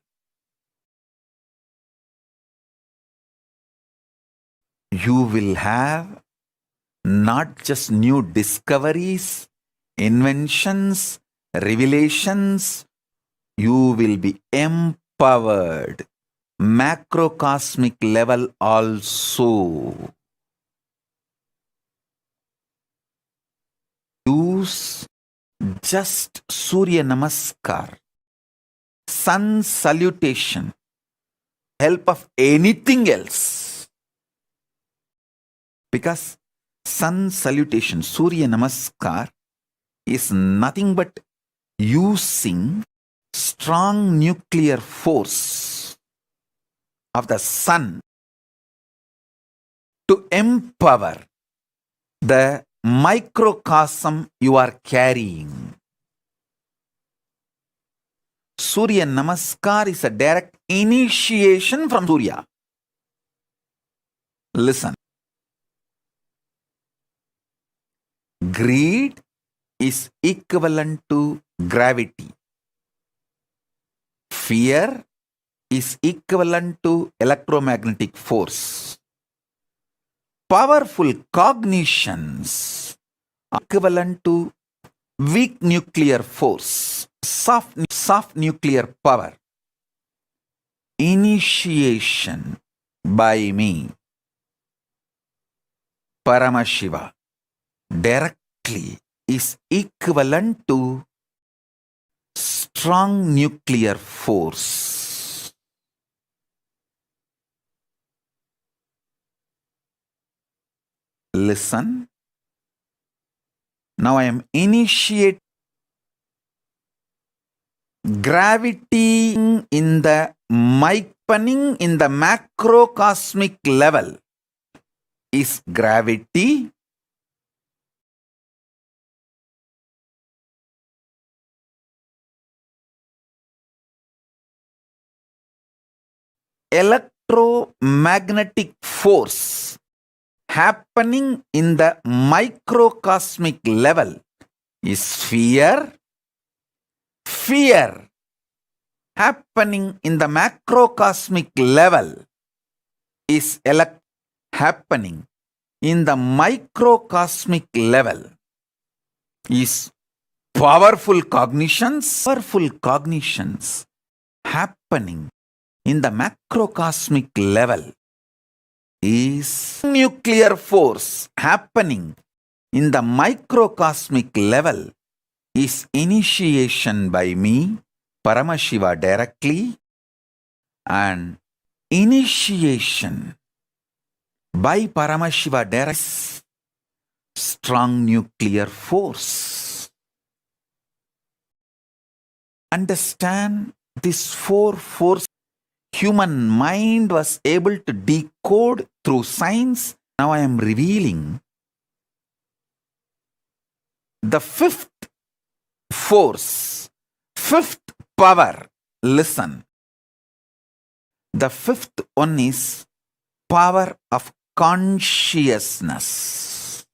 You will have not just new discoveries, inventions, revelations. You will be empowered. Macrocosmic level also. Use just Surya Namaskar, sun salutation, help of anything else. Because sun salutation, Surya Namaskar, is nothing but using strong nuclear force of the sun to empower the microcosm you are carrying. Surya Namaskar is a direct initiation from Surya. Listen. Greed is equivalent to gravity. Fear is equivalent to electromagnetic force. Powerful cognitions are equivalent to weak nuclear force, soft nuclear power. Initiation by me, Paramashiva, directly is equivalent to strong nuclear force. Listen. Now I am initiating gravity in the happening in the macrocosmic level is gravity. Electromagnetic force happening in the microcosmic level is fear. Fear happening in the macrocosmic level is happening in the microcosmic level is powerful cognitions. Powerful cognitions happening in the macrocosmic level is nuclear force happening in the microcosmic level is initiation by me, Paramashiva, directly, and initiation by Paramashiva directly strong nuclear force. Understand this four forces human mind was able to decode through science. Now I am revealing the fifth force, fifth power. Listen. The fifth one is power of consciousness.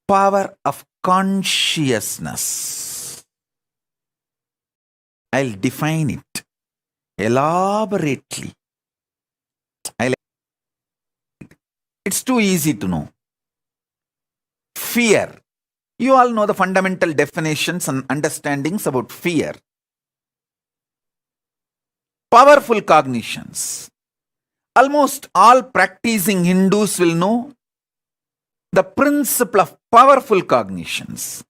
Power of consciousness. I'll define it elaborately. It's too easy to know. Fear. You all know the fundamental definitions and understandings about fear. Powerful cognitions. Almost all practicing Hindus will know the principle of powerful cognitions.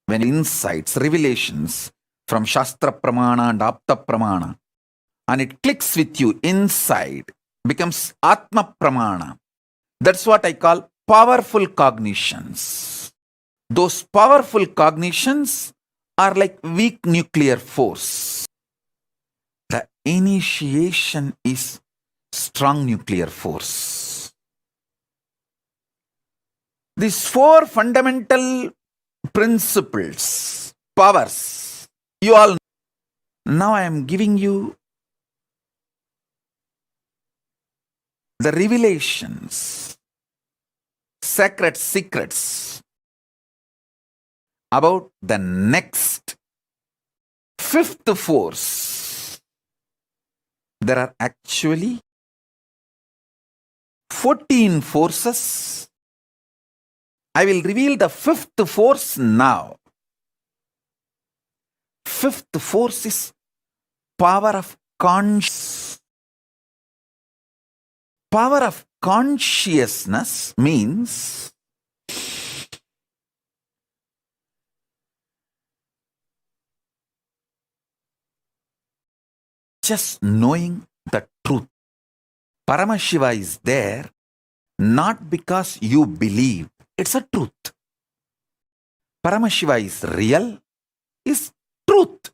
When insights, revelations from Shastra Pramana and Apta Pramana, and it clicks with you inside, becomes Atma Pramana. That's what I call powerful cognitions. Those powerful cognitions are like weak nuclear force. The initiation is strong nuclear force. These four fundamental principles, powers, you all know. Now I am giving you the revelations, sacred secrets about the next fifth force. There are actually 14 forces. I will reveal the fifth force now. Fifth force is power of consciousness. Power of consciousness means just knowing the truth. Paramashiva is there not because you believe. It's a truth. Paramashiva is real, is truth.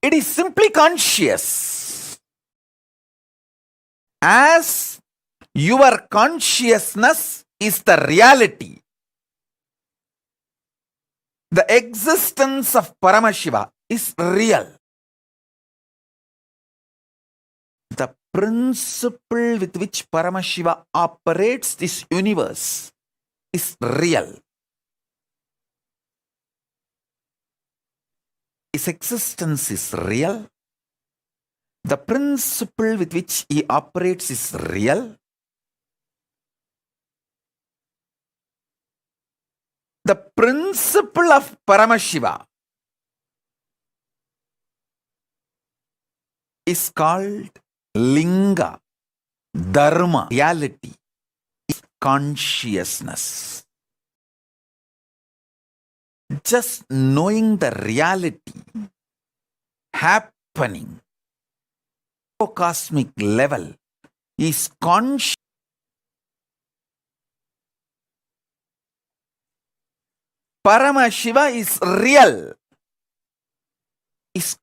It is simply conscious. As your consciousness is the reality, the existence of Paramashiva is real. The principle with which Paramashiva operates this universe is real. His existence is real. The principle with which he operates is real. The principle of Paramashiva is called Linga, Dharma, reality, is consciousness. Just knowing the reality happening at cosmic level is conscious. Paramashiva is real. Is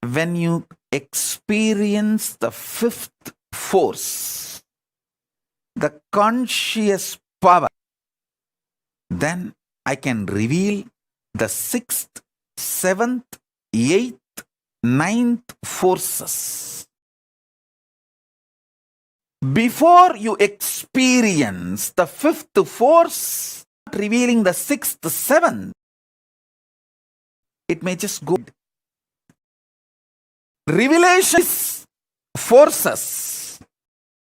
when you experience the fifth force, the conscious power, then I can reveal the sixth, seventh, eighth, ninth forces. Before you experience the fifth force, revealing the sixth, seventh, it may just go. Revelation is forces.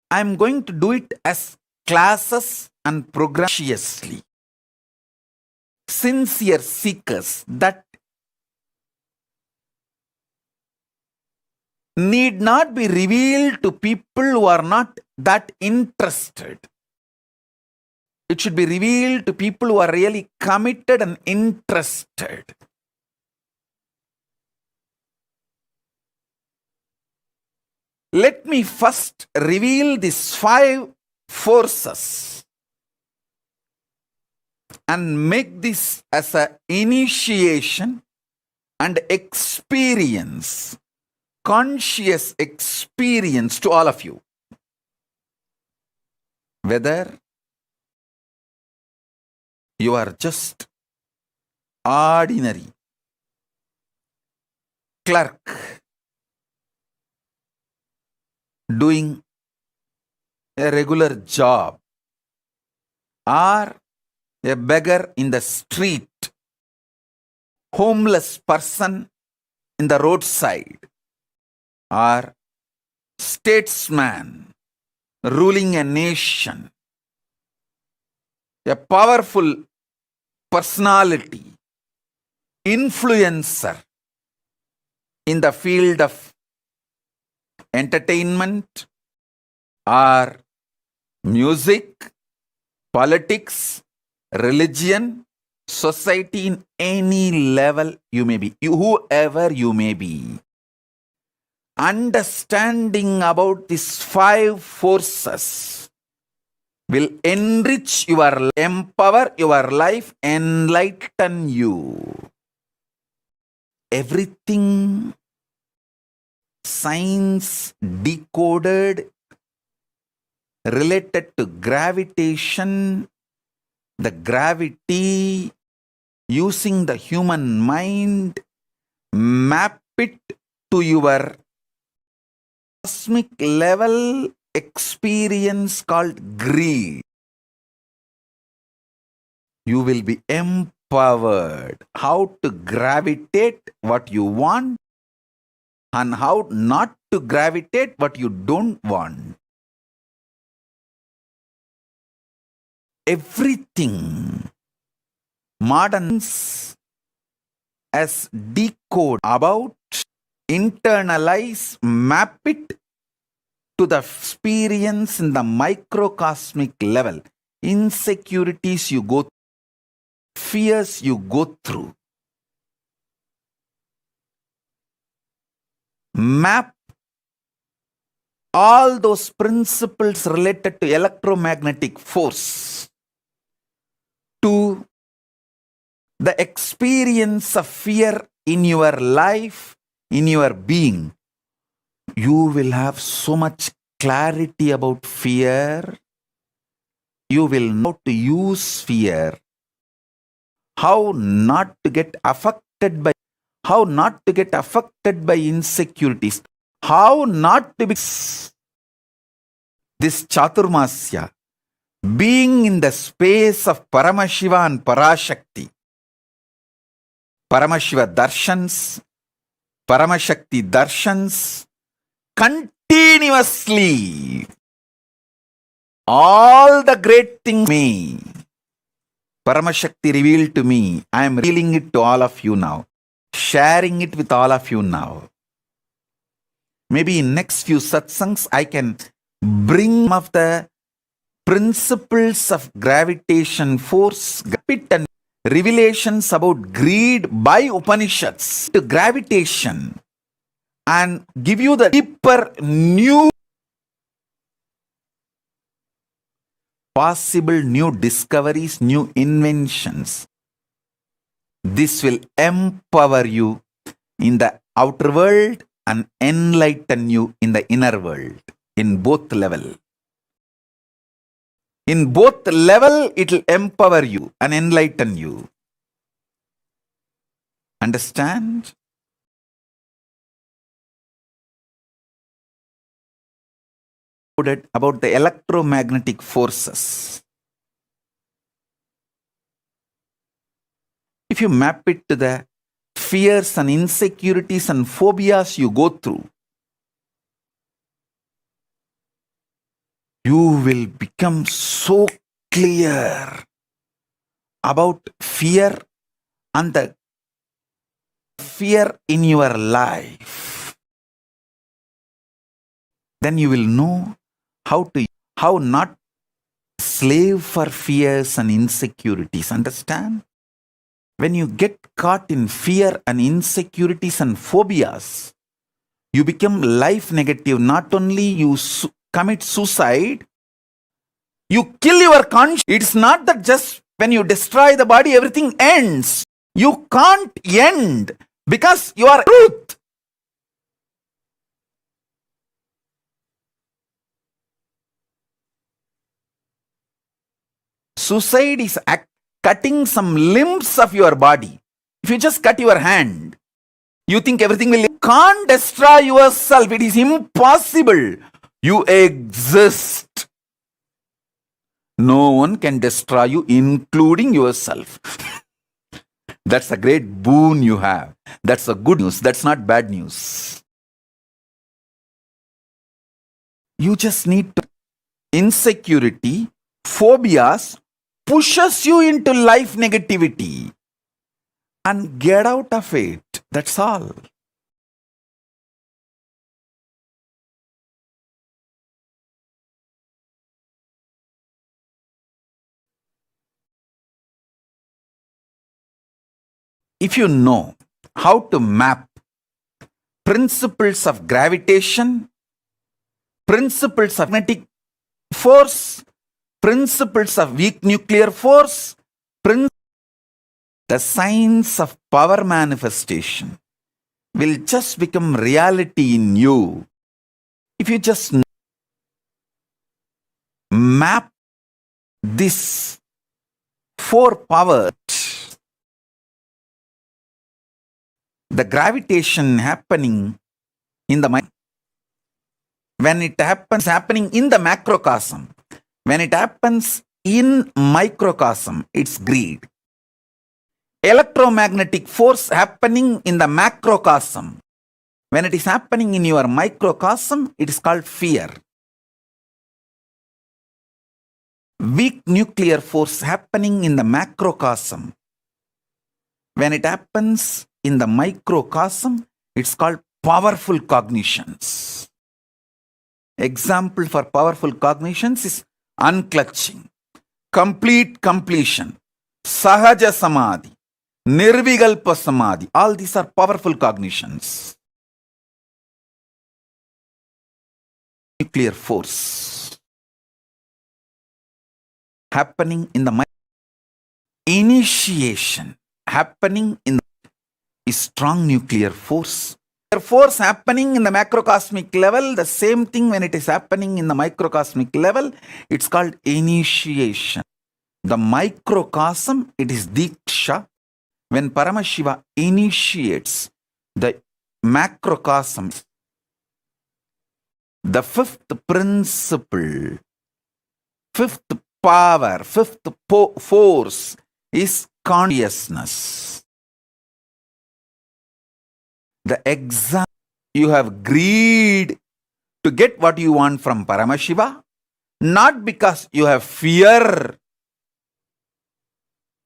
I am going to do it as classes and progressively. Sincere seekers that need not be revealed to people who are not that interested. It should be revealed to people who are really committed and interested. Let me first reveal these 5 forces and make this as an initiation and experience, conscious experience to all of you. Whether you are just ordinary clerk doing a regular job, or a beggar in the street, homeless person in the roadside, or statesman ruling a nation, a powerful personality, influencer in the field of entertainment or music, politics, religion, society, in any level you may be, whoever you may be. understanding about these 5 forces will enrich your, empower your life, enlighten you. Everything science decoded related to gravitation, the gravity, using the human mind, map it to your cosmic level experience called greed. You will be empowered how to gravitate what you want and how not to gravitate what you don't want. Everything moderns as decode about, internalize, map it to the experience in the microcosmic level. Insecurities you go through, fears you go through. Map all those principles related to electromagnetic force to the experience of fear in your life, in your being. You will have so much clarity about fear. You will know how to use fear, how not to get affected by insecurities, how not to be this Chaturmasya, being in the space of Paramashiva and Parashakti, Paramashiva darshans, Paramashakti darshans, continuously. All the great things me, Paramashakti revealed to me. I am revealing it to all of you now, sharing it with all of you now. Maybe in next few satsangs, I can bring some of the principles of gravitation force, and revelations about greed by Upanishads to gravitation, and give you the deeper new possible new discoveries, new inventions. This will empower you in the outer world and enlighten you in the inner world, in both level. In both level, it will empower you and enlighten you. Understand? About the electromagnetic forces. If you map it to the fears and insecurities and phobias you go through, you will become so clear about fear and the fear in your life. Then you will know how not slave for fears and insecurities. Understand? When you get caught in fear and insecurities and phobias, you become life negative. Not only you commit suicide, you kill your conscience. It's not that just when you destroy the body, everything ends. You can't end because you are truth. Suicide is cutting some limbs of your body. If you just cut your hand, you think everything will. You can't destroy yourself. It is impossible. You exist. No one can destroy you, including yourself. That's a great boon you have. That's a good news. That's not bad news. You just need to. Insecurity, phobias, pushes you into life negativity, and get out of it. That's all. If you know how to map principles of gravitation, principles of magnetic force, principles of weak nuclear force, the science of power manifestation will just become reality in you if you just map this four powers. The gravitation happening in the mind, when it happens happening in the macrocosm, when it happens in microcosm, it's greed. Electromagnetic force happening in the macrocosm, when it is happening in your microcosm, it is called fear. Weak nuclear force happening in the macrocosm, when it happens in the microcosm, it's called powerful cognitions. Example for powerful cognitions is unclutching, complete completion, sahaja samadhi, nirvigalpa samadhi. All these are powerful cognitions. Nuclear force happening in the initiation happening in the strong nuclear force. Force happening in the macrocosmic level, the same thing when it is happening in the microcosmic level, it's called initiation. The microcosm, it is Diksha. When Paramashiva initiates the macrocosm, the fifth principle, fifth power, fifth force is consciousness. The exam, you have greed to get what you want from Paramashiva, not because you have fear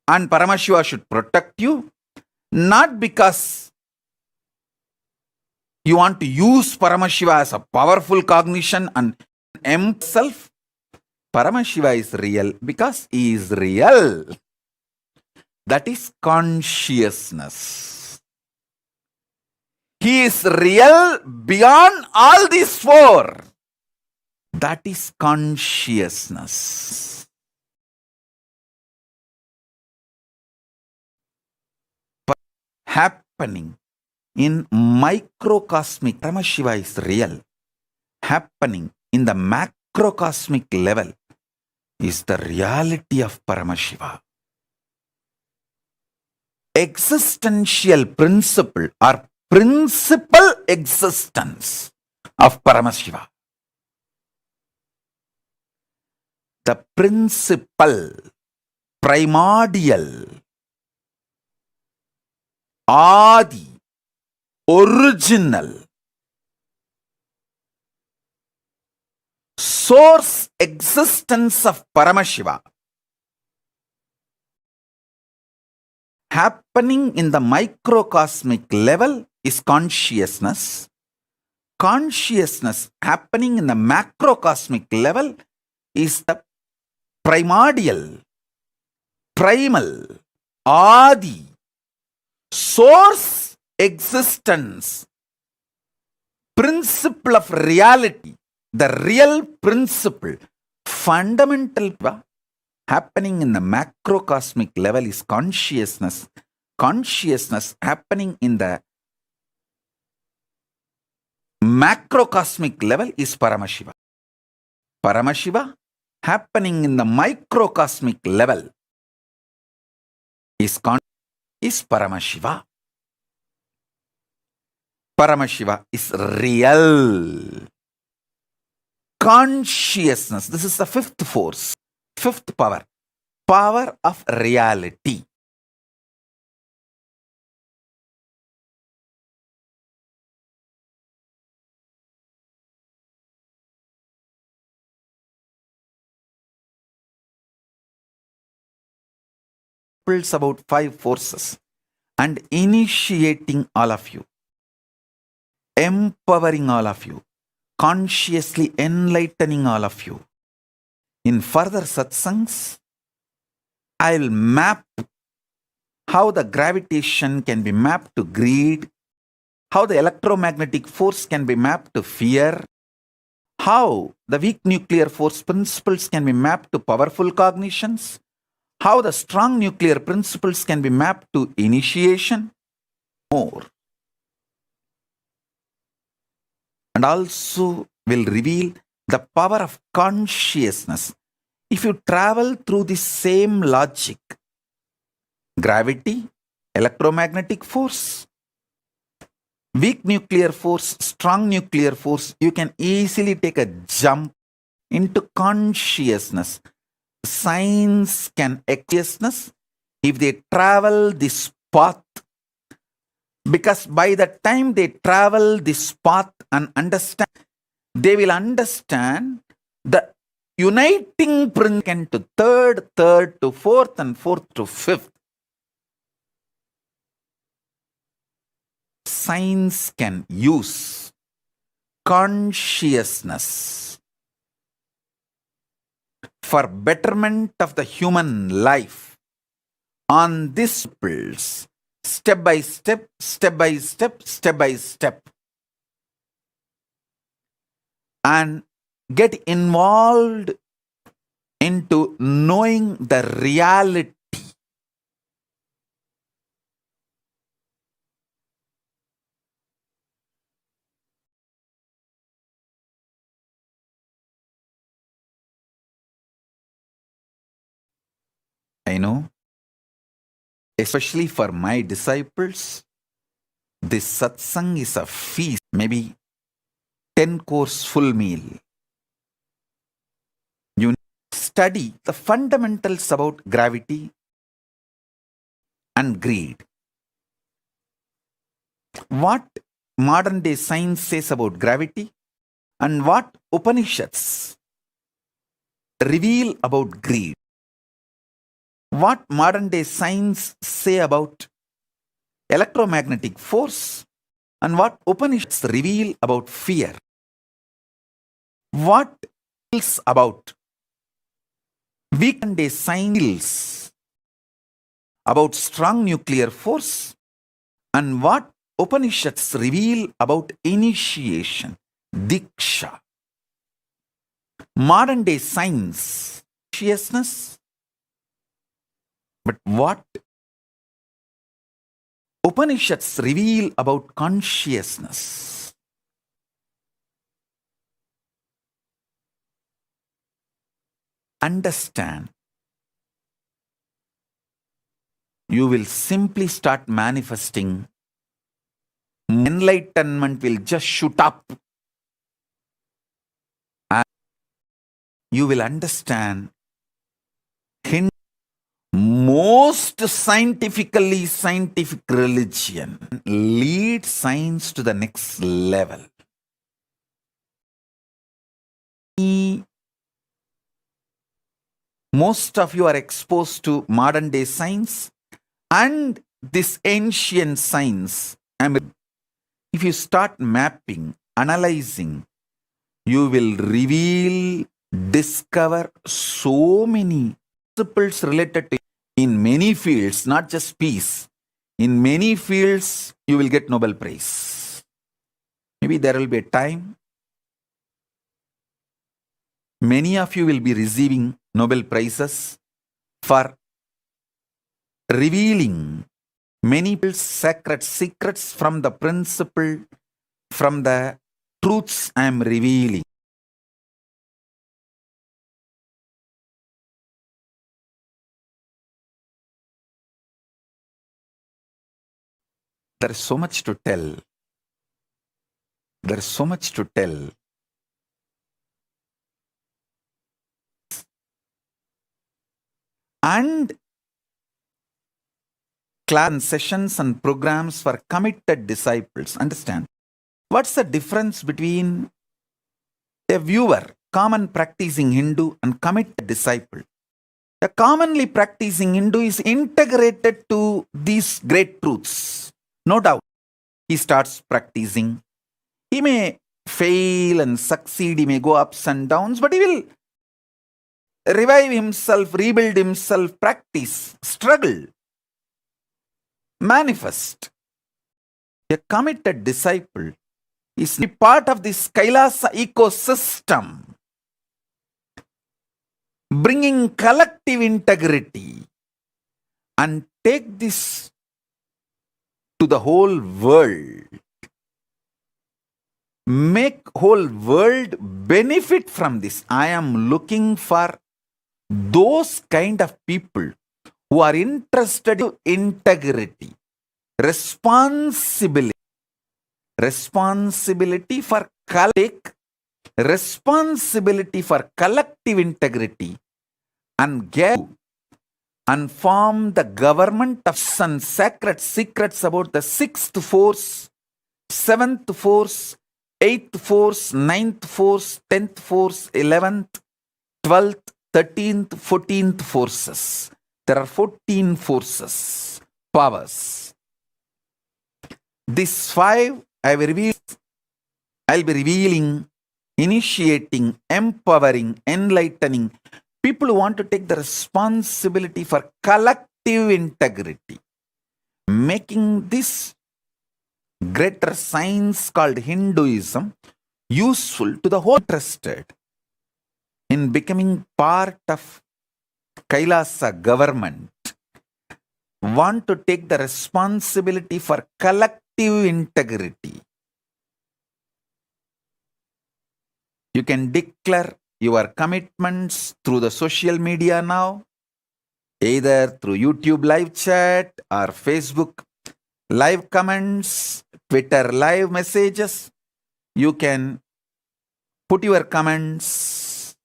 and Paramashiva should protect you, not because you want to use Paramashiva as a powerful cognition and himself. Paramashiva is real because he is real. That is consciousness. He is real beyond all these four. That is consciousness. But happening in microcosmic, Paramashiva is real. Happening in the macrocosmic level is the reality of Paramashiva. Existential principle or principal existence of Paramashiva. The principal, primordial, Adi, original, source existence of Paramashiva happening in the microcosmic level is consciousness. Consciousness happening in the macrocosmic level is the primordial, primal, Adi, source existence, principle of reality, the real principle, fundamental happening in the macrocosmic level is consciousness. Consciousness happening in the macrocosmic level is Paramashiva. Paramashiva happening in the microcosmic level is Paramashiva. Paramashiva is real. Consciousness, this is the fifth force, fifth power, power of reality. About five forces and initiating all of you, empowering all of you, consciously enlightening all of you. In further satsangs, I'll map how the gravitation can be mapped to greed, how the electromagnetic force can be mapped to fear, how the weak nuclear force principles can be mapped to powerful cognitions, how the strong nuclear principles can be mapped to initiation, more. And also will reveal the power of consciousness. If you travel through the same logic, gravity, electromagnetic force, weak nuclear force, strong nuclear force, you can easily take a jump into consciousness. Science can consciousness if they travel this path, because by the time they travel this path and understand, they will understand the uniting principle to third to fourth, and fourth to fifth. Science can use consciousness for betterment of the human life on these principles, step by step, step by step, step by step, and get involved into knowing the reality. I know, especially for my disciples, this satsang is a feast, maybe 10-course full meal. You study the fundamentals about gravity and greed. What modern day science says about gravity and what Upanishads reveal about greed. What modern day science say about electromagnetic force and what Upanishads reveal about fear. What else about weekend day science about strong nuclear force and what Upanishads reveal about initiation, diksha. Modern day science, consciousness, but what Upanishads reveal about consciousness. Understand. You will simply start manifesting. Enlightenment will just shoot up. And you will understand most scientific religion leads science to the next level. Most of you are exposed to modern day science and this ancient science. If you start mapping, analyzing, you will discover so many principles related to in many fields, not just peace. In many fields, you will get Nobel Prize. Maybe there will be a time many of you will be receiving Nobel Prizes for revealing many sacred secrets from the principle, from the truths I am revealing. There is so much to tell. There is so much to tell. And class sessions and programs for committed disciples. Understand? What's the difference between a viewer, common practicing Hindu, and committed disciple? The commonly practicing Hindu is integrated to these great truths. No doubt. He starts practicing. He may fail and succeed. He may go ups and downs, but he will revive himself, rebuild himself, practice, struggle, manifest. A committed disciple is part of this Kailasa ecosystem, bringing collective integrity and take this to the whole world. Make whole world benefit from this. I am looking for those kind of people who are interested in integrity, responsibility for responsibility for collective integrity, and get and form the government of sun sacred secrets about the sixth force, seventh force, eighth force, ninth force, 10th force, 11th, 12th, 13th, 14th forces. There are 14 forces, powers. These 5 I'll be revealing, initiating, empowering, enlightening people who want to take the responsibility for collective integrity, making this greater science called Hinduism useful to the whole interested in becoming part of Kailasa government, want to take the responsibility for collective integrity. You can declare your commitments through the social media now, either through YouTube live chat or Facebook live comments, Twitter live messages. You can put your comments.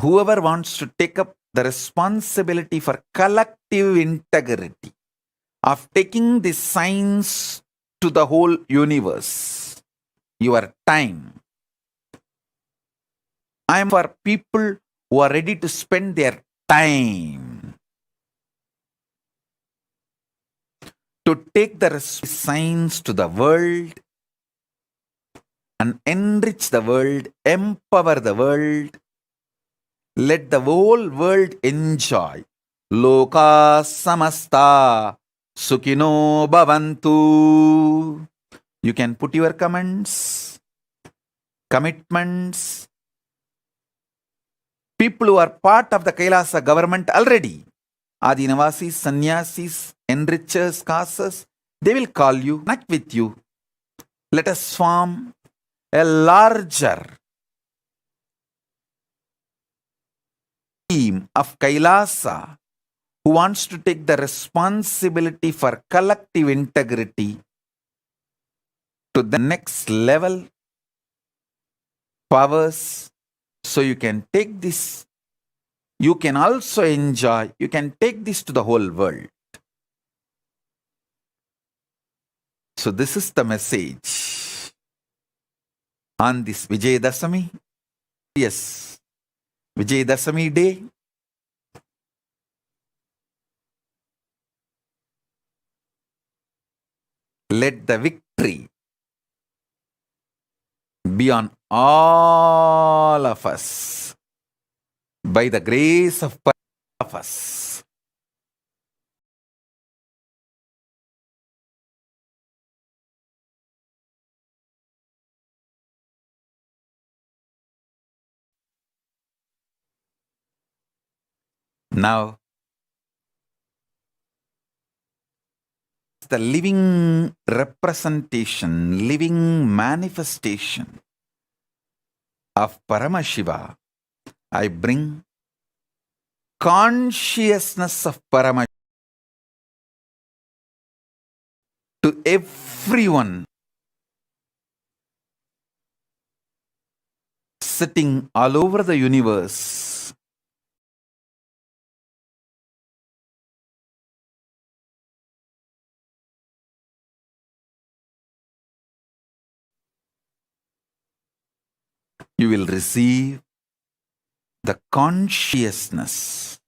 Whoever wants to take up the responsibility for collective integrity of taking this science to the whole universe, your time. I am for people who are ready to spend their time to take the science to the world and enrich the world, empower the world. Let the whole world enjoy. Loka samasta sukhino bhavantu. You can put your comments, commitments. People who are part of the Kailasa government already, Adinavasis, Sannyasis, enrichers, causes, they will call you, connect with you. Let us form a larger team of Kailasa who wants to take the responsibility for collective integrity to the next level powers. So you can take this, you can also enjoy, you can take this to the whole world. So this is the message on this Vijayadasami. Yes, Vijayadasami day. Let the victory be on all of us by the grace of us. Now, the living representation, living manifestation of Paramashiva, I bring consciousness of Paramashiva to everyone sitting all over the universe. You will receive the consciousness.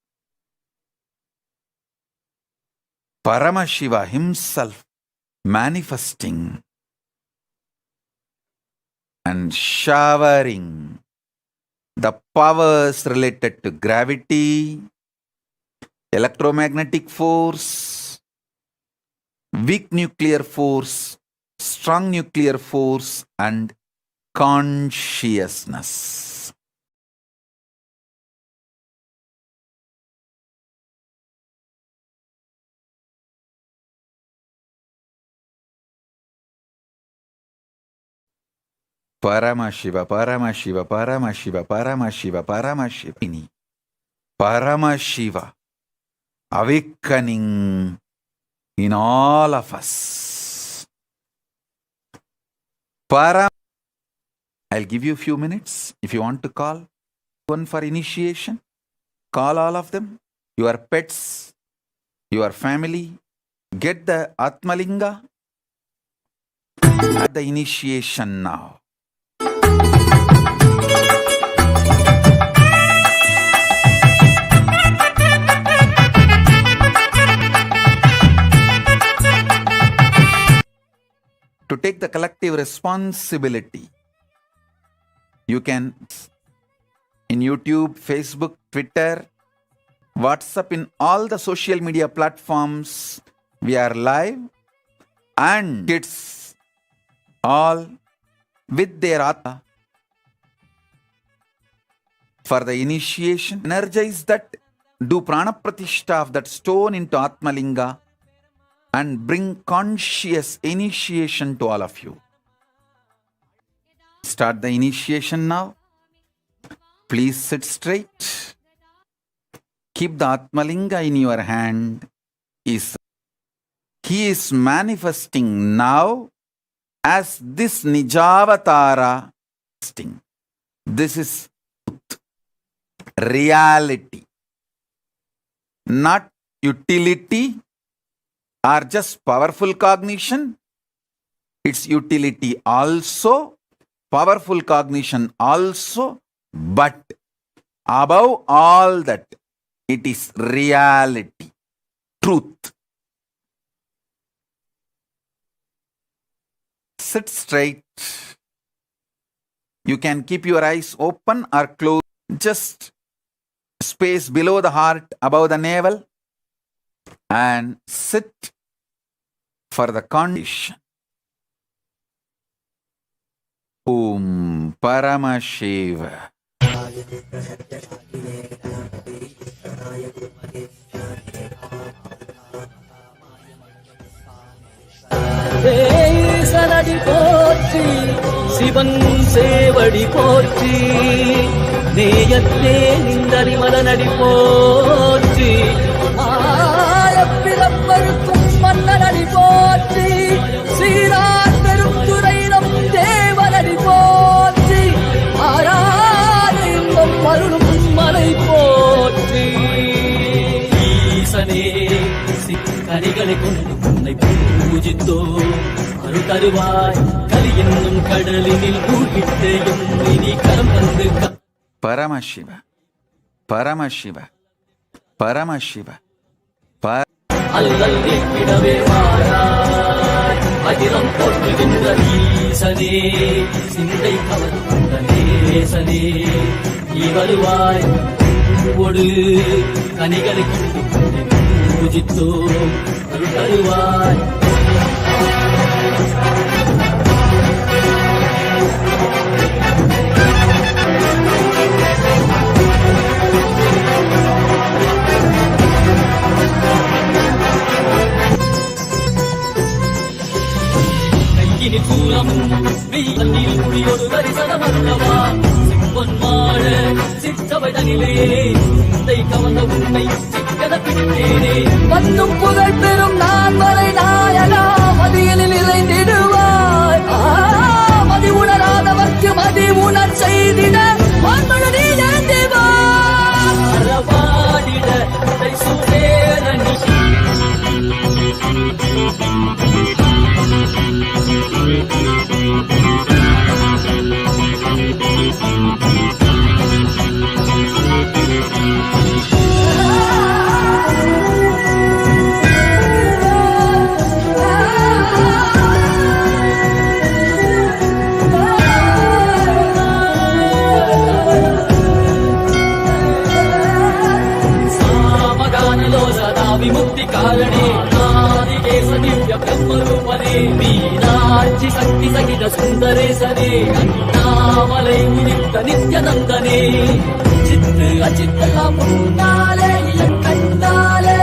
Paramashiva himself manifesting and showering the powers related to gravity, electromagnetic force, weak nuclear force, strong nuclear force, and consciousness. Paramashiva, Paramashiva, Paramashiva, Paramashiva, Paramashiva. Paramashiva, awakening in all of us. I'll give you a few minutes if you want to call one for initiation. Call all of them, your pets, your family. Get the Atmalinga at the initiation now. To take the collective responsibility, you can in YouTube, Facebook, Twitter, WhatsApp, in all the social media platforms, we are live, and kids all with their Atma for the initiation. Energize that, do prana pratishtha of that stone into Atmalinga, and bring conscious initiation to all of you. Start the initiation now. Please sit straight. Keep the Atmalinga in your hand. He is manifesting now as this Nijavatara. This is reality, not utility or just powerful cognition. It's utility also, powerful cognition also, but above all that, it is reality, truth. Sit straight. You can keep your eyes open or closed, just space below the heart, above the navel, and sit for the condition. Om Paramashiva. சனடி போற்றி சிவன் சேவடி போற்றி நேயத்தே நின்றறிமலனடி போற்றி ஆயப்பிறப்பருக்கும் மன்னனடி போற்றி சீராத்தரும் துறையிடம் தேவனடி போற்றி ஆராத இன்பம் மருளும் மலை போற்றி ஈசனே சிக்கரிகளை கொண்டு உன்னை பூஜித்தோ அருள் தருவாய் கலி என்னும் கடலினில் மூழ்கிட்டேயும் இனி கரம் வந்து Paramashiva, Paramashiva, Paramashiva. அல்லல் நீக்கிடவே வாராய் அகிலம் போற்றுகின்ற ஈசனே சிந்தை கவர்ந்த நேசனே நீ வருவாய் ஒடு கனிகளை கொண்டு பூஜித்தோ அருள் தருவாய் கையினில் சூலமும் வெயில் குடியோடு தரிசனம் அல்லவா செம்பொன்மாட சிற்றவை தனிலே சிந்தை கவர்ந்த உன்னை சிக்கன பிடித்தேனே வந்தும் புகழ் பெறும் நான் வரை நாயனா மதியனில் இறைந்திடுவாய் மதி உணராதவர்க்கு மதி உணர் செய்திட மண்மழி ஏந்திவாடிட சுவேரணி विमुक्ति कारणे नादिकेश दिव्य ரூபனே மீனாட்சி சக்தி சகித சுந்தரேசனே அண்ணாமலை உதித்த நித்யநந்தனே சித்து அச்சித்தெல்லாம் முன்னாலே கண்டாலே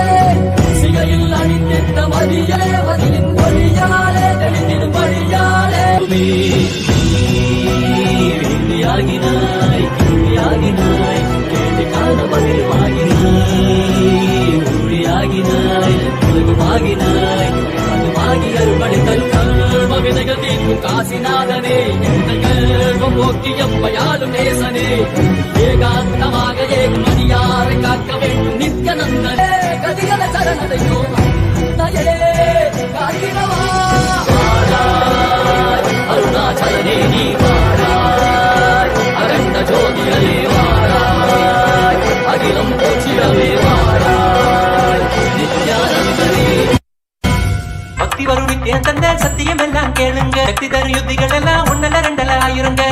சிகையில் அணித்திட்ட மதியலே மதியின் மொழியாலே தெளிந்திடும் வழியாலே ஆகினாய் ஆகினாய் கேட்டு காண மகிழ்வாகினாய் மொழியாகினாய் உலகமாகினாய் அதுமாகி அறுபடை தருண விதைகள் தீர்க்கும் காசிநாதனே கர்வம் போக்கி எம்பையாலும் நேசனே ஏகாந்தமாக ஏகமதியாரை காக்க வேண்டும் நித்யநந்தனே கதிகல சரணதையோ நயே காத்திரவா அருணாச்சலனே நீ வாராய் அரண்ட ஜோதியரே வாராய் அகிலம் போச்சிடவே வாராய் நித்யானந்தனே பக்தி வருணிக்கு தந்த சத்தியம் எல்லாம் கேளுங்க சக்தி தரும் யுத்திகள் எல்லாம் ஒன்னல ரெண்டல ஆயிருங்க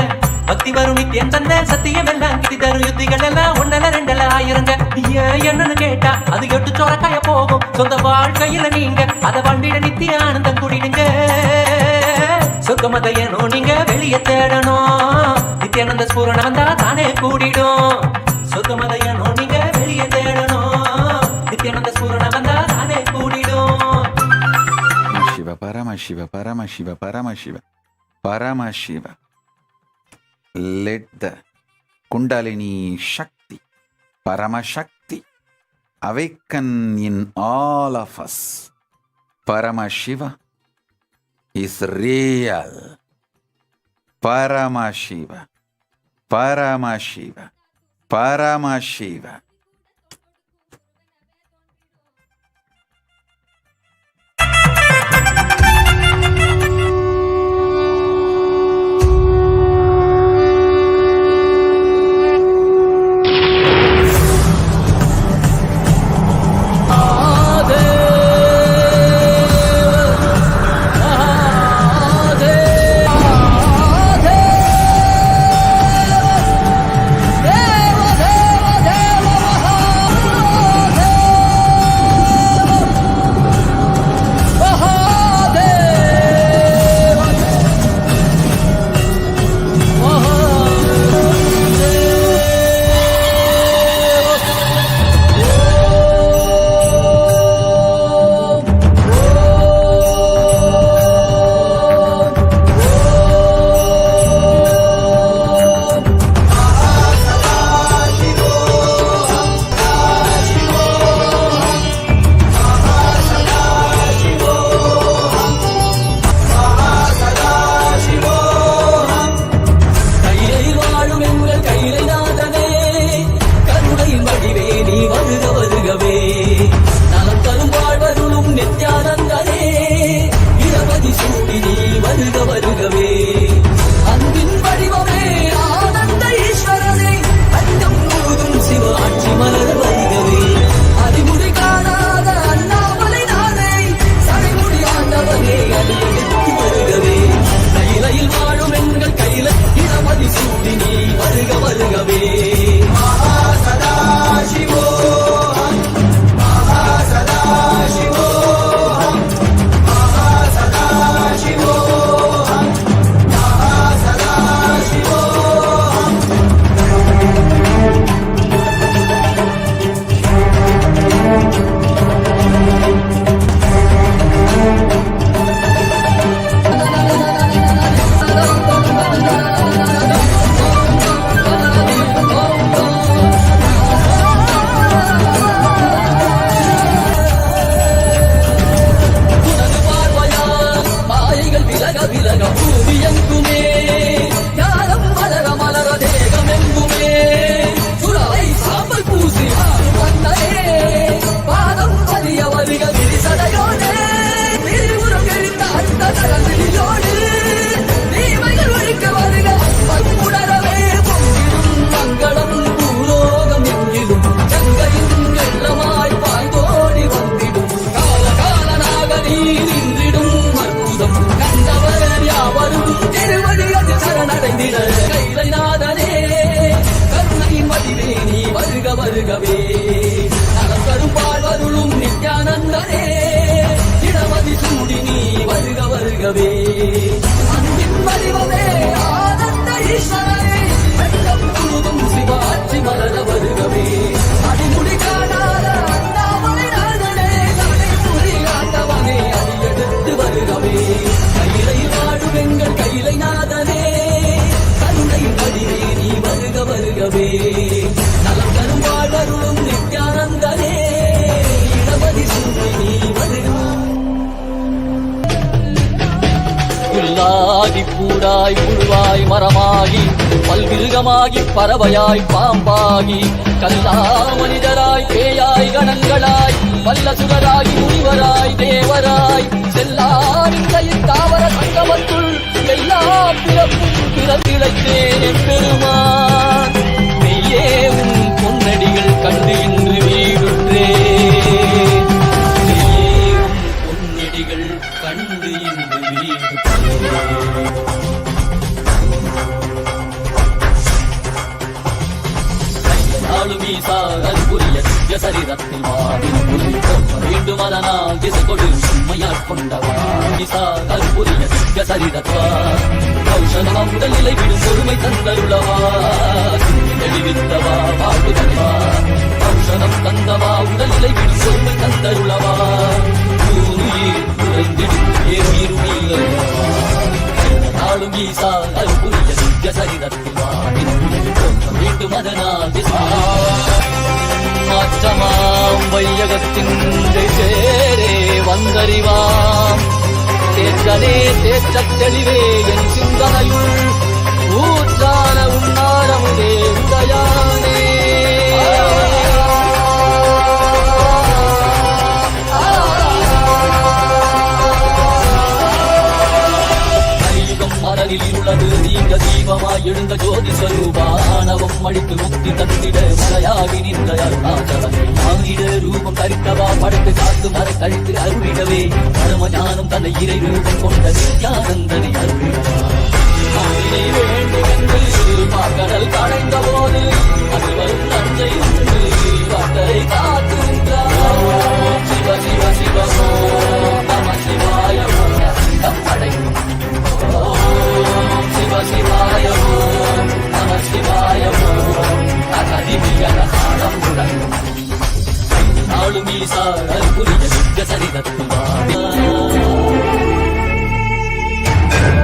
பக்தி வருணிக்கு தந்த சத்தியம் எல்லாம் கிதி தரும் யுத்திகள் எல்லாம் ஒன்னல ரெண்டல ஆயிருங்க என்னன்னு கேட்டா அது எட்டு சோரக்காய போகும் சொந்த வாழ்க்கையில நீங்க அத வாழ்ந்திட நித்திய ஆனந்தம் கூடிடுங்க சொர்க்கமதையனோ நீங்க வெளியே தேடணும் நித்யானந்த ஸ்பூரண வந்தா தானே கூடிடும் சொர்க்கமதையனோ நீங்க வெளியே தேடணும் நித்யானந்த ஸ்பூரண வந்தா தானே கூடிடும். Paramashiva, Paramashiva, Paramashiva, Paramashiva. Let the Kundalini Shakti, Paramashakti, awaken in all of us. Paramashiva is real. Paramashiva, Paramashiva, Paramashiva. வருகவே நலம் தரும் வாழ்வருளும் நித்யானந்தனே இடமதி சூடி நீ வருக வருகவே அன்பின் வடிவமே ஆனந்த ஈஸ்வரனே வெள்ளம் முழுதும் சிவாட்சி மலர வருகவே அடிமுடி காணாத அண்ணாமலை நாதனே நடைமுறை ஆண்டவனே அடியெடுத்து வருகவே கையிலை வாழும் எங்கள் கையிலை நாதனே தந்தை வடிவே நீ வருக வருகவே நலம் தரும் வாழ்வருளும் நித்யானந்தனே இடமதி சுற்றி நீ வருக புல்லாகி பூடாய் புழுவாய் மரமாகி பல்விருகமாகி பறவையாய் பாம்பாகி கல்லா மனிதராய் பேயாய் கணங்களாய் வல்லசுரராகி முனிவராய் தேவராய் செல்லாவிந்த இத்தாவர சங்கமத்துள் எல்லா பிறப்பும் பிறப்பிழைத்தேன் பெருமான் மெய்யே உன் பொன்னடிகள் கண்டு இன்று வீடுற்றே பொன்னடிகள் கண்டு இன்று வீடுற்றே வீசா அற்புரிய சரீரத்தில் வேண்டும் அதனால் திசை கொடு உண்மையால் கொண்டவா வீசா அற்புரிய சரீரத்வா ஔஷதமா உடல் நிலை விடும் பொறுமை தந்தருளவா தெளிவித்தவா வாழ்வு தருவா ஔஷதம் தந்தவா உடல் நிலை விடும் பொறுமை தந்தருளவா குறைந்திடும் ஏறுயிருவில் நாளும் ஈசா அற்புரிய சரீரத்தில் வேண்டும் அதனால் மாற்றமாம் வையகத்தின் சேரே வந்தறிவாம் தேற்றனே தேற்றத் தெளிவே என் சிந்தனையுள் ஊற்றான உன்னாரமுதே உதயானே மனதில் உள்ளது நீங்க தீபமாய் எழுந்த ஜோதி ஸ்வரூபானவம் அழித்து முக்தி தந்திட மலையாகி நின்ற அருணாச்சலம் ஆகிட ரூபம் தரித்தவா படைத்து காத்து மறை கழித்து அருளிடவே பரம ஞானம் தன்னை இறை ரூபம் கொண்ட நித்யானந்தனை அருளிடவா வேண்டும் என்று கடல் கடைந்த போது அது வரும் நஞ்சை உண்டு வார்த்தை காத்திருந்தார் சிவ சிவ சிவமோ நம சிவாயமோ படைக்கும் சிவ சிவாய நம சிவாய அகதிமியனம் நாளும் ஈசா அற்புரிய நித்ய சரிதத்தில்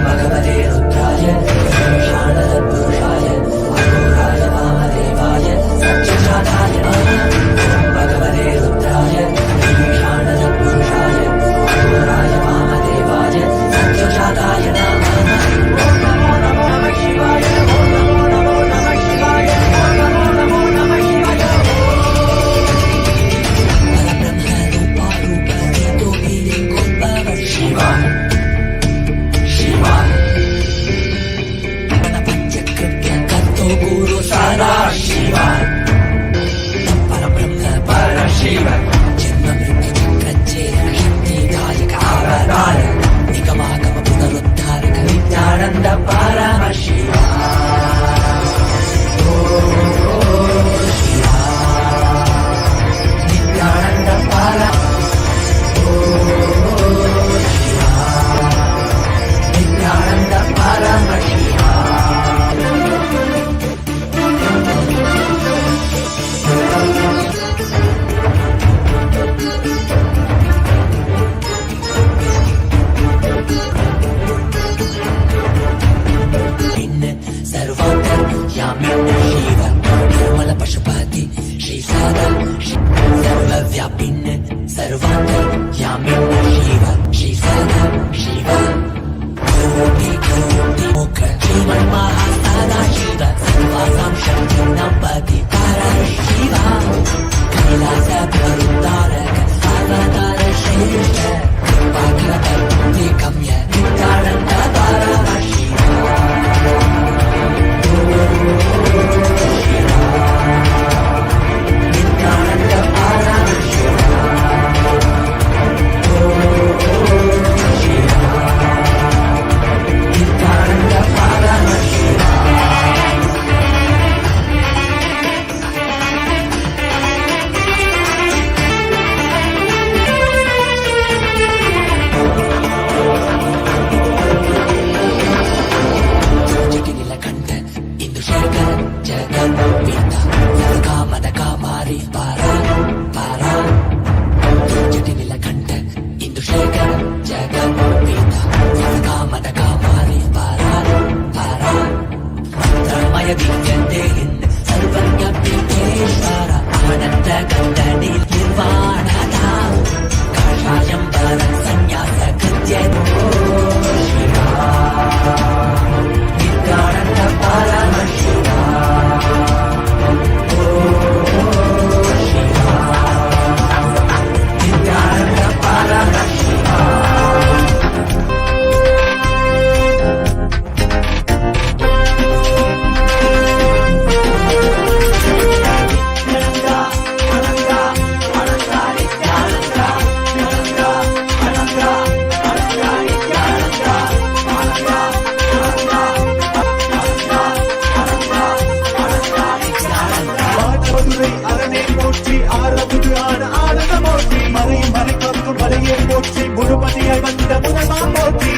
பகவதே ருத்ராய புருஷாய அகோராய வாமதேவாய சத்யஜாதாய பகவதே ருத்ராய புருஷாய அகோராய வாமதேவாய சத்யஜாதாய Nithyananda Paramashivam Nithyananda Pashupati Shri सादा सर्वव्यापिन सर्वांतर यामिन शिव श्री सादा शिव कोटि कोटि मुख जीवन महासादा शिव सर्वासां शक्ति नपति परशिवा कैलास गुरुतारक सर्वदार श्रेष्ठ कृपाकर निगम्य नित्यानंद परमशिवा ಮಾರಿ ಪಾರ ಪಾರ ಜಟಿಲ ಕಂಠ ಇಂದು ಶೇಖರ ಜಗಪೀತ ಕಾಮದ ಕಾಮಾರಿ ಪಾರ ಪಾರ ಮಂತ್ರಮಯ ದಿವ್ಯಂತೆ ಇನ್ನು ಸರ್ವಜ್ಞ ಪೀಠೇಶ್ವರ ಆನಂದ ಗಂಧನಿ ನಿರ್ವಾಣದ ಕಾಷಾಯಂ ವರ ಸನ್ಯಾಸ ಕೃತ್ಯ ನಿತ್ಯಾನಂದ ಪರಮಶಿವ ನಿತ್ಯಾನಂದ ಪರಮಶಿವ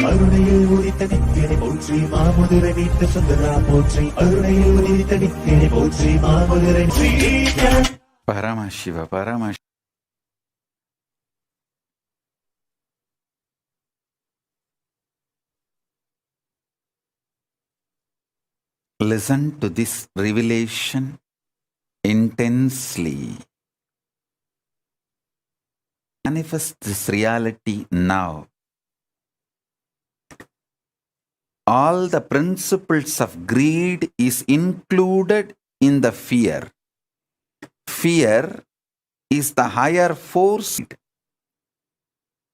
அருணையில் உதித்த நித்தியனை போற்றி மாமுதிரை நீத்த சுந்தரா போற்றி அருணையில் உதித்த நித்தியனை போற்றி மாமுதிரை Paramashiva, Paramashiva. Listen to this revelation intensely. Manifest this reality now. All the principles of greed is included in the fear. Fear is the higher force.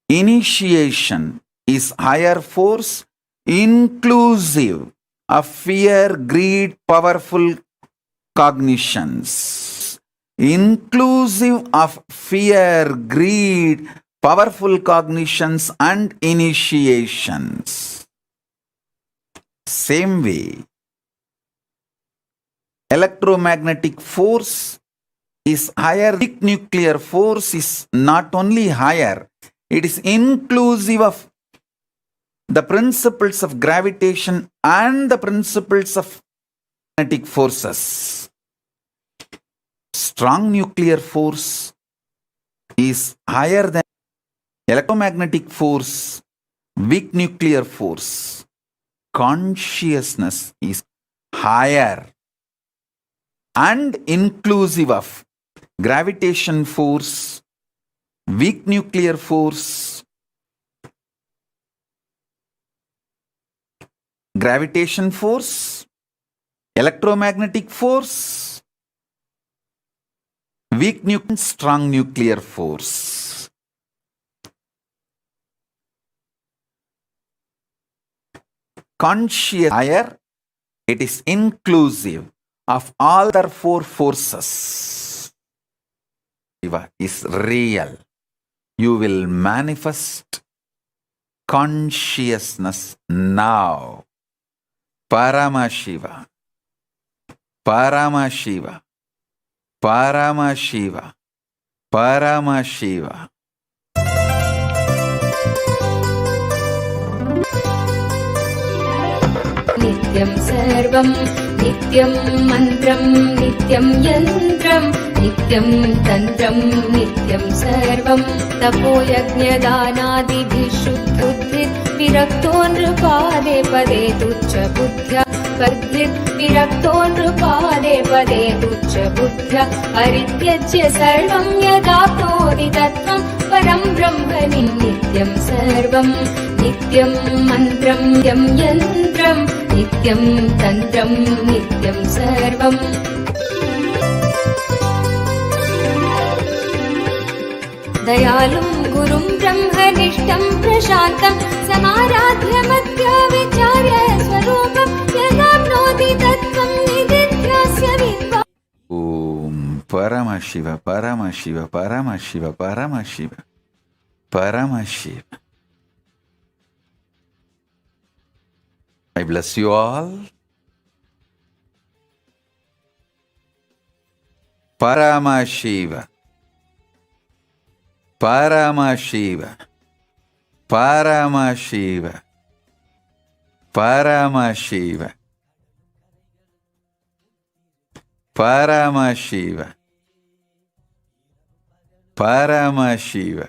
Initiation is higher force inclusive of fear, greed, powerful cognitions. Inclusive of fear, greed, powerful cognitions and initiations. Same way, electromagnetic force is higher. Big nuclear force is not only higher, it is inclusive of the principles of gravitation and the principles of magnetic forces. Strong nuclear force is higher than electromagnetic force, weak nuclear force. Consciousness is higher and inclusive of gravitation force, weak nuclear force, gravitation force, electromagnetic force, weak nuclear, strong nuclear force. Conscious higher, it is inclusive of all other four forces. Shiva is real. You will manifest consciousness now. Paramashiva, Paramashiva, Paramashiva, Paramashiva. नित्यं सर्वं नित्यं मन्त्रं नित्यं यन्त्रं नित्यं तन्त्रं नित्यं सर्वं तपोयज्ञदानादिभिः शुद्धुद्धिः विरक्तो नृपादे पदे तुच्छ बुद्ध्या पद्धिः विरक्तो नृपादे पदे तुच्छ बुद्ध्या परित्यज्य सर्वं यदाप्नोति तत्त्वं परं ब्रह्म नित्यं सर्वं नित्यं मन्त्रं नित्यं यन्त्रं नित्यं तन्त्रं नित्यं सर्वम् दयालुं गुरुं ब्रह्मनिष्ठं प्रशान्तं समाराध्य मध्या विचार्य स्वरूपं यदाप्नोति तत्त्वं निदिध्यास्य विद्वान्. Om Paramashiva, Paramashiva, Paramashiva, Paramashiva, Paramashiva. I bless you all. Paramashiva, Paramashiva, Paramashiva, Paramashiva, Paramashiva, Paramashiva.